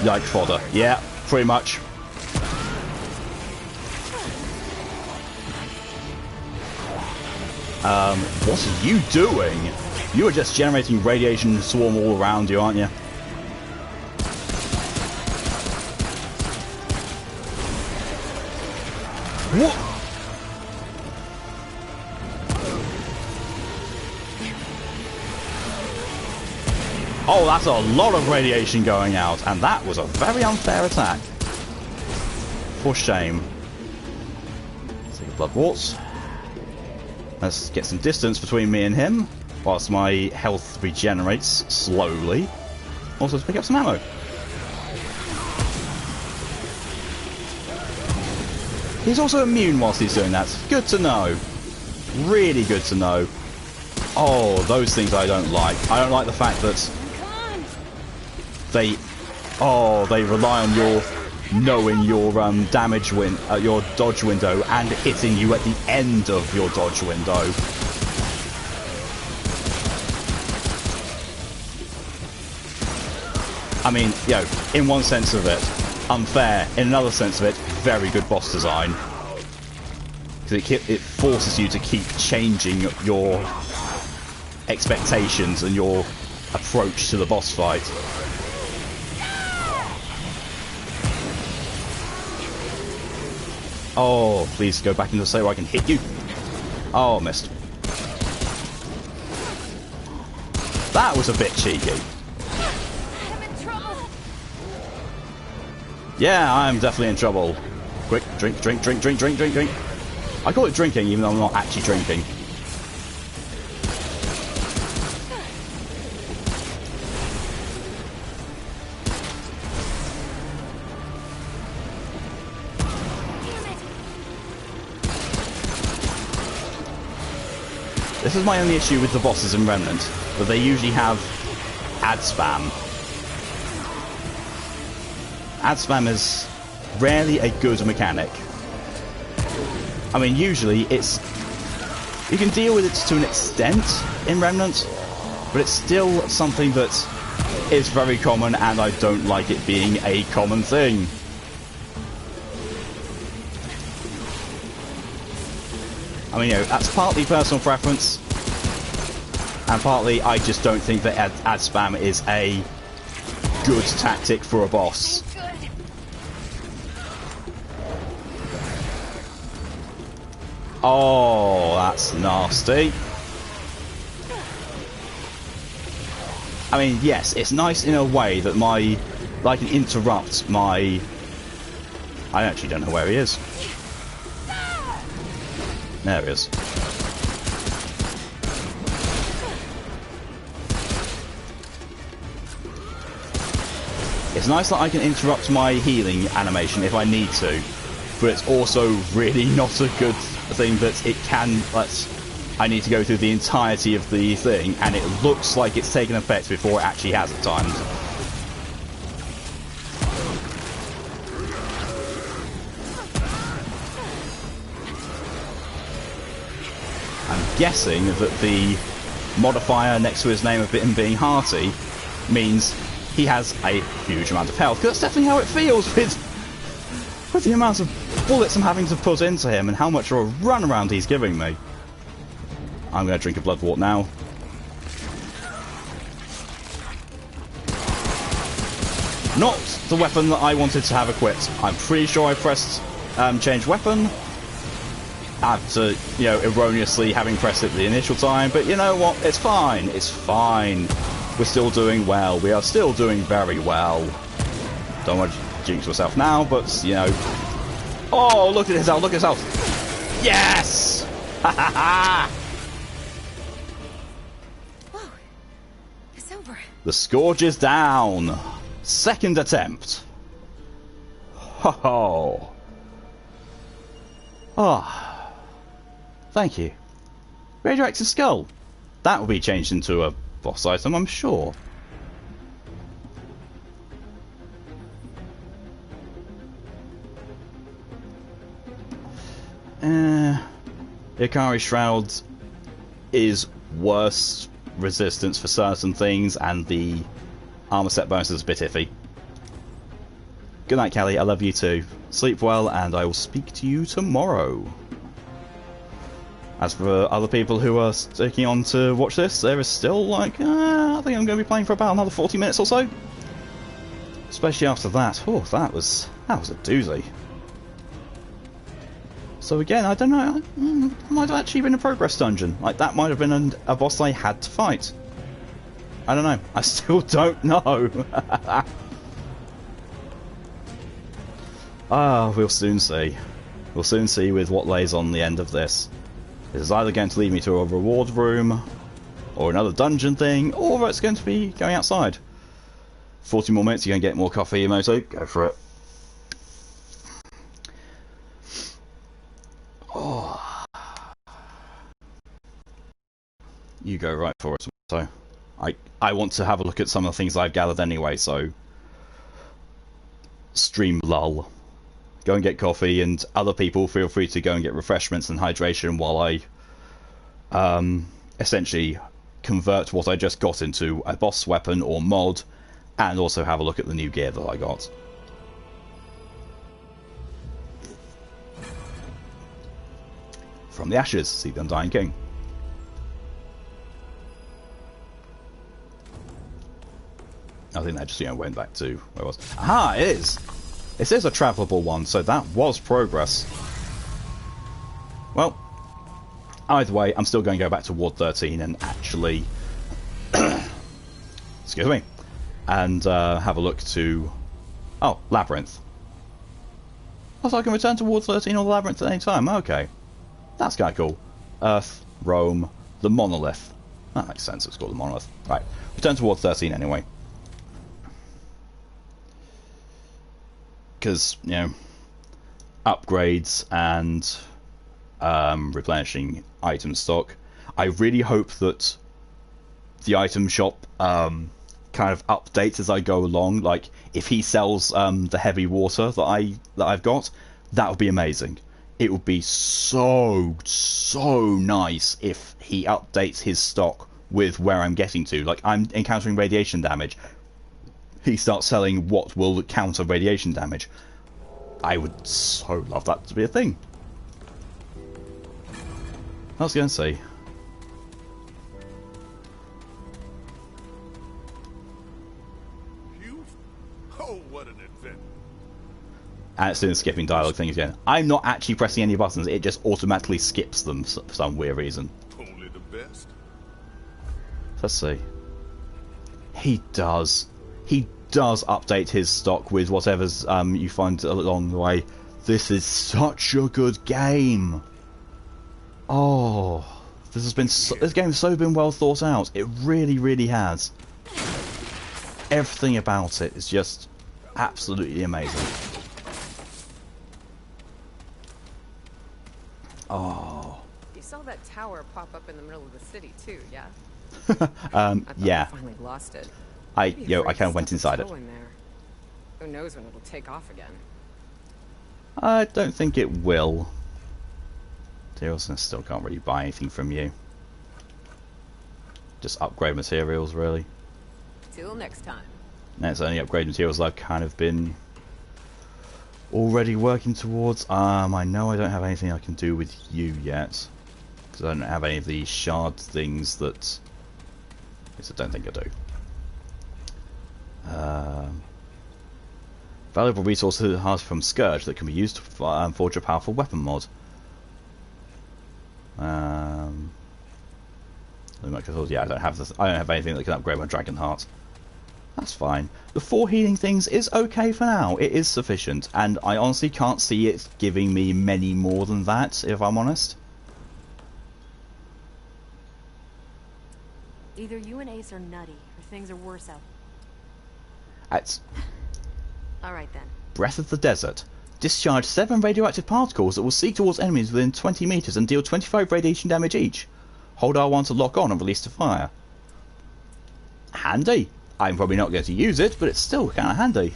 S1: Yike fodder. Yeah, pretty much. What are you doing? You are just generating radiation swarm all around you, aren't you? What? Oh, that's a lot of radiation going out, and that was a very unfair attack. For shame. Let's take a blood waltz. Let's get some distance between me and him, whilst my health regenerates slowly. Also, to pick up some ammo. He's also immune whilst he's doing that. Good to know. Really good to know. Oh, those things I don't like. I don't like the fact that they rely on your knowing your your dodge window and hitting you at the end of your dodge window. I mean, you know, in one sense of it, unfair. In another sense of it, very good boss design. Because it forces you to keep changing your expectations and your approach to the boss fight. Oh, please go back into the state where I can hit you. Oh, missed. That was a bit cheeky.
S2: I'm in trouble.
S1: Yeah, I'm definitely in trouble. Quick, drink, drink, drink, drink, drink, drink, drink. I call it drinking, even though I'm not actually drinking. This is my only issue with the bosses in Remnant, that they usually have ad spam. Ad spam is rarely a good mechanic. I mean, usually it's... you can deal with it to an extent in Remnant, but it's still something that is very common, and I don't like it being a common thing. I mean, you know, that's partly personal preference, and partly I just don't think that ad spam is a good tactic for a boss.
S2: Good.
S1: Oh, that's nasty. I mean, yes, it's nice in a way that I can interrupt my... I actually don't know where he is. There he is. It's nice that I can interrupt my healing animation if I need to, but it's also really not a good thing that it can... I need to go through the entirety of the thing, and it looks like it's taken effect before it actually has at times. I'm guessing that the modifier next to his name of him being hearty means he has a huge amount of health, because that's definitely how it feels with the amount of bullets I'm having to put into him and how much of a runaround he's giving me. I'm going to drink a blood wart now. Not the weapon that I wanted to have equipped. I'm pretty sure I pressed change weapon after, you know, erroneously having pressed it the initial time, but you know what? It's fine. It's fine. We're still doing well. We are still doing very well. Don't want to jinx myself now, but, you know... Oh, look at his health, look at his health! Yes! Ha ha ha!
S2: Whoa. It's over.
S1: The scourge is down. Second attempt. Ho ho. Ah. Thank you. Radioactive skull. That will be changed into a boss item, I'm sure. Ikari Shroud is worse resistance for certain things, and the armor set bonus is a bit iffy. Good night, Callie. I love you too. Sleep well, and I will speak to you tomorrow. As for other people who are sticking on to watch this, there is still like, I think I'm going to be playing for about another 40 minutes or so. Especially after that. Oh, that was a doozy. So again, I don't know, it might have actually been a progress dungeon. Like, that might have been a boss I had to fight. I don't know. I still don't know. We'll soon see. We'll soon see with what lays on the end of this. This is either going to lead me to a reward room, or another dungeon thing, or it's going to be going outside. 40 more minutes, you're going to get more coffee, Emoto. Go for it. Oh. You go right for it, so I want to have a look at some of the things I've gathered anyway, so stream lull. Go and get coffee, and other people feel free to go and get refreshments and hydration while I essentially convert what I just got into a boss weapon or mod, and also have a look at the new gear that I got. From the ashes, see the Undying King. I think that just, you know, went back to where it was. Aha, it is! It is a travelable one, so that was progress. Well, either way, I'm still going to go back to Ward 13 and actually... excuse me. And have a look to... Oh, Labyrinth. Oh, so I can return to Ward 13 or the Labyrinth at any time. Okay. That's kind of cool. Earth, Rome, the Monolith. That makes sense, it's called the Monolith. Right, return to Ward 13 anyway. Because, you know, upgrades and replenishing item stock. I really hope that the item shop kind of updates as I go along. Like, if he sells the heavy water that I've got, that would be amazing. It would be so nice if he updates his stock with where I'm getting to. Like, I'm encountering radiation damage. He starts selling what will counter radiation damage. I would so love that to be a thing. I was going to say.
S5: Oh, what an adventure.
S1: And it's doing the skipping dialogue thing again. I'm not actually pressing any buttons, it just automatically skips them for some weird reason.
S5: Only the best.
S1: Let's see. He does update his stock with whatever's you find along the way. This is such a good game. Oh, this game has so been well thought out. It really has. Everything about it is just absolutely amazing. Oh.
S3: You saw that tower pop up in the middle of the city too, yeah?
S1: Yeah.
S3: I finally lost it.
S1: I kind of went inside it.
S3: In there. Who knows when it'll take off again?
S1: I don't think it will. Materials, still can't really buy anything from you. Just upgrade materials, really.
S3: Till next time.
S1: And it's only upgrade materials I've kind of been already working towards. I know I don't have anything I can do with you yet. Because I don't have any of these shard things that... Yes, I don't think I do. Valuable resources from Scourge that can be used to forge a powerful weapon mod. Yeah, I don't have this. I don't have anything that can upgrade my Dragon Heart. That's fine. The 4 healing things is okay for now. It is sufficient, and I honestly can't see it giving me many more than that, if I'm honest.
S2: Either you and Ace are nutty, or things are worse out.
S1: That's
S2: Alright then.
S1: Breath of the Desert. Discharge 7 radioactive particles that will seek towards enemies within 20 meters and deal 25 radiation damage each. Hold R1 to lock on and release to fire. Handy. I'm probably not going to use it, but it's still kind of handy.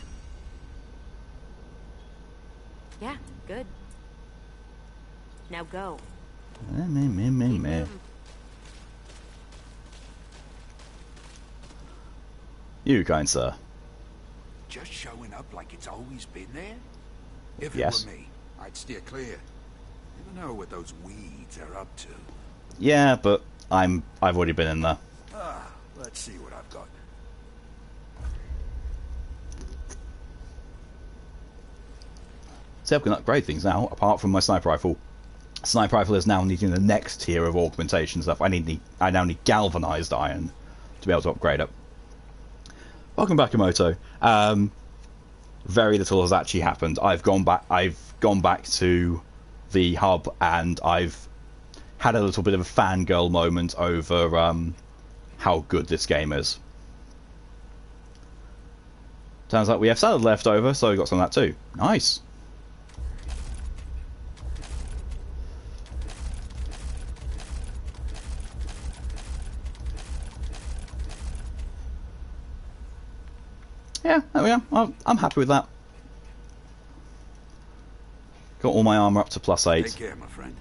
S2: Yeah, good. Now go.
S1: Meh. You, kind sir.
S7: Just showing up like it's always been there? If
S1: Yes.
S7: it were me, I'd steer clear. Never know what those weeds are up to.
S1: Yeah, but I've already been in there.
S7: Let's see what I've got.
S1: See, I can upgrade things now, apart from my sniper rifle. Sniper rifle is now needing the next tier of augmentation stuff. I now need galvanized iron to be able to upgrade it. Welcome back, Emoto. Very little has actually happened. I've gone back to the hub, and I've had a little bit of a fangirl moment over how good this game is. Turns out we have salad left over, so we got some of that too. Nice. Yeah, there we are. I'm happy with that. Got all my armor up to +8.
S7: Take care, my friend.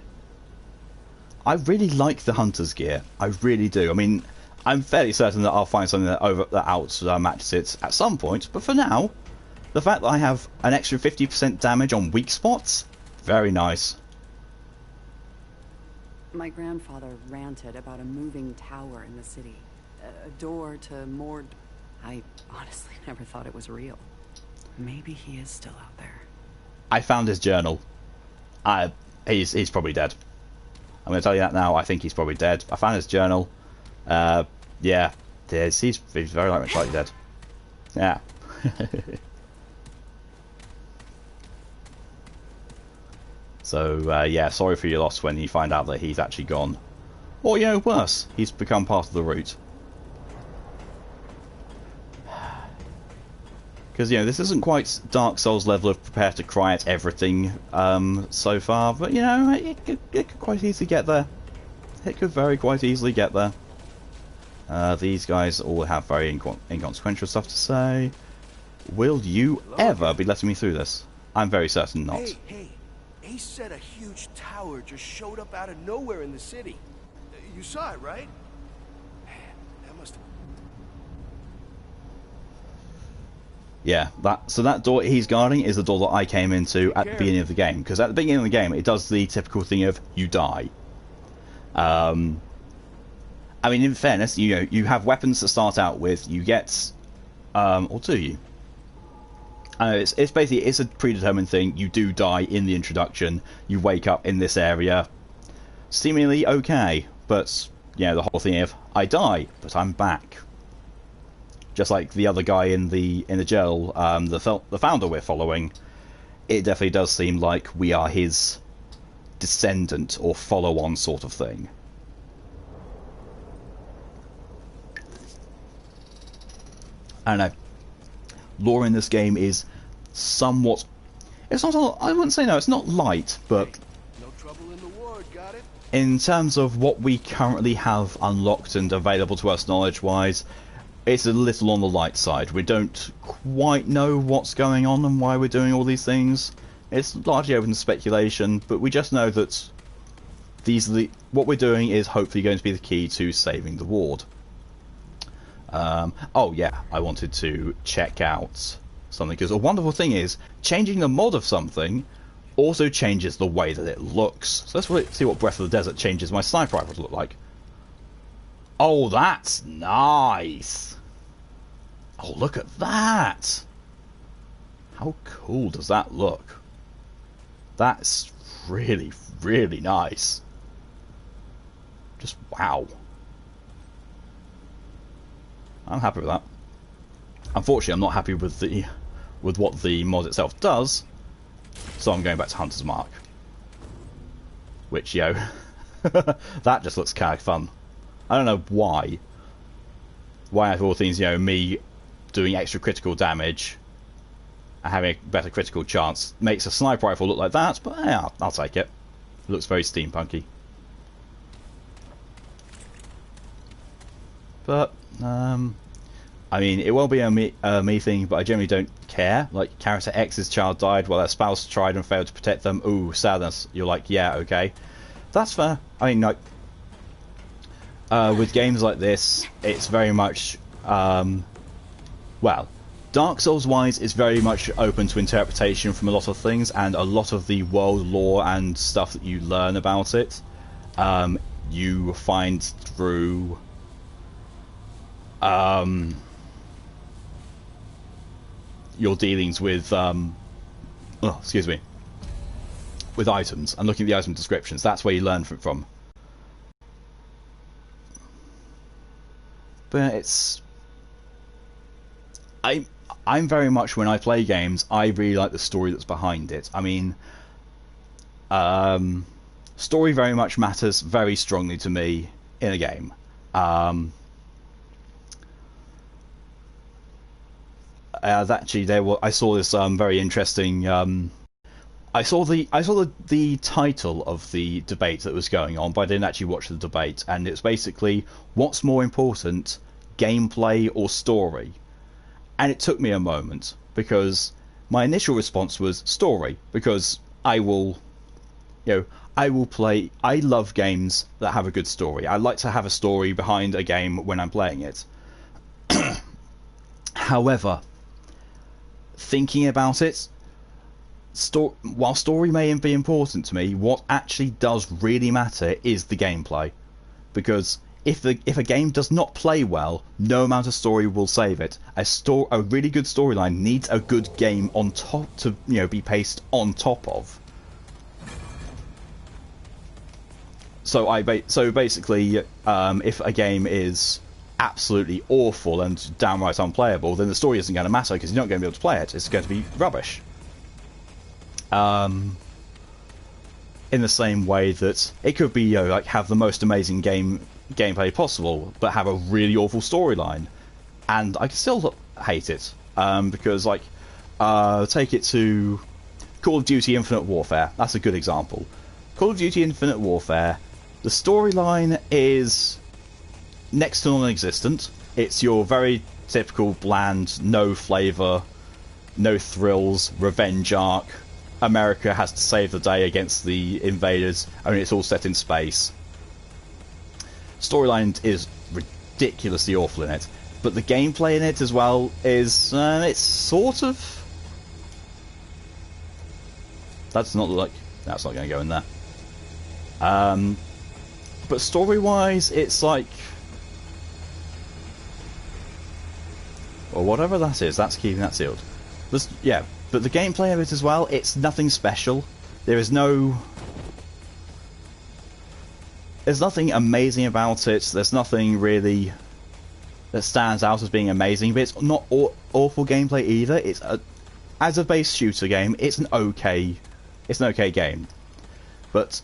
S1: I really like the hunter's gear. I really do. I mean, I'm fairly certain that I'll find something that outmatches it at some point. But for now, the fact that I have an extra 50% damage on weak spots, very nice.
S8: My grandfather ranted about a moving tower in the city. A door to more
S3: I honestly never thought it was real. Maybe he is still out there.
S1: I found his journal. He's probably dead. I'm going to tell you that now. I think he's probably dead. I found his journal. Yeah, he's very much likely dead. Yeah. So, yeah, sorry for your loss when you find out that he's actually gone. Or, you know, worse, he's become part of the route. Because, you know, this isn't quite Dark Souls level of prepare to cry at everything so far, but, you know, it could quite easily get there. It could very quite easily get there. These guys all have very inconsequential stuff to say. Will you ever be letting me through this? I'm very certain not.
S8: Hey, Ace said a huge tower just showed up out of nowhere in the city. You saw it, right? Man, that must have...
S1: Yeah, so that door he's guarding is the door that I came into at the beginning of the game. Because at the beginning of the game, it does the typical thing of you die. I mean, in fairness, you know, you have weapons to start out with. You get, or do you? It's basically it's a predetermined thing. You do die in the introduction. You wake up in this area, seemingly okay, but you know the whole thing of I die, but I'm back. Just like the other guy in the jail, the founder we're following, it definitely does seem like we are his descendant or follow-on sort of thing. I don't know. Lore in this game is somewhat... It's not... I wouldn't say no, it's not light, but...
S8: No trouble in the ward, got it?
S1: In terms of what we currently have unlocked and available to us knowledge-wise, it's a little on the light side. We don't quite know what's going on and why we're doing all these things. It's largely open to speculation, but we just know that what we're doing is hopefully going to be the key to saving the ward. Oh yeah, I wanted to check out something, because a wonderful thing is, changing the mod of something also changes the way that it looks. So let's see what Breath of the Desert changes my sniper rifle to look like. Oh, that's nice! Oh, look at that! How cool does that look? That's really, really nice. Just wow. I'm happy with that. Unfortunately, I'm not happy with what the mod itself does, so I'm going back to Hunter's Mark. Which, yo, that just looks kind of fun. I don't know why. Why, out of all things, you know, me doing extra critical damage and having a better critical chance makes a sniper rifle look like that, but yeah, I'll take it. It looks very steampunky. But, I mean, it will be a me thing, but I generally don't care. Like, character X's child died while their spouse tried and failed to protect them. Ooh, sadness. You're like, yeah, okay. That's fair. I mean, like, with games like this, it's very much, well, Dark Souls-wise, it's very much open to interpretation from a lot of things, and a lot of the world lore and stuff that you learn about it, you find through... your dealings with with items and looking at the item descriptions. That's where you learn from. But it's I'm very much, when I play games, I really like the story that's behind it. I mean, story very much matters very strongly to me in a game. Actually, I saw this very interesting. I saw the title of the debate that was going on, but I didn't actually watch the debate. And it's basically, what's more important, gameplay or story? And it took me a moment, because my initial response was story, because I love games that have a good story. I like to have a story behind a game when I'm playing it. However, thinking about it, while story may be important to me, what actually does really matter is the gameplay. Because if a game does not play well, no amount of story will save it. A really good storyline needs a good game on top to be paced on top of. So basically, if a game is absolutely awful and downright unplayable, then the story isn't going to matter because you're not going to be able to play it. It's going to be rubbish. In the same way that it could be, like, have the most amazing gameplay possible, but have a really awful storyline, and I can still hate it, because, like, take it to Call of Duty Infinite Warfare. That's a good example. Call of Duty Infinite Warfare, the storyline is next to non-existent. It's your very typical bland, no flavour, no thrills, revenge arc. America has to save the day against the invaders. I mean, it's all set in space. Storyline is ridiculously awful in it, but the gameplay in it as well is it's sort of. That's not going to go in there. But story-wise, it's like, well, whatever that is, that's keeping that sealed. Yeah. But the gameplay of it as well, it's nothing special. There's nothing amazing about it. There's nothing really that stands out as being amazing. But it's not awful gameplay either. As a base shooter game, it's an okay game. But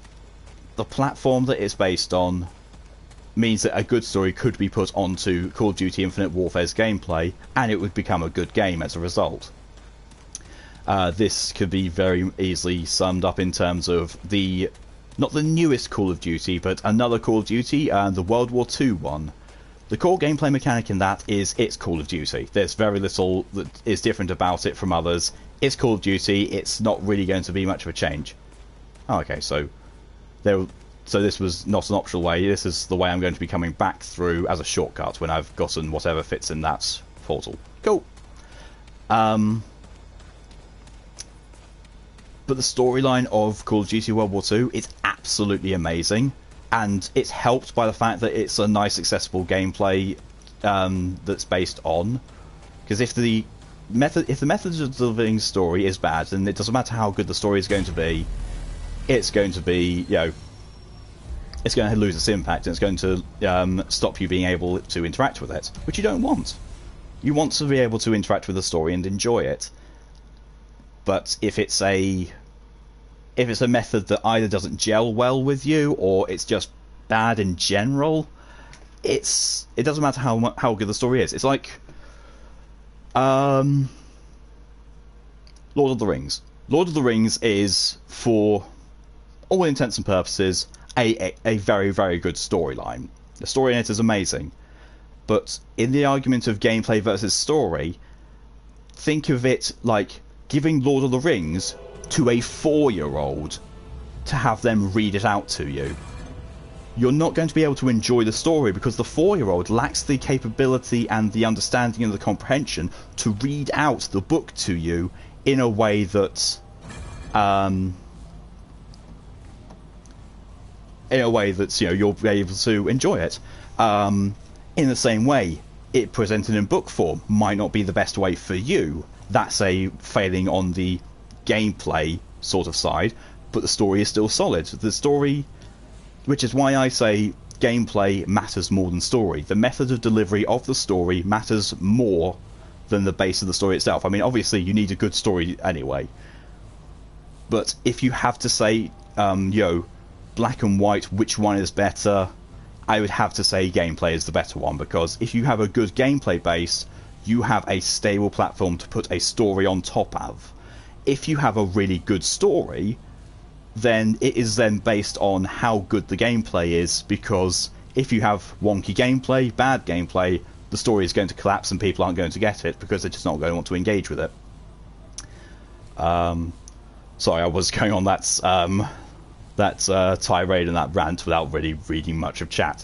S1: the platform that it's based on means that a good story could be put onto Call of Duty Infinite Warfare's gameplay, and it would become a good game as a result. This could be very easily summed up in terms of not the newest Call of Duty, but another Call of Duty, the World War II one. The core gameplay mechanic in that is it's Call of Duty. There's very little that is different about it from others. It's Call of Duty. It's not really going to be much of a change. Oh, okay, so this was not an optional way. This is the way I'm going to be coming back through as a shortcut when I've gotten whatever fits in that portal. Cool. But the storyline of Call of Duty World War II is absolutely amazing, and it's helped by the fact that it's a nice, accessible gameplay that's based on. Because if the method of delivering story is bad, then it doesn't matter how good the story is going to be. It's going to be, it's going to lose its impact, and it's going to stop you being able to interact with it, which you don't want. You want to be able to interact with the story and enjoy it. But if it's a method that either doesn't gel well with you, or it's just bad in general, it doesn't matter how good the story is. It's like Lord of the Rings. Lord of the Rings is, for all intents and purposes, a very, very good storyline. The story in it is amazing, but in the argument of gameplay versus story, think of it like giving Lord of the Rings to a 4-year-old to have them read it out to you. You're not going to be able to enjoy the story because the 4-year-old lacks the capability and the understanding and the comprehension to read out the book to you in a way that you'll be able to enjoy it. In the same way, it presented in book form might not be the best way for you. That's a failing on the gameplay sort of side, but the story is still solid. The story, which is why I say gameplay matters more than story. The method of delivery of the story matters more than the base of the story itself. I mean, obviously you need a good story anyway, but if you have to say, black and white, which one is better, I would have to say gameplay is the better one, because if you have a good gameplay base, you have a stable platform to put a story on top of. If you have a really good story, then it is then based on how good the gameplay is, because if you have wonky gameplay, bad gameplay, the story is going to collapse and people aren't going to get it because they're just not going to want to engage with it. Sorry, I was going on that tirade and that rant without really reading much of chat.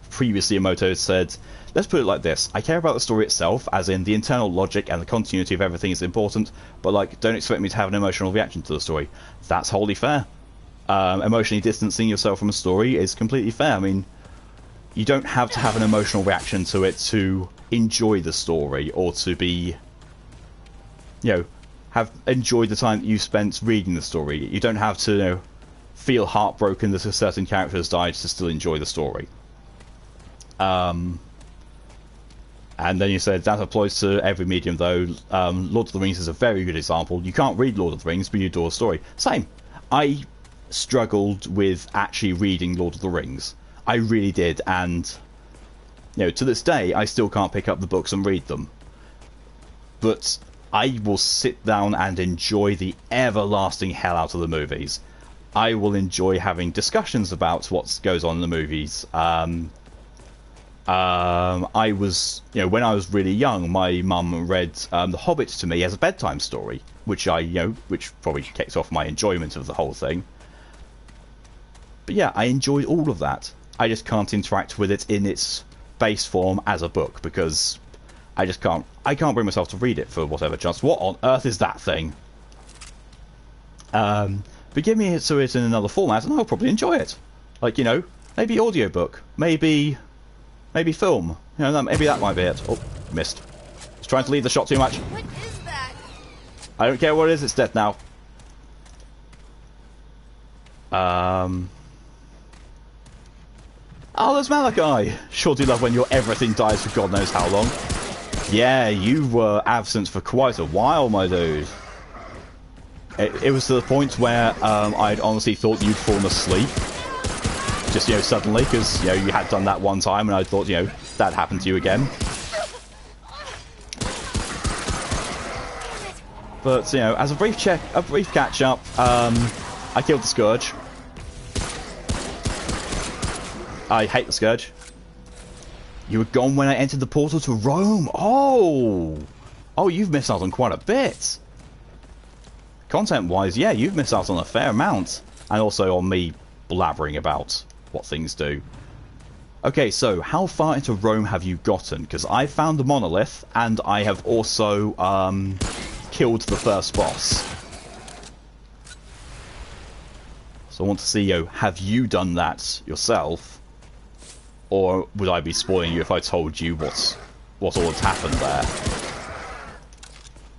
S1: Previously, Emoto said, let's put it like this. I care about the story itself, as in the internal logic and the continuity of everything is important, but don't expect me to have an emotional reaction to the story. That's wholly fair. Emotionally distancing yourself from a story is completely fair. I mean, you don't have to have an emotional reaction to it to enjoy the story, or to be, you know, have enjoyed the time that you spent reading the story. You don't have to, you know, feel heartbroken that a certain character has died to still enjoy the story. And then you said that applies to every medium, though. Lord of the Rings is a very good example. You can't read Lord of the Rings, but you adore the story. Same. I struggled with actually reading Lord of the Rings. I really did, and, you know, to this day, I still can't pick up the books and read them. But I will sit down and enjoy the everlasting hell out of the movies. I will enjoy having discussions about what goes on in the movies. I was, you know, when I was really young, my mum read The Hobbit to me as a bedtime story, which which probably kicked off my enjoyment of the whole thing. But yeah, I enjoyed all of that. I just can't interact with it in its base form as a book, because I can't bring myself to read it for whatever chance. What on earth is that thing? But give me to it in another format and I'll probably enjoy it. Like, you know, maybe audiobook, maybe film. You know, maybe that might be it. Oh, missed. I was trying to lead the shot too much.
S2: What is that?
S1: I don't care what it is, it's dead now. Oh, there's Malachi! Sure do love when your everything dies for God knows how long. Yeah, you were absent for quite a while, my dude. It was to the point where I'd honestly thought you'd fallen asleep. Just, you know, suddenly, because, you know, you had done that one time, and I thought, you know, that happened to you again. But, you know, as a brief catch-up, I killed the Scourge. I hate the Scourge. You were gone when I entered the portal to Rome. Oh, you've missed out on quite a bit. Content-wise, yeah, you've missed out on a fair amount, and also on me blabbering about what things do. Okay, so how far into Rome have you gotten? Because I found the monolith, and I have also killed the first boss. So I want to see, you know, have you done that yourself? Or would I be spoiling you if I told you what all has happened there?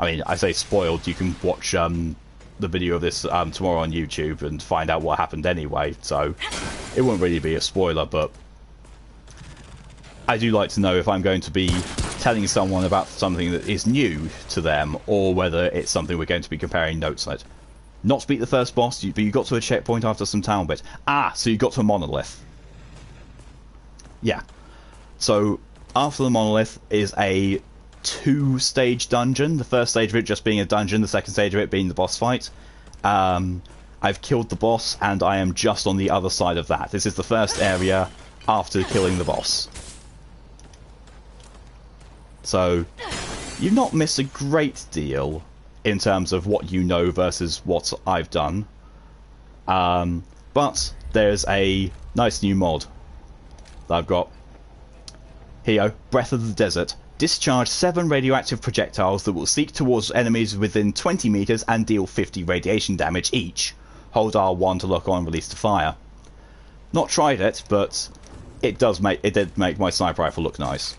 S1: I mean, I say spoiled, you can watch the video of this tomorrow on YouTube and find out what happened anyway, so it won't really be a spoiler, but I do like to know if I'm going to be telling someone about something that is new to them, or whether it's something we're going to be comparing notes on it. Not to beat the first boss, but you got to a checkpoint after some town bit. Ah, so you got to a monolith. Yeah. So, after the monolith is a 2-stage dungeon. The first stage of it just being a dungeon, the second stage of it being the boss fight. I've killed the boss, and I am just on the other side of that. This is the first area after killing the boss. So, you've not missed a great deal in terms of what you know versus what I've done. But there's a nice new mod that I've got. Here, Breath of the Desert. Discharge 7 radioactive projectiles that will seek towards enemies within 20 meters and deal 50 radiation damage each. Hold R1 to lock on, release to fire. Not tried it, but it did make my sniper rifle look nice.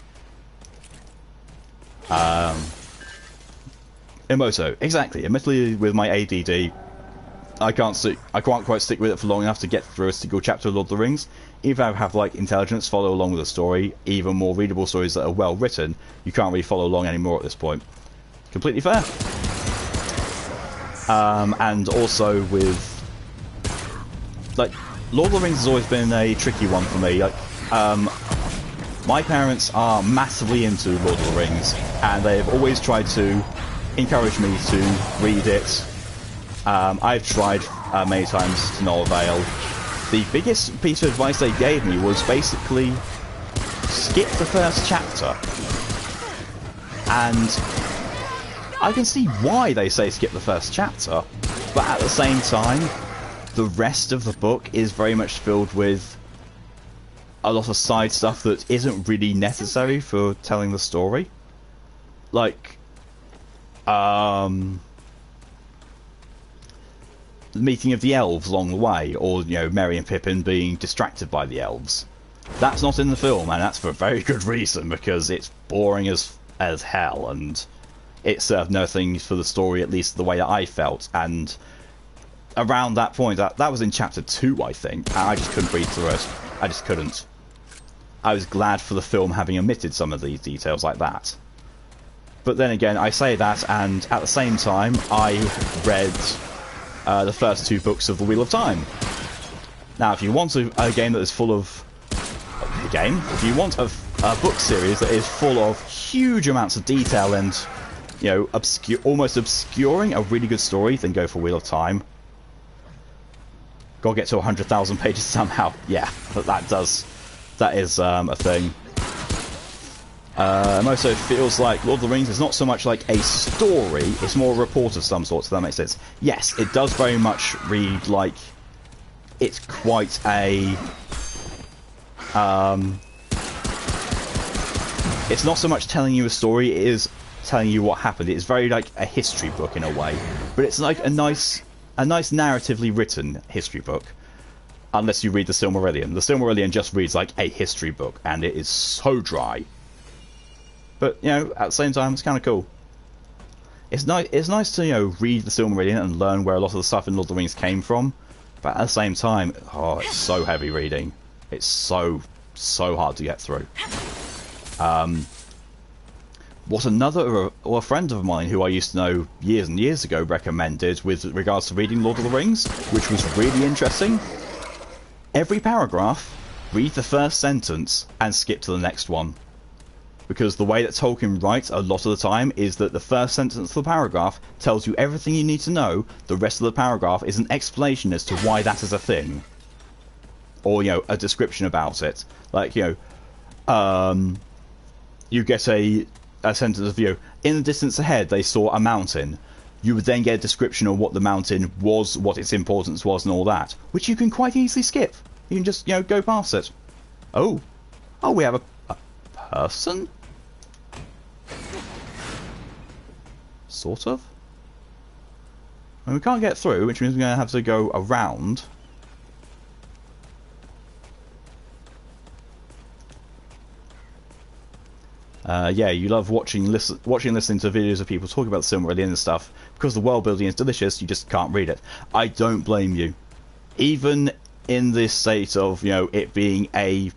S1: Emoto, exactly. Admittedly, with my ADD, I can't quite stick with it for long enough to get through a single chapter of Lord of the Rings. Even if I have like intelligence follow along with the story, even more readable stories that are well written, you can't really follow along anymore at this point. Completely fair. And also with, like, Lord of the Rings has always been a tricky one for me. Like, my parents are massively into Lord of the Rings, and they've always tried to encourage me to read it. I've tried many times to no avail. The biggest piece of advice they gave me was basically skip the first chapter. And I can see why they say skip the first chapter, but at the same time, the rest of the book is very much filled with a lot of side stuff that isn't really necessary for telling the story. Like, the meeting of the elves along the way, or, you know, Merry and Pippin being distracted by the elves. That's not in the film, and that's for a very good reason, because it's boring as hell, and it served nothing for the story, at least the way that I felt. And around that point, that was in chapter 2, I think, and I just couldn't read through it. I just couldn't. I was glad for the film having omitted some of these details like that. But then again, I say that, and at the same time, I read the first 2 books of The Wheel of Time. Now, if you want a game that is full of... If you want a book series that is full of huge amounts of detail and, you know, almost obscuring a really good story, then go for Wheel of Time. Gotta get to 100,000 pages somehow. Yeah, that is a thing. And also, it feels like Lord of the Rings is not so much like a story, it's more a report of some sort, so that makes sense. Yes, it does very much read like it's quite a... it's not so much telling you a story, it is telling you what happened. It's very like a history book in a way, but it's like a nice narratively written history book. Unless you read the Silmarillion. The Silmarillion just reads like a history book, and it is so dry. But, you know, at the same time, it's kind of cool. It's nice to, you know, read the Silmarillion and learn where a lot of the stuff in Lord of the Rings came from. But at the same time, oh, it's so heavy reading. It's so hard to get through. What a friend of mine who I used to know years and years ago recommended with regards to reading Lord of the Rings, which was really interesting. Every paragraph, read the first sentence and skip to the next one. Because the way that Tolkien writes a lot of the time is that the first sentence of the paragraph tells you everything you need to know, the rest of the paragraph is an explanation as to why that is a thing. Or, you know, a description about it. Like, you know, you get a sentence of, you know, in the distance ahead they saw a mountain. You would then get a description of what the mountain was, what its importance was, and all that, which you can quite easily skip. You can just, you know, go past it. Oh, we have a person? Sort of. And we can't get through, which means we're going to have to go around. Yeah, you love watching and listening to videos of people talking about the Silmarillion and stuff. Because the world building is delicious, you just can't read it. I don't blame you. Even in this state of, you know, it being a...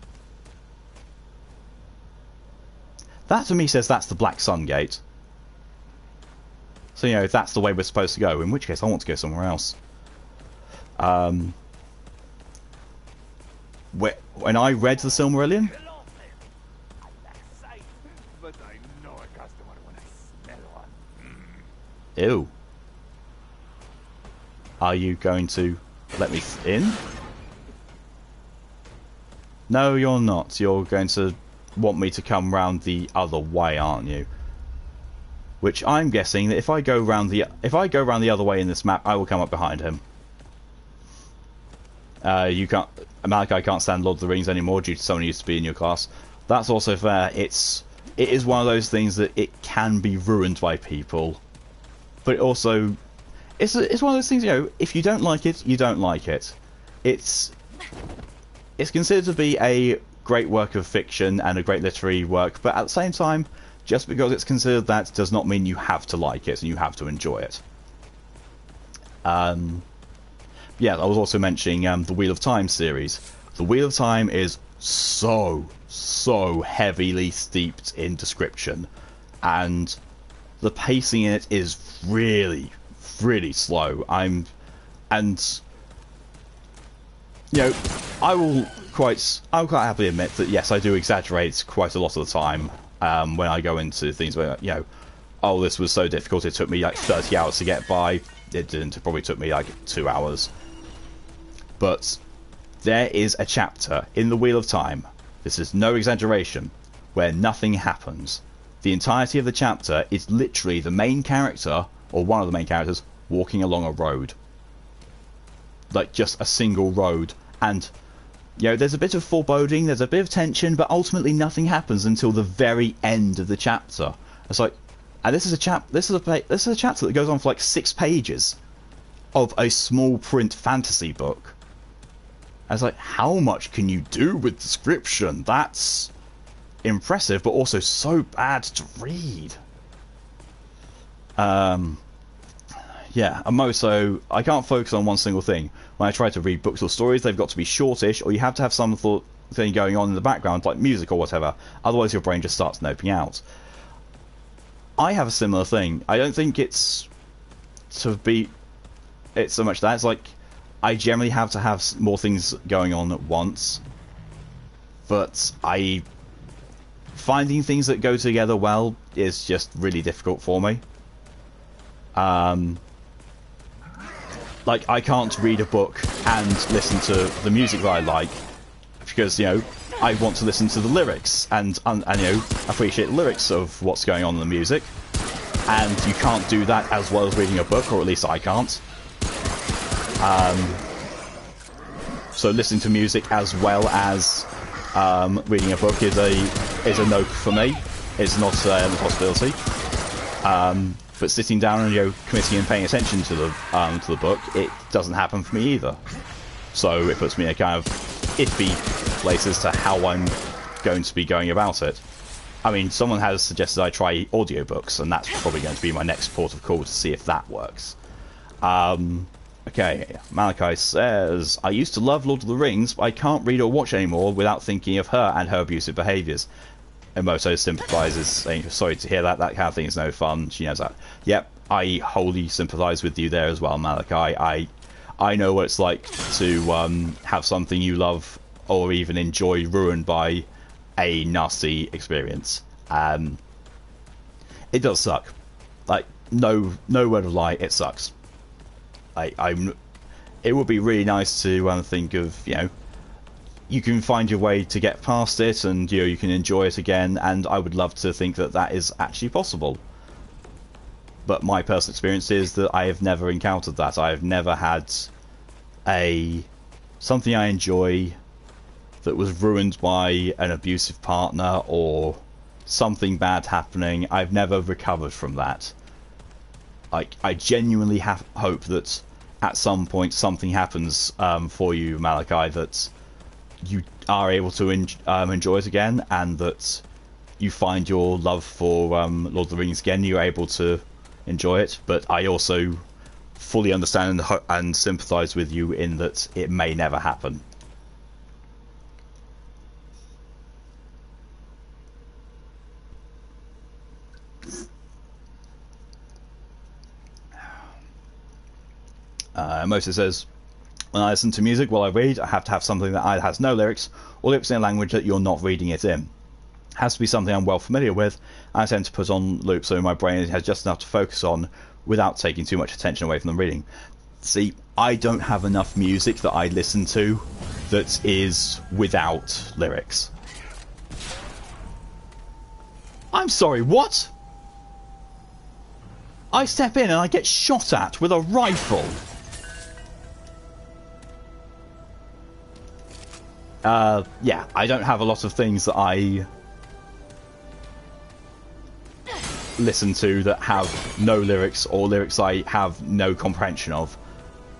S1: That to me says that's the Black Sun Gate. So, you know, if that's the way we're supposed to go, in which case I want to go somewhere else. When I read the Silmarillion... Ew. Are you going to let me in? No, you're not. You're going to want me to come round the other way, aren't you? Which I'm guessing that if I go round the other way in this map, I will come up behind him. You can't. Malachi can't stand Lord of the Rings anymore due to someone who used to be in your class. That's also fair. It is one of those things that it can be ruined by people. But also, it's one of those things, you know, if you don't like it, you don't like it. It's considered to be a great work of fiction and a great literary work, but at the same time, just because it's considered that does not mean you have to like it and you have to enjoy it. Yeah, I was also mentioning the Wheel of Time series. The Wheel of Time is so heavily steeped in description, and the pacing in it is really slow. You know, I'll quite happily admit that yes, I do exaggerate quite a lot of the time when I go into things where, you know, oh, this was so difficult, it took me like 30 hours to get by. It didn't. It probably took me like 2 hours. But there is a chapter in the Wheel of Time, this is no exaggeration, where nothing happens. The entirety of the chapter is literally the main character, or one of the main characters, walking along a road. Like, just a single road. And, you know, there's a bit of foreboding, there's a bit of tension, but ultimately nothing happens until the very end of the chapter. It's like, and this is a chapter that goes on for like 6 pages of a small print fantasy book. I was like, how much can you do with description? That's impressive, but also so bad to read. Yeah, and most so, I can't focus on one single thing. When I try to read books or stories, they've got to be shortish, or you have to have some thing going on in the background, like music or whatever. Otherwise, your brain just starts noping out. I have a similar thing. I don't think it's so much that. It's like, I generally have to have more things going on at once. But finding things that go together well is just really difficult for me. Like, I can't read a book and listen to the music that I like, because, you know, I want to listen to the lyrics and you know, appreciate the lyrics of what's going on in the music. And you can't do that as well as reading a book, or at least I can't. So listening to music as well as reading a book is a no for me. It's not a possibility. But sitting down and, you know, committing and paying attention to the book, it doesn't happen for me either. So it puts me in a kind of iffy place as to how I'm going to be going about it. I mean, someone has suggested I try audiobooks, and that's probably going to be my next port of call to see if that works. Okay, Malachi says, I used to love Lord of the Rings, but I can't read or watch anymore without thinking of her and her abusive behaviours. Emoto sympathises, saying, sorry to hear that, that kind of thing is no fun. She knows that. Yep, I wholly sympathise with you there as well, Malachi. I know what it's like to have something you love or even enjoy ruined by a nasty experience. It does suck. Like, no word of lie, it sucks. It would be really nice to think of, you know, you can find your way to get past it, and, you know, you can enjoy it again, and I would love to think that that is actually possible. But my personal experience is that I have never encountered that. I have never had something I enjoy that was ruined by an abusive partner or something bad happening. I've never recovered from that. I genuinely hope that at some point something happens for you, Malachi, that you are able to enjoy it again, and that you find your love for Lord of the Rings again, you're able to enjoy it. But I also fully understand and sympathise with you in that it may never happen. Moses says, when I listen to music while I read, I have to have something that either has no lyrics or lyrics in a language that you're not reading it in. It has to be something I'm well familiar with, and I tend to put on loop so my brain has just enough to focus on without taking too much attention away from the reading. See, I don't have enough music that I listen to that is without lyrics. I'm sorry, what? I step in and I get shot at with a rifle. Yeah, I don't have a lot of things that I listen to that have no lyrics, or lyrics I have no comprehension of.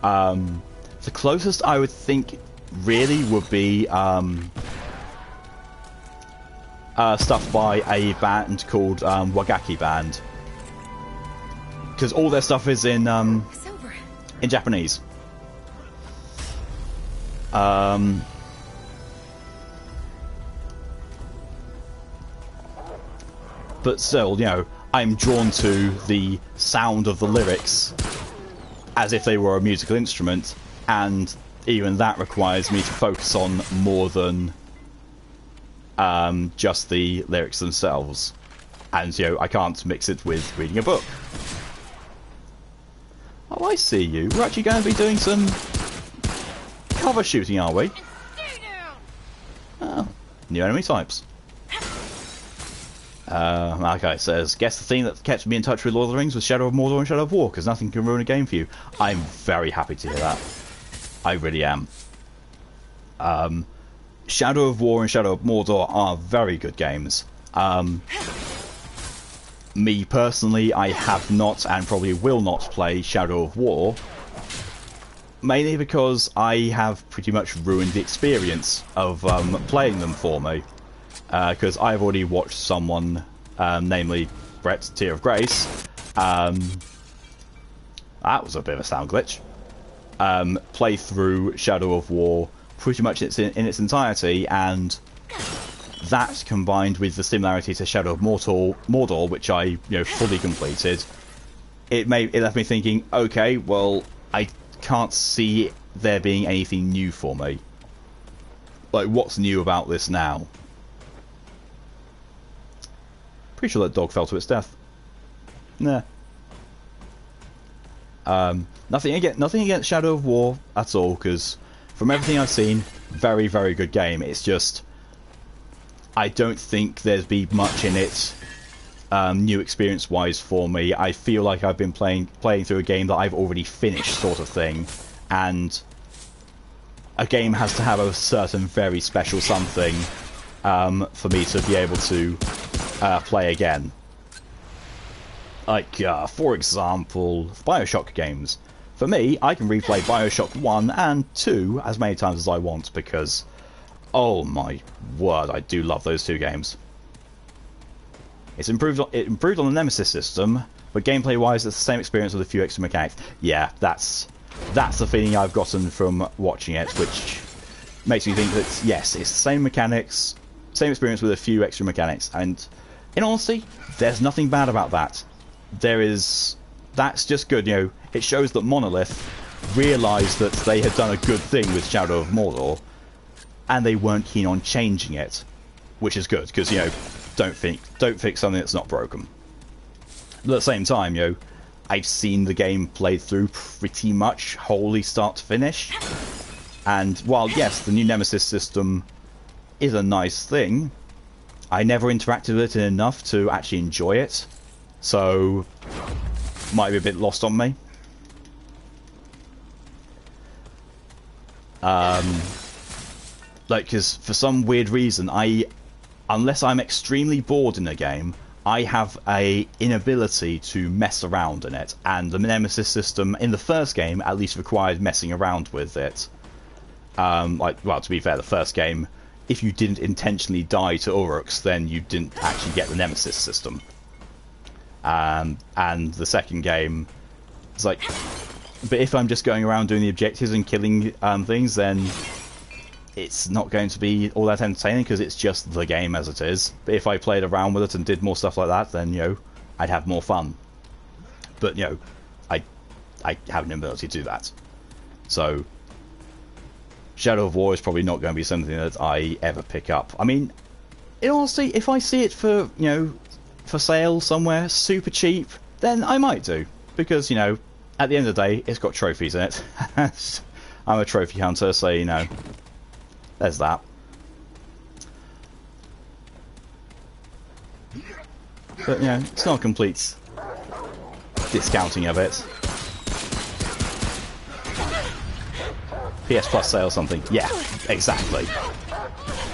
S1: The closest I would think really would be stuff by a band called Wagaki Band, because all their stuff is in Japanese. But still, you know, I'm drawn to the sound of the lyrics as if they were a musical instrument, and even that requires me to focus on more than just the lyrics themselves. And, you know, I can't mix it with reading a book. Oh, I see you. We're actually going to be doing some cover shooting, are we? Oh, new enemy types. Malachi says, guess the thing that kept me in touch with Lord of the Rings was Shadow of Mordor and Shadow of War, because nothing can ruin a game for you. I'm very happy to hear that. I really am. Shadow of War and Shadow of Mordor are very good games. Me personally, I have not and probably will not play Shadow of War, mainly because I have pretty much ruined the experience of playing them for me. Because I've already watched someone, namely Brett's Tear of Grace, that was a bit of a sound glitch, play through Shadow of War pretty much in its entirety, and that combined with the similarity to Shadow of Mordor, which I fully completed, it left me thinking, okay, well, I can't see there being anything new for me. Like, what's new about this now? Pretty sure that dog fell to its death. Nah. Nothing against Shadow of War at all, because from everything I've seen, very, very good game. It's just, I don't think there's been much in it, new experience-wise for me. I feel like I've been playing through a game that I've already finished, sort of thing, and a game has to have a certain very special something for me to be able to play again. Like, for example, Bioshock games. For me, I can replay Bioshock 1 and 2 as many times as I want, because, oh my word, I do love those two games. It improved on the Nemesis system, but gameplay-wise, it's the same experience with a few extra mechanics. Yeah, that's the feeling I've gotten from watching it, which makes me think that, yes, it's the same mechanics, same experience with a few extra mechanics, and in honesty, there's nothing bad about that. That's just good, it shows that Monolith realised that they had done a good thing with Shadow of Mordor, and they weren't keen on changing it, which is good, because, don't fix something that's not broken. But at the same time, I've seen the game played through pretty much wholly start to finish, and while, yes, the new Nemesis system is a nice thing, I never interacted with it enough to actually enjoy it, so might be a bit lost on me. Because for some weird reason, unless I'm extremely bored in a game, I have a inability to mess around in it, and the Nemesis system in the first game at least required messing around with it. Well, to be fair, the first game, if you didn't intentionally die to Uruks, then you didn't actually get the Nemesis system. And the second game, it's like, but if I'm just going around doing the objectives and killing things, then it's not going to be all that entertaining, because it's just the game as it is. But if I played around with it and did more stuff like that, then, I'd have more fun. But, I have an ability to do that. So, Shadow of War is probably not going to be something that I ever pick up. I mean, in honesty, if I see it for, for sale somewhere, super cheap, then I might do. Because, at the end of the day, it's got trophies in it. I'm a trophy hunter, so, there's that. But, it's not a complete discounting of it. PS Plus sale something. Yeah, exactly.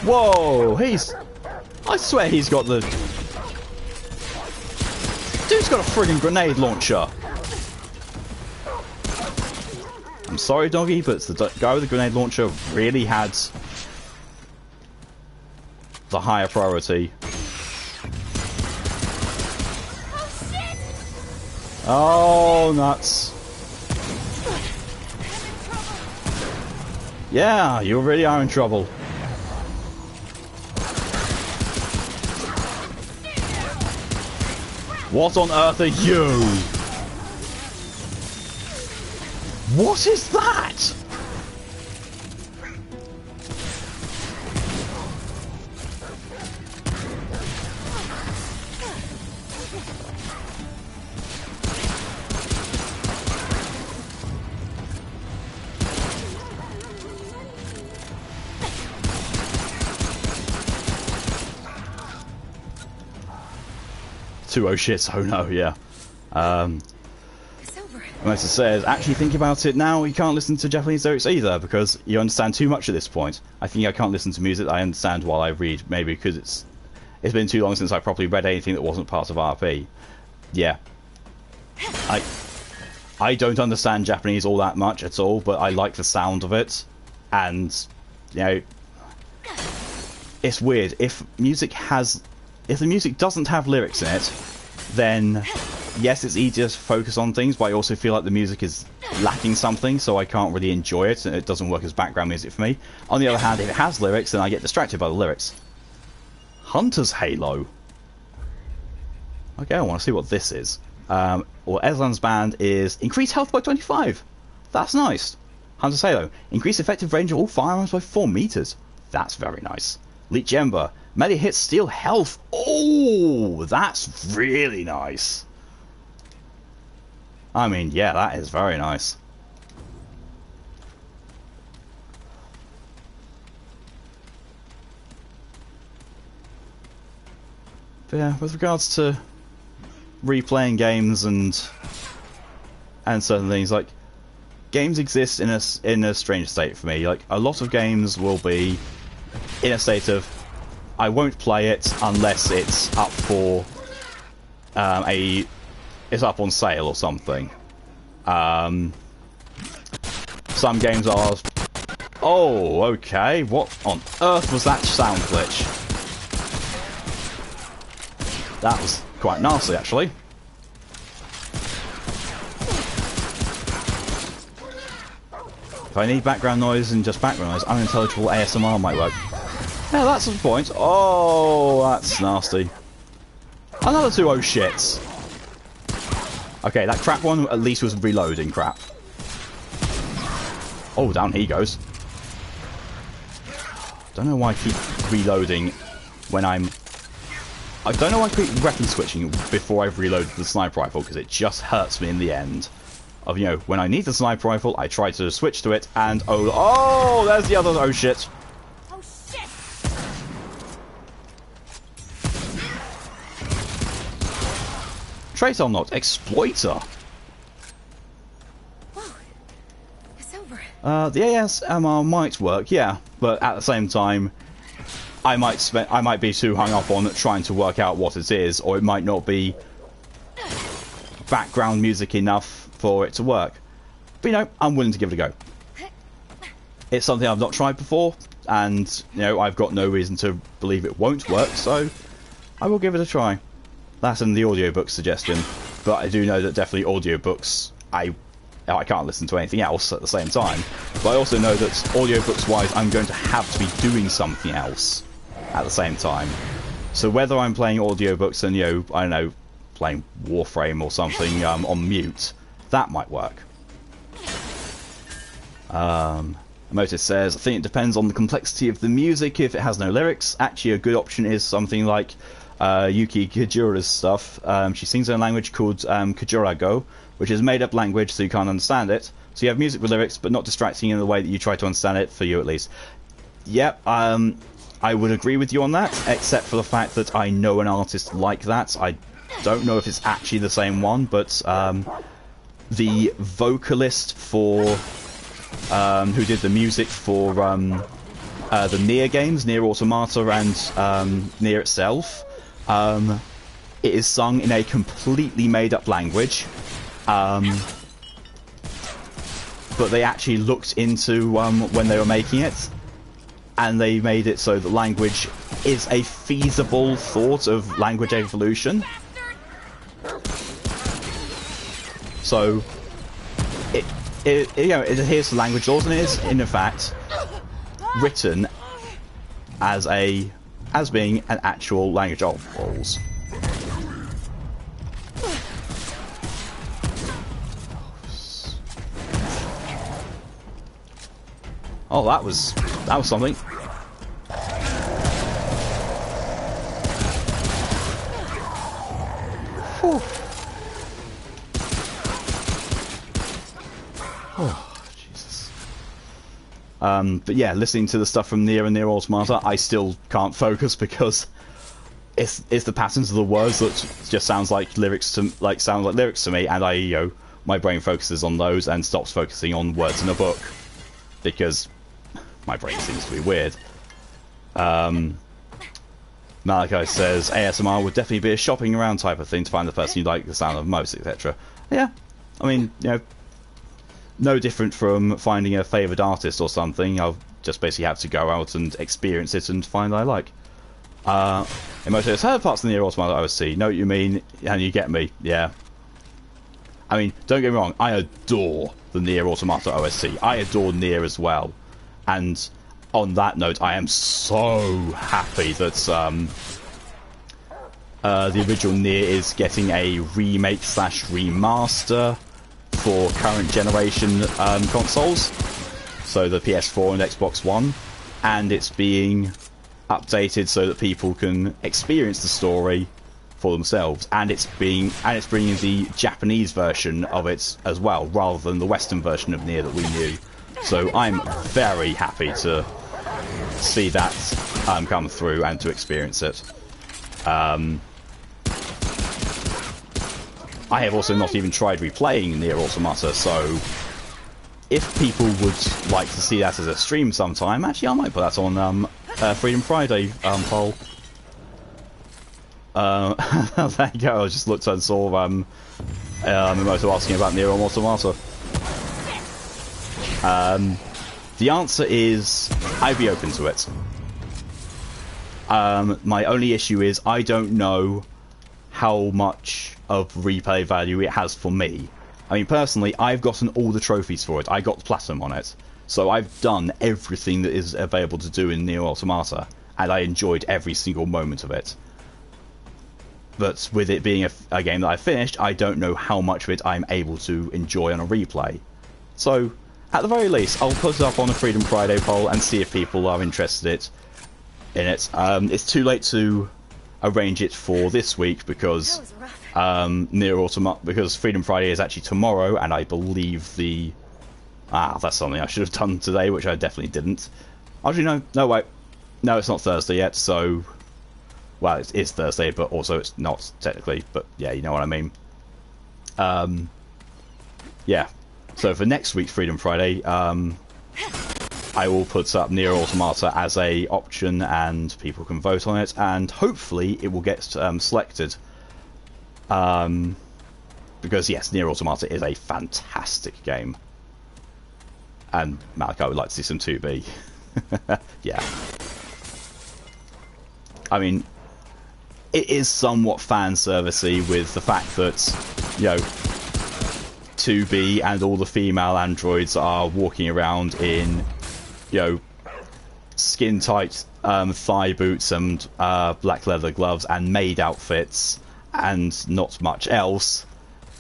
S1: Whoa, I swear he's got the... Dude's got a friggin' grenade launcher. I'm sorry, doggy, but the guy with the grenade launcher really had the higher priority. Oh, nuts. Yeah, you really are in trouble. What on earth are you? What is that? Oh shit, oh no, yeah. As it says, actually think about it now, you can't listen to Japanese lyrics either, because you understand too much at this point. I think I can't listen to music that I understand while I read, maybe because it's been too long since I properly read anything that wasn't part of RP. Yeah. I don't understand Japanese all that much at all, but I like the sound of it, and you know, it's weird. If the music doesn't have lyrics in it, then yes, it's easier to focus on things, but I also feel like the music is lacking something, so I can't really enjoy it, and it doesn't work as background music for me. On the other hand, if it has lyrics, then I get distracted by the lyrics. Hunter's Halo. Okay, I want to see what this is. Well, Eslan's band is increase health by 25. That's nice. Hunter's Halo. Increase effective range of all firearms by 4 meters. That's very nice. Leech Ember. Melee hits steal health. Oh, that's really nice. I mean, yeah, that is very nice. But yeah, with regards to replaying games and certain things, like, games exist in a strange state for me. Like, a lot of games will be in a state of I won't play it unless it's up for it's up on sale or something. Some games are... Oh, okay. What on earth was that sound glitch? That was quite nasty, actually. If I need background noise and just background noise, unintelligible ASMR might work. Yeah, that's the point. Oh, that's nasty. Another 2 oh shits. Okay, that crap one at least was reloading crap. Oh, down he goes. Don't know why I keep reloading when I don't know why I keep weapon switching before I've reloaded the sniper rifle, because it just hurts me in the end. Of, you know, when I need the sniper rifle, I try to switch to it, and oh, there's the other oh shit.
S2: Oh shit!
S1: Traitor not, exploiter.
S2: Whoa, it's over.
S1: The ASMR might work, yeah, but at the same time, I might be too hung up on trying to work out what it is, or it might not be background music enough for it to work. But you know, I'm willing to give it a go. It's something I've not tried before, and you know, I've got no reason to believe it won't work, so I will give it a try. That's in the audiobook suggestion, but I do know that definitely audiobooks, I can't listen to anything else at the same time, but I also know that audiobooks wise I'm going to have to be doing something else at the same time. So whether I'm playing audiobooks and, you know, I don't know, playing Warframe or something on mute, that might work. Motis says, I think it depends on the complexity of the music. If it has no lyrics, actually a good option is something like Yuki Kajura's stuff. She sings in a language called Kajurago, which is a made-up language, so you can't understand it. So you have music with lyrics, but not distracting in the way that you try to understand it, for you at least. Yep, I would agree with you on that, except for the fact that I know an artist like that. I don't know if it's actually the same one, but the vocalist for who did the music for the Nier games, Nier Automata and Nier itself, it is sung in a completely made-up language. But they actually looked into when they were making it, and they made it so the language is a feasible thought of language evolution. So it you know, it adheres to language laws, and it is in fact written as being an actual language of laws. Oh, that was something. Whew. Oh, Jesus. But yeah, listening to the stuff from Nier and Nier Automata, I still can't focus because it's the patterns of the words that just sounds like lyrics to me, and I, you know, my brain focuses on those and stops focusing on words in a book because my brain seems to be weird. Malachi says ASMR would definitely be a shopping around type of thing to find the person you like the sound of most, etc. Yeah, I mean, you know, no different from finding a favoured artist or something. I'll just basically have to go out and experience it and find what I like. In most of the parts of the Nier Automata OSC, know what you mean, and you get me, yeah. I mean, don't get me wrong, I adore the Nier Automata OSC. I adore Nier as well. And on that note, I am so happy that the original Nier is getting a remake / remaster for current generation consoles. So the PS4 and Xbox One. And it's being updated so that people can experience the story for themselves, and it's bringing the Japanese version of it as well, rather than the Western version of Nier that we knew. So I'm very happy to see that come through and to experience it. I have also not even tried replaying Nier Automata, so if people would like to see that as a stream sometime, actually I might put that on Freedom Friday poll. There you go, I just looked and saw Mimoto asking about Nier Automata. The answer is, I'd be open to it. My only issue is, I don't know how much of replay value it has for me. I mean, personally, I've gotten all the trophies for it. I got the platinum on it. So I've done everything that is available to do in Nier Automata, and I enjoyed every single moment of it. But with it being a game that I finished, I don't know how much of it I'm able to enjoy on a replay. So, at the very least, I'll put it up on a Freedom Friday poll and see if people are interested in it. It's too late to arrange it for this week because Nier Automata, because Freedom Friday is actually tomorrow, and I believe the that's something I should have done today, which I definitely didn't. Actually, no, wait, no, it's not Thursday yet. So, well, it is Thursday, but also it's not technically. But yeah, you know what I mean. Yeah. So for next week's Freedom Friday, I will put up Nier Automata as a option, and people can vote on it, and hopefully it will get selected. Because yes, Nier Automata is a fantastic game, and Malachi would like to see some 2B. Yeah. I mean, it is somewhat fan servicey with the fact that, you know, 2B and all the female androids are walking around in, you know, skin-tight thigh boots and black leather gloves and maid outfits and not much else.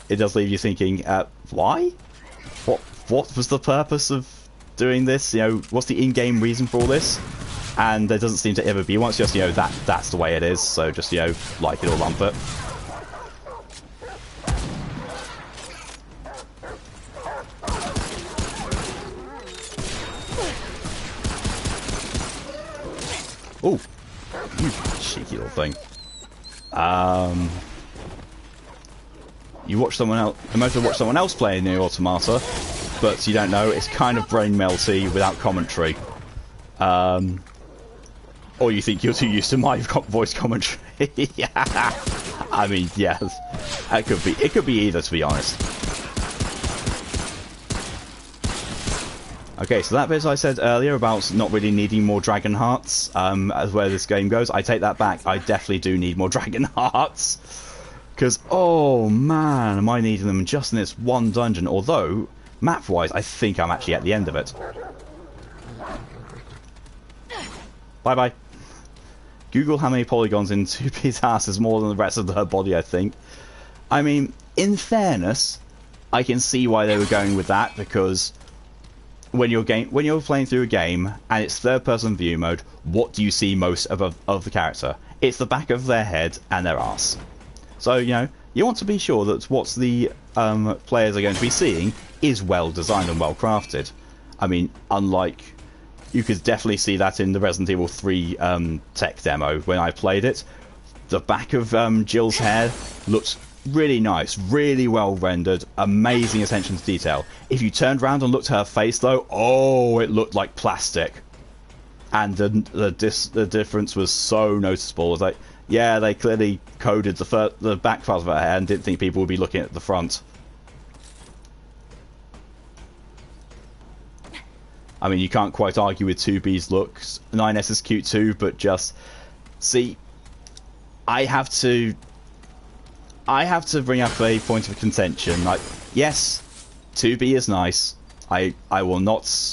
S1: It does leave you thinking, why? What was the purpose of doing this? You know, what's the in-game reason for all this? And there doesn't seem to ever be one. It's just, you know, that's the way it is. So just, you know, like it or lump it. Oh, you cheeky little thing. You watch someone else. I might have watched someone else play Nier Automata, but you don't know. It's kind of brain melty without commentary. Or you think you're too used to my voice commentary. Yeah. I mean, yeah, it could be. It could be either, to be honest. Okay, so that bit I said earlier about not really needing more Dragon Hearts, as where this game goes, I take that back. I definitely do need more Dragon Hearts. Because, oh man, am I needing them just in this one dungeon. Although, map-wise, I think I'm actually at the end of it. Bye-bye. Google how many polygons in 2B's ass is more than the rest of her body, I think. I mean, in fairness, I can see why they were going with that, because when you're playing through a game and it's third-person view mode, what do you see most of the character? It's the back of their head and their ass. So, you know, you want to be sure that what the players are going to be seeing is well designed and well crafted. I mean, unlike, you could definitely see that in the Resident Evil 3 tech demo when I played it. The back of Jill's hair looked really nice, really well rendered, amazing attention to detail. If you turned around and looked at her face though, oh, it looked like plastic. And the difference was so noticeable. It was like, yeah, they clearly coded the back part of her hair and didn't think people would be looking at the front. I mean, you can't quite argue with 2B's looks. 9S is cute too, but just see, I have to bring up a point of contention. Like, yes, 2B is nice. I will not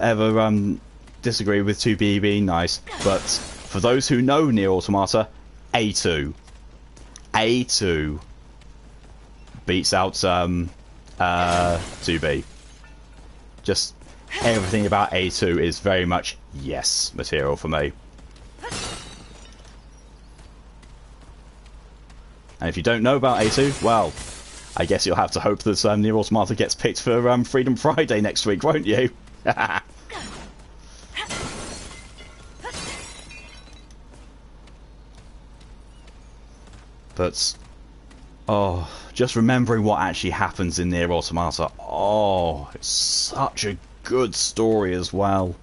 S1: ever disagree with 2B being nice. But for those who know Nier Automata, A2 beats out 2B. Just everything about A2 is very much yes material for me. And if you don't know about A2, well, I guess you'll have to hope that Nier Automata gets picked for Freedom Friday next week, won't you? But, oh, just remembering what actually happens in Nier Automata, oh, it's such a good story as well.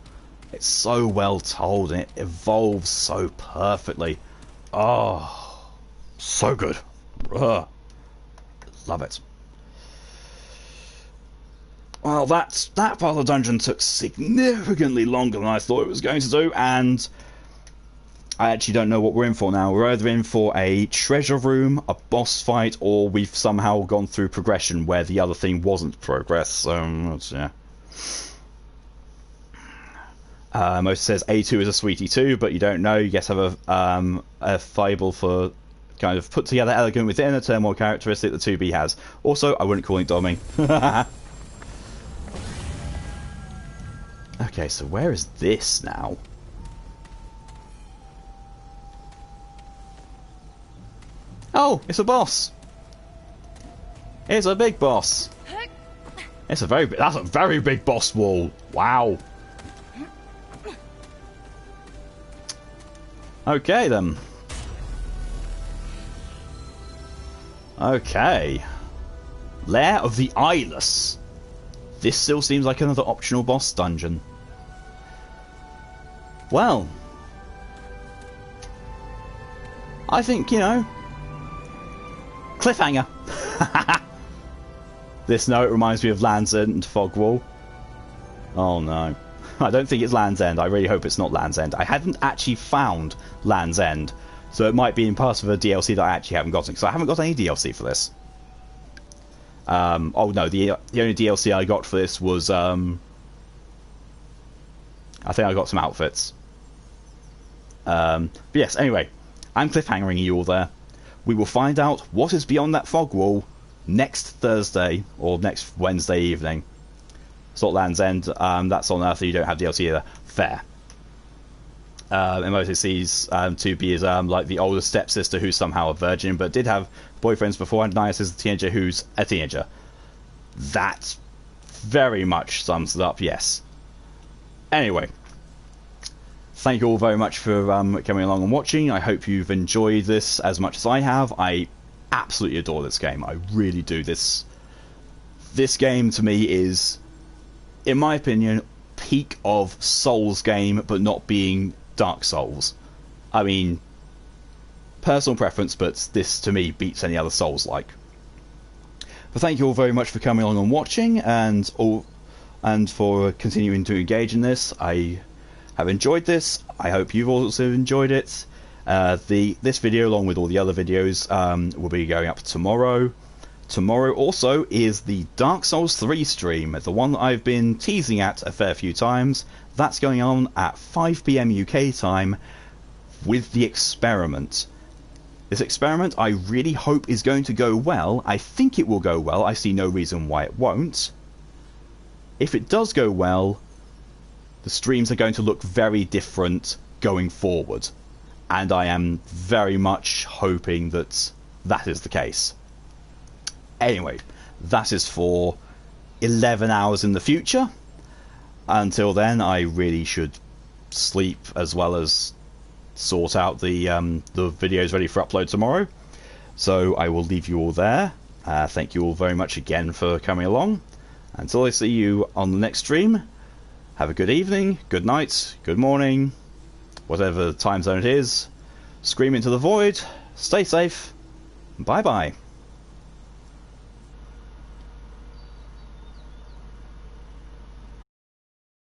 S1: It's so well told and it evolves so perfectly. Oh, so good. Ugh. Love it. Well, that part of the dungeon took significantly longer than I thought it was going to do, and I actually don't know what we're in for now. We're either in for a treasure room, a boss fight, or we've somehow gone through progression where the other thing wasn't progress. So, yeah. Most says A2 is a sweetie too, but you don't know. You guess have a fable for kind of put together elegant within a turmoil characteristic that 2B has. Also, I wouldn't call it domming. Okay, so where is this now? Oh, it's a boss. It's a big boss. It's a very that's a very big boss wall. Wow. Okay then. Okay. Lair of the Eyeless. This still seems like another optional boss dungeon. Well, I think, you know, cliffhanger. This note reminds me of Land's End and Fogwall. Oh no. I don't think it's Land's End. I really hope it's not Land's End. I hadn't actually found Land's End, so it might be in part of a DLC that I actually haven't gotten, because I haven't got any DLC for this. Oh no, the only DLC I got for this was I think I got some outfits. But yes, anyway, I'm cliffhangering you all there. We will find out what is beyond that fog wall next Thursday or next Wednesday evening. It's not Land's End. That's on Earth. You don't have DLC either. Fair. Emoto sees 2B is like the older stepsister who's somehow a virgin, but did have boyfriends before, and Nias is a teenager who's a teenager. That very much sums it up, yes. Anyway, thank you all very much for coming along and watching. I hope you've enjoyed this as much as I have. I absolutely adore this game. I really do. This game to me is, in my opinion, peak of Souls game, but not being Dark Souls. I mean, personal preference, but this to me beats any other Souls-like. But thank you all very much for coming along and watching, and for continuing to engage in this. I have enjoyed this. I hope you've also enjoyed it. This video, along with all the other videos, will be going up tomorrow. Tomorrow also is the Dark Souls 3 stream, the one that I've been teasing at a fair few times. That's going on at 5 PM UK time with the experiment. This experiment I really hope is going to go well. I think it will go well. I see no reason why it won't. If it does go well, the streams are going to look very different going forward. And I am very much hoping that that is the case. Anyway, that is for 11 hours in the future. Until then, I really should sleep as well as sort out the videos ready for upload tomorrow. So I will leave you all there. Thank you all very much again for coming along. Until I see you on the next stream, have a good evening, good night, good morning, whatever time zone it is. Scream into the void, stay safe, bye bye.